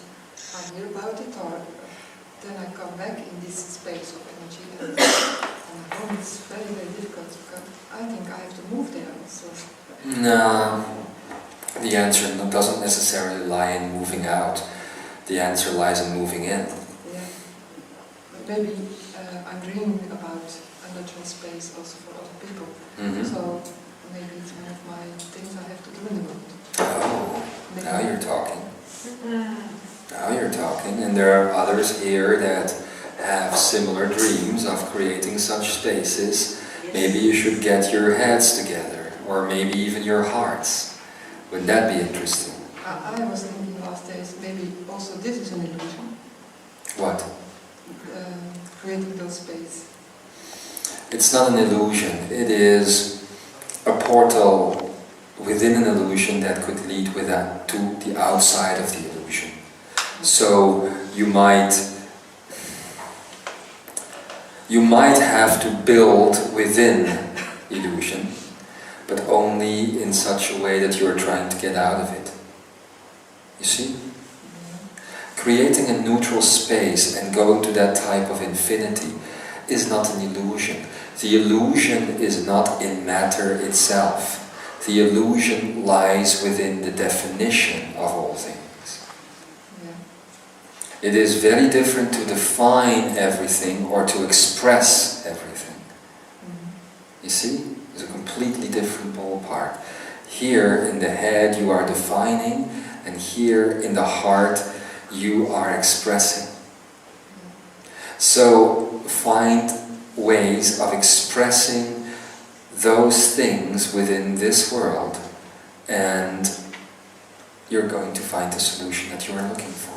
I hear about it, or then I come back in this space of energy. And home is very, very difficult because I think I have to move there. So. No, the answer doesn't necessarily lie in moving out. The answer lies in moving in. Yeah, but maybe I'm dreaming about a natural space also for other people. Mm-hmm. So maybe it's one of my things I have to do in the world. Oh, Maybe. now you're talking. Now you're talking, and there are others here that have similar dreams of creating such spaces. Maybe you should get your heads together, or maybe even your hearts. Wouldn't that be interesting? I was thinking last days, maybe also this is an illusion. What? Creating those space. It's not an illusion. It is a portal within an illusion that could lead with that to the outside of the illusion. So you might have to build within illusion, but only in such a way that you are trying to get out of it. You see? Creating a neutral space and going to that type of infinity is not an illusion. The illusion is not in matter itself. The illusion lies within the definition of all things. It is very different to define everything or to express everything. You see? It's a completely different ballpark. Here in the head you are defining, and here in the heart you are expressing. So find ways of expressing those things within this world, and you're going to find the solution that you are looking for.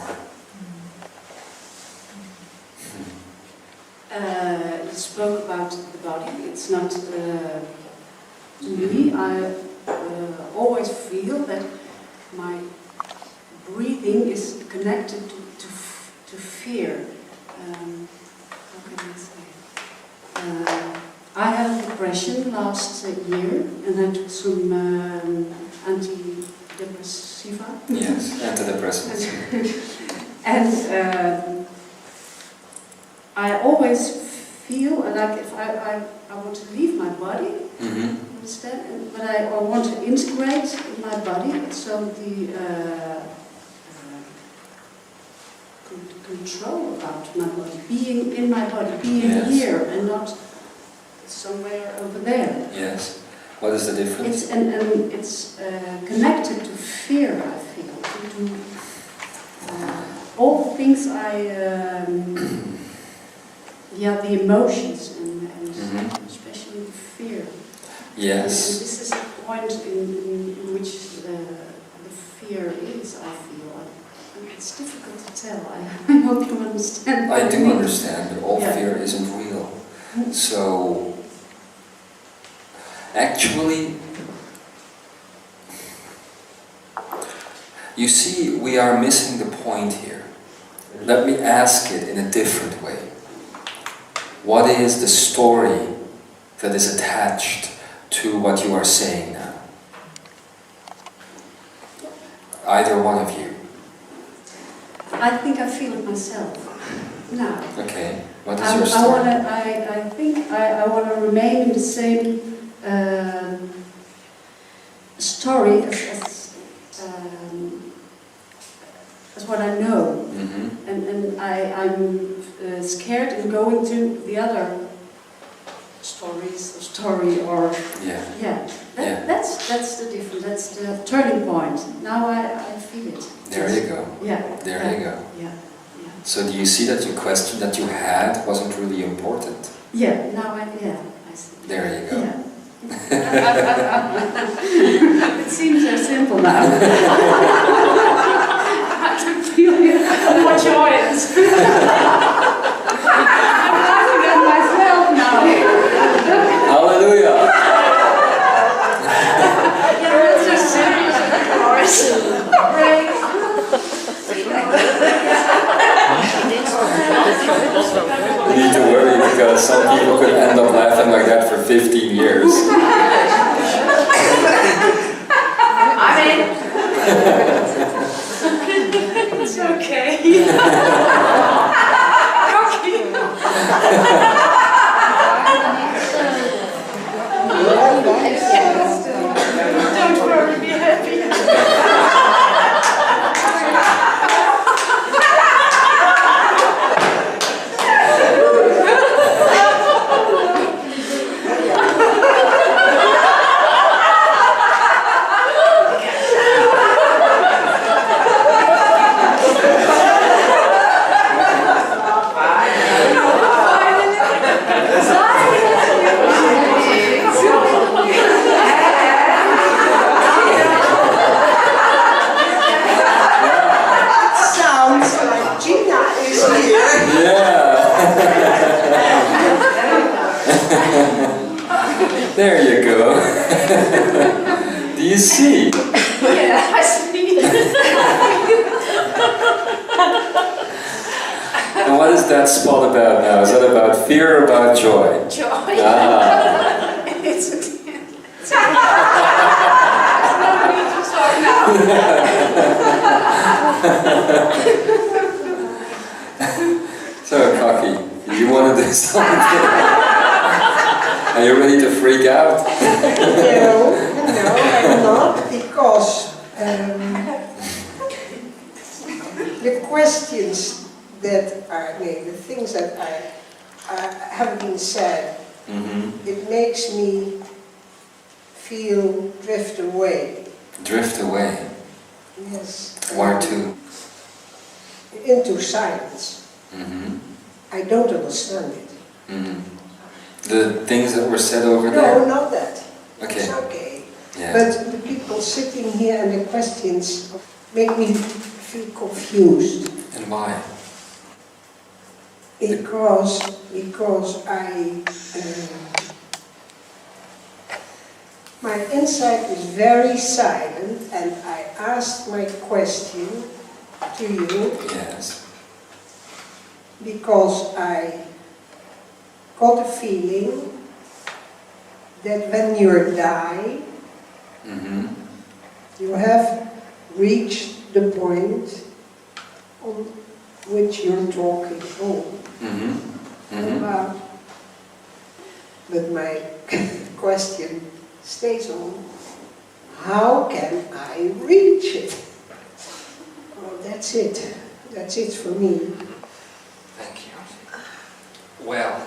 You spoke about the body. It's not to me. I always feel that my breathing is connected to fear. How can I say? I had depression last year, and I took some antidepressiva. Yes, antidepressants. And I always feel like if I want to leave my body, understand? But I want to integrate in my body, so the control about my body, being in my body, being Yes. here and not somewhere over there. Yes. What is the difference? It's connected to fear, I feel. To all the things the emotions and especially the fear. And Yes. this is the point in which the fear is, I feel. It's difficult to tell. I hope you understand. I what do mean. understand, but all Yeah. fear isn't real. So, actually, you see, we are missing the point here. Let me ask it in a different way. What is the story that is attached to what you are saying now? Either one of you. I think I feel it myself now. Okay, what is your story? I think I want to remain in the same story as what I know. Mm-hmm. And I'm scared in going to the other story or Yeah. That's the difference. That's the turning point. Now I feel it. There you go. Yeah. There you go. Yeah. So do you see that your question that you had wasn't really important? Yeah. Now I see. There you go. Yeah. It seems so simple now. I can feel more joyous. I'm laughing at myself now. Hallelujah! You're so serious, of course. You need to worry because some people could end up laughing like that for 15 years. I'm in. It's okay. Don't worry, be happy. There you go. Do you see? Yeah, I see. And what is that spot about now? Is that about fear or about joy? Joy. Ah. It's no need to talk now. So, Cocky, you want to do something? Are you ready to freak out? No, I'm not, because the questions that are made, the things that have been said, it makes me feel drift away. Drift away. Yes. Where to? Into silence. I don't understand it. The things that were said over No, there? not that. Okay. It's okay. Yeah. But the people sitting here and the questions make me feel confused. And why? Because my inside is very silent, and I asked my question to you Yes. because I got a feeling that when you die, you have reached the point on which you're talking about. But my question stays on, how can I reach it? Well, that's it. That's it for me. Well,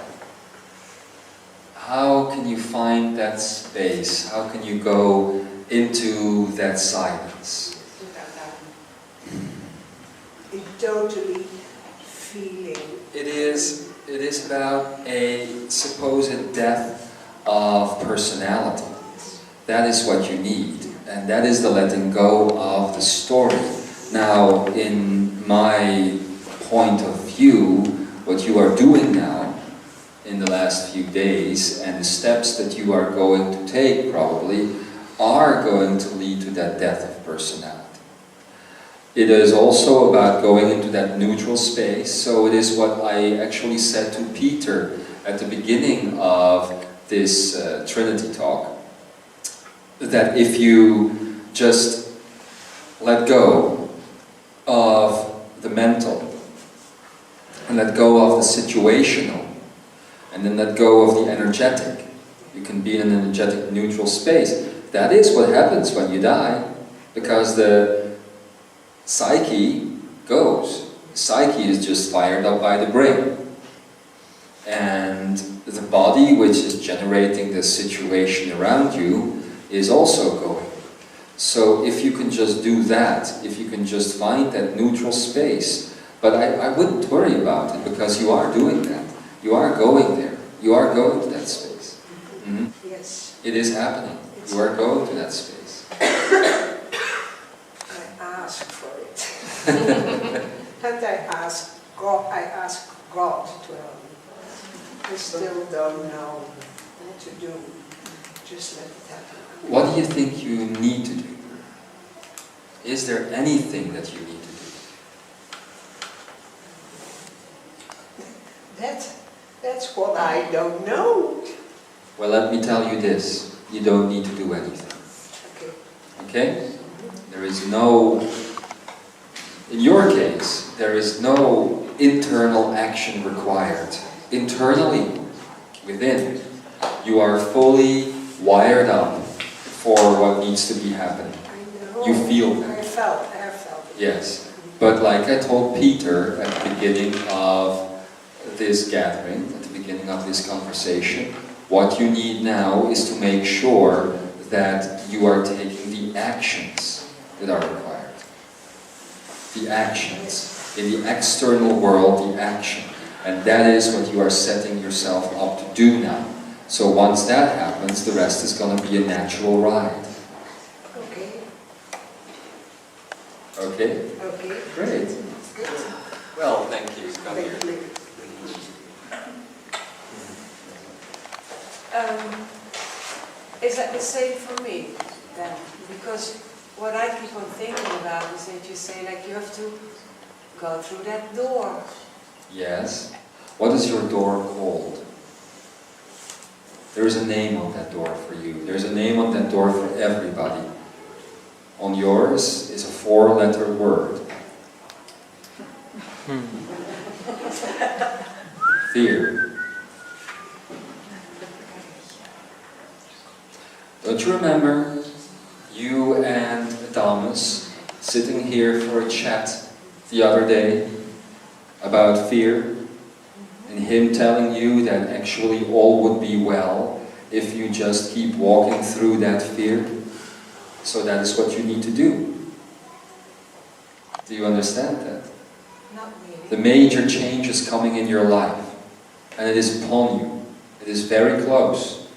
how can you find that space? How can you go into that silence? In totally feeling. It is about a supposed death of personality. That is what you need, and that is the letting go of the story. Now, in my point of view, what you are doing now in the last few days and the steps that you are going to take probably are going to lead to that death of personality. It is also about going into that neutral space, so it is what I actually said to Peter at the beginning of this Trinity talk, that if you just let go of the mental and let go of the situational and then let go of the energetic, you can be in an energetic neutral space. That is what happens when you die, because the psyche goes. The psyche is just fired up by the brain. And the body, which is generating the situation around you, is also going. So if you can just do that, if you can just find that neutral space, but I wouldn't worry about it, because you are doing that. You are going there. You are going to that space. Mm-hmm. Yes. It is happening. You are going to that space. I ask for it. And I ask God to help me. I still don't know what to do. Just let it happen. What do you think you need to do? Is there anything that you need to do? That's what I don't know. Well, let me tell you this. You don't need to do anything. Okay. Okay? There is no, in your case, there is no internal action required. Internally, within, you are fully wired up for what needs to be happening. I know. You feel that. I felt it. Yes. But like I told Peter at the beginning of this gathering, at the beginning of this conversation, what you need now is to make sure that you are taking the actions that are required. The actions. In the external world, the action. And that is what you are setting yourself up to do now. So once that happens, the rest is going to be a natural ride. Okay. Okay? Okay. Great. Well, thank you. Come here. Thank you. Is that the same for me then? Because what I keep on thinking about is that you say like you have to go through that door. Yes. What is your door called? There is a name on that door for you. There's a name on that door for everybody. On yours is a 4-letter word. Fear. Don't you remember you and Thomas sitting here for a chat the other day about fear? And him telling you that actually all would be well if you just keep walking through that fear? So that is what you need to do. Do you understand that? Not really. The major change is coming in your life, and it is upon you. It is very close.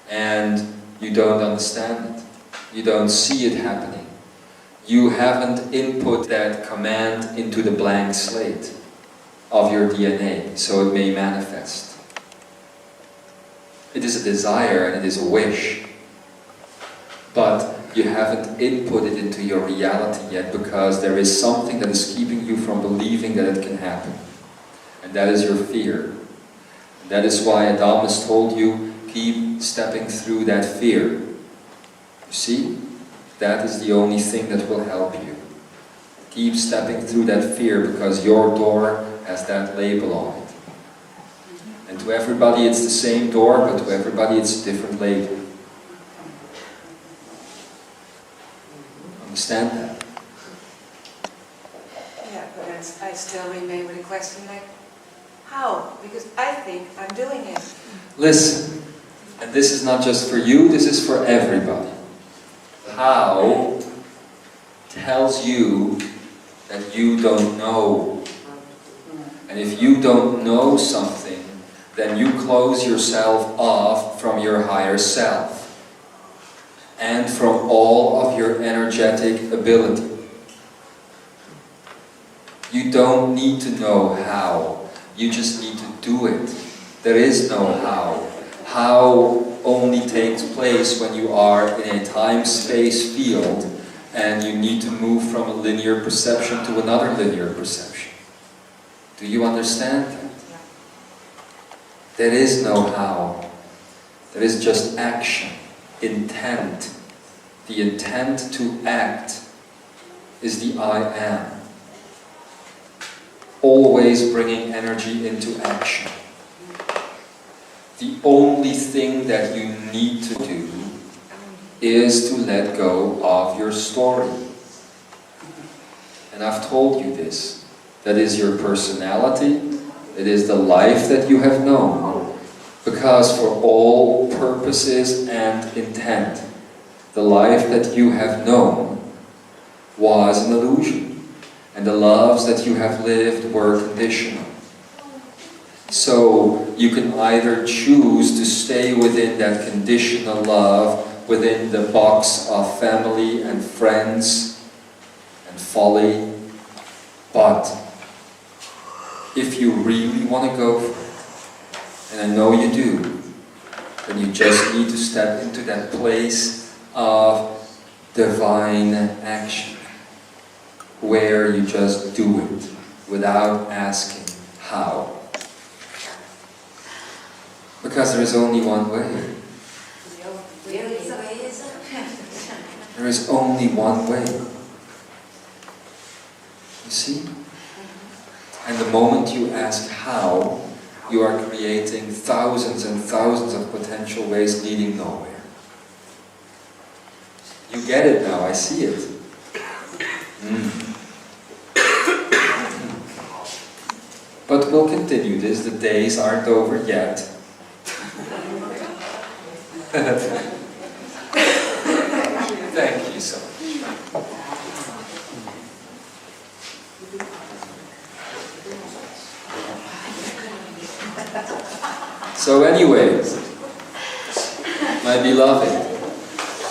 And you don't understand it. You don't see it happening. You haven't input that command into the blank slate of your DNA, so it may manifest. It is a desire and it is a wish, but you haven't input it into your reality yet, because there is something that is keeping you from believing that it can happen. And that is your fear. And that is why Adamus told you, keep stepping through that fear. You see? That is the only thing that will help you. Keep stepping through that fear, because your door has that label on it. And to everybody it's the same door, but to everybody it's a different label. Understand that? Yeah, but I still remain with a question like, How? Because I think I'm doing it. Listen, and this is not just for you, this is for everybody. How tells you that you don't know. And if you don't know something, then you close yourself off from your higher self and from all of your energetic ability. You don't need to know how, you just need to do it. There is no how. How only takes place when you are in a time-space field and you need to move from a linear perception to another linear perception. Do you understand that? There is no how. There is just action, intent. The intent to act is the I am. Always bringing energy into action. The only thing that you need to do is to let go of your story. And I've told you this. That is your personality. It is the life that you have known. Because for all purposes and intent, the life that you have known was an illusion. And the loves that you have lived were conditional. So you can either choose to stay within that conditional love, within the box of family and friends and folly, but if you really want to go for it, and I know you do, then you just need to step into that place of divine action, where you just do it without asking how. Because there is only one way. There is only one way. You see? And the moment you ask how, you are creating thousands and thousands of potential ways leading nowhere. You get it now, I see it. But we'll continue this, the days aren't over yet. Thank you so much. So anyways, my beloved,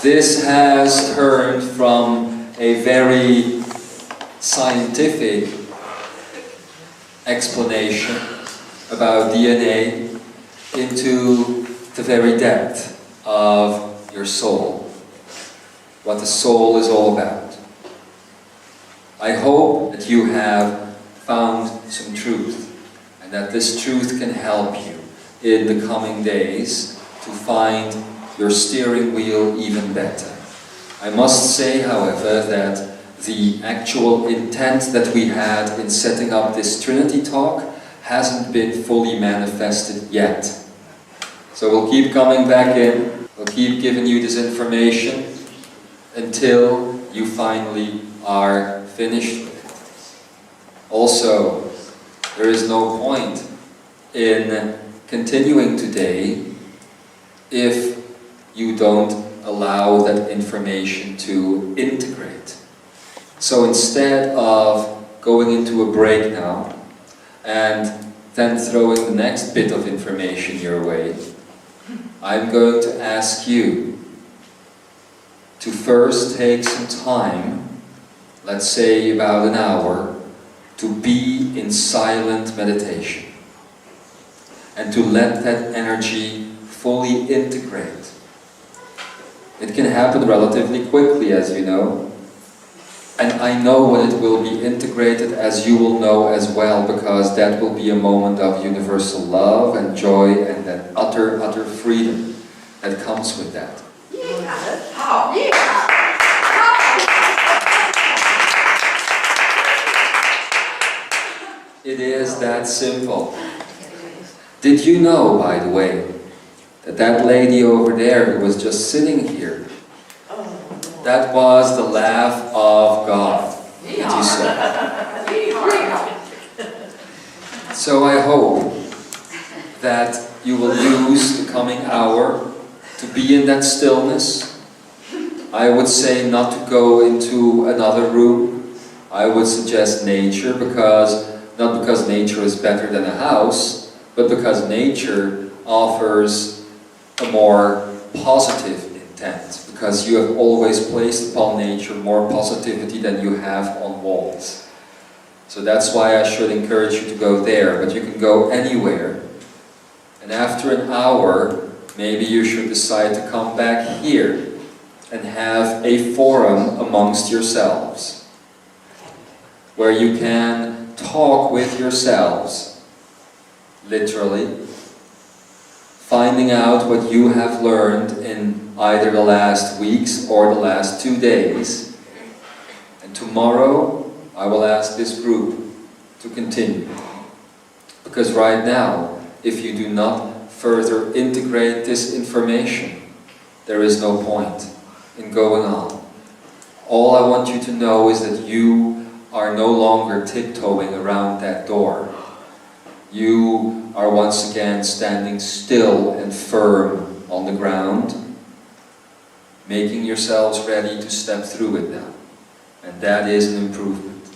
this has turned from a very scientific explanation about DNA into the very depth of your soul, what the soul is all about. I hope that you have found some truth, and that this truth can help you in the coming days to find your steering wheel even better. I must say, however, that the actual intent that we had in setting up this Trinity talk hasn't been fully manifested yet. So we'll keep coming back in, we'll keep giving you this information until you finally are finished with it. Also, there is no point in continuing today if you don't allow that information to integrate. So instead of going into a break now and then throwing the next bit of information your way, I'm going to ask you to first take some time, let's say about an hour, to be in silent meditation and to let that energy fully integrate. It can happen relatively quickly, as you know, and I know when it will be integrated, as you will know as well, because that will be a moment of universal love and joy and that utter freedom that comes with that. It is that simple. Did you know, by the way, that that lady over there who was just sitting here, that was the laugh of God, that you saw. So I hope that you will use the coming hour to be in that stillness. I would say not to go into another room. I would suggest nature, not because nature is better than a house, but because nature offers a more positive intent, because you have always placed upon nature more positivity than you have on walls. So that's why I should encourage you to go there, but you can go anywhere. And after an hour, maybe you should decide to come back here and have a forum amongst yourselves, where you can talk with yourselves, literally, finding out what you have learned in either the last weeks or the last 2 days. And tomorrow, I will ask this group to continue. Because right now, if you do not further integrate this information, there is no point in going on. All I want you to know is that you are no longer tiptoeing around that door. You are once again standing still and firm on the ground, making yourselves ready to step through it now. And that is an improvement.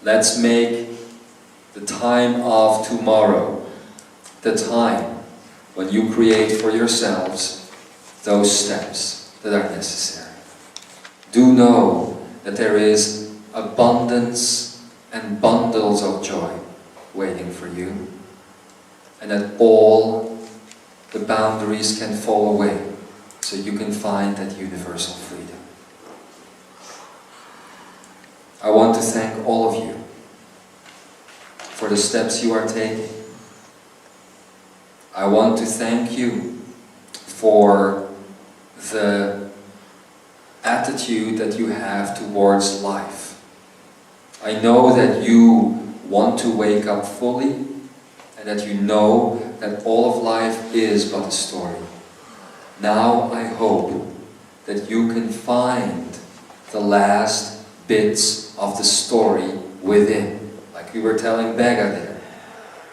Let's make the time of tomorrow the time when you create for yourselves those steps that are necessary. Do know that there is abundance and bundles of joy waiting for you, and that all the boundaries can fall away so you can find that universal freedom. I want to thank all of you for the steps you are taking. I want to thank you for the attitude that you have towards life. I know that you want to wake up fully, and that you know that all of life is but a story. Now I hope that you can find the last bits of the story within, like we were telling Bega there.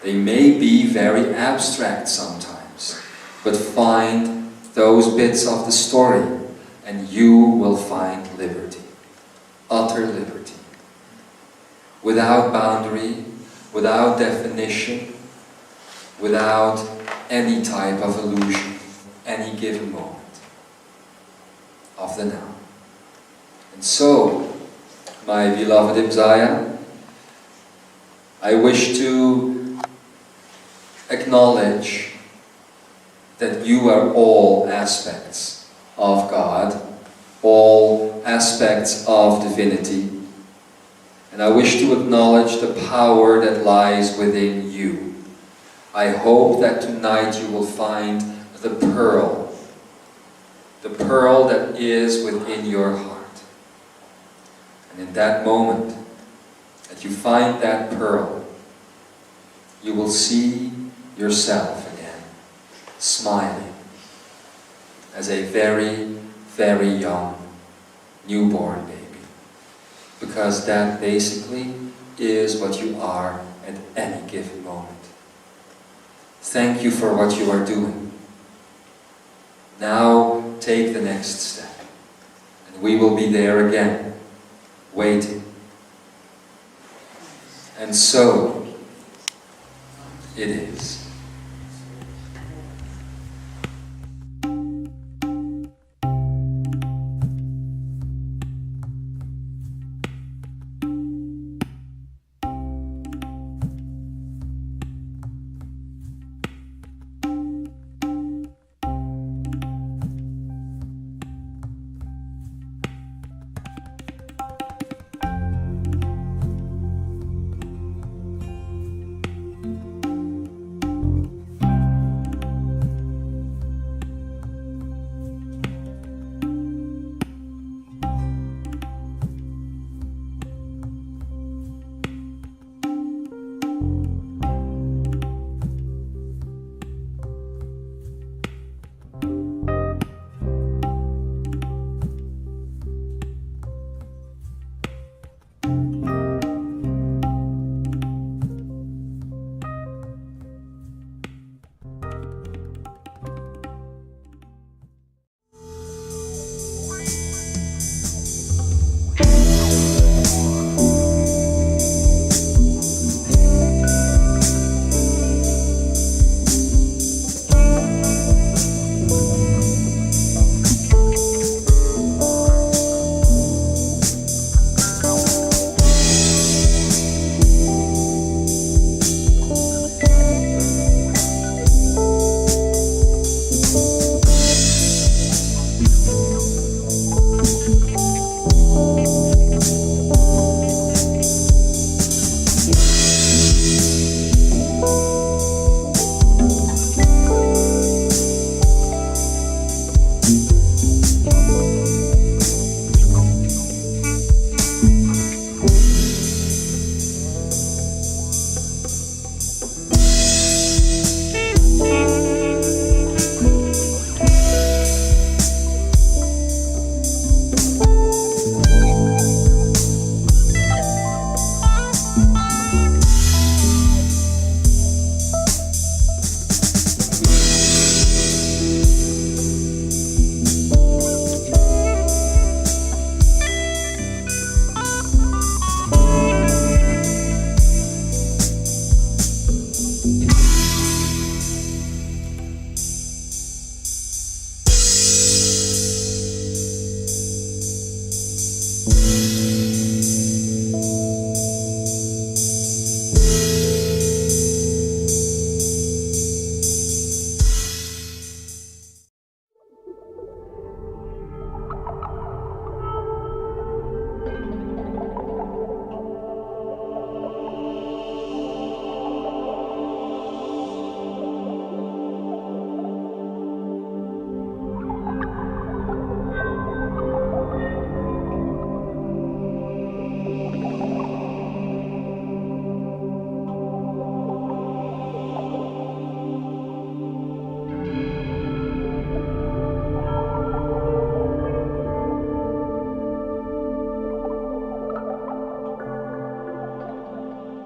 They may be very abstract sometimes, but find those bits of the story and you will find liberty, utter liberty. Without boundary, without definition, without any type of illusion, any given moment of the now. And so, my beloved Imzaia, I wish to acknowledge that you are all aspects of God, all aspects of divinity, and I wish to acknowledge the power that lies within you. I hope that tonight you will find the pearl that is within your heart. And in that moment, that you find that pearl, you will see yourself again, smiling, as a very, very young newborn baby. Because that basically is what you are at any given moment. Thank you for what you are doing. Now take the next step, and we will be there again, waiting. And so,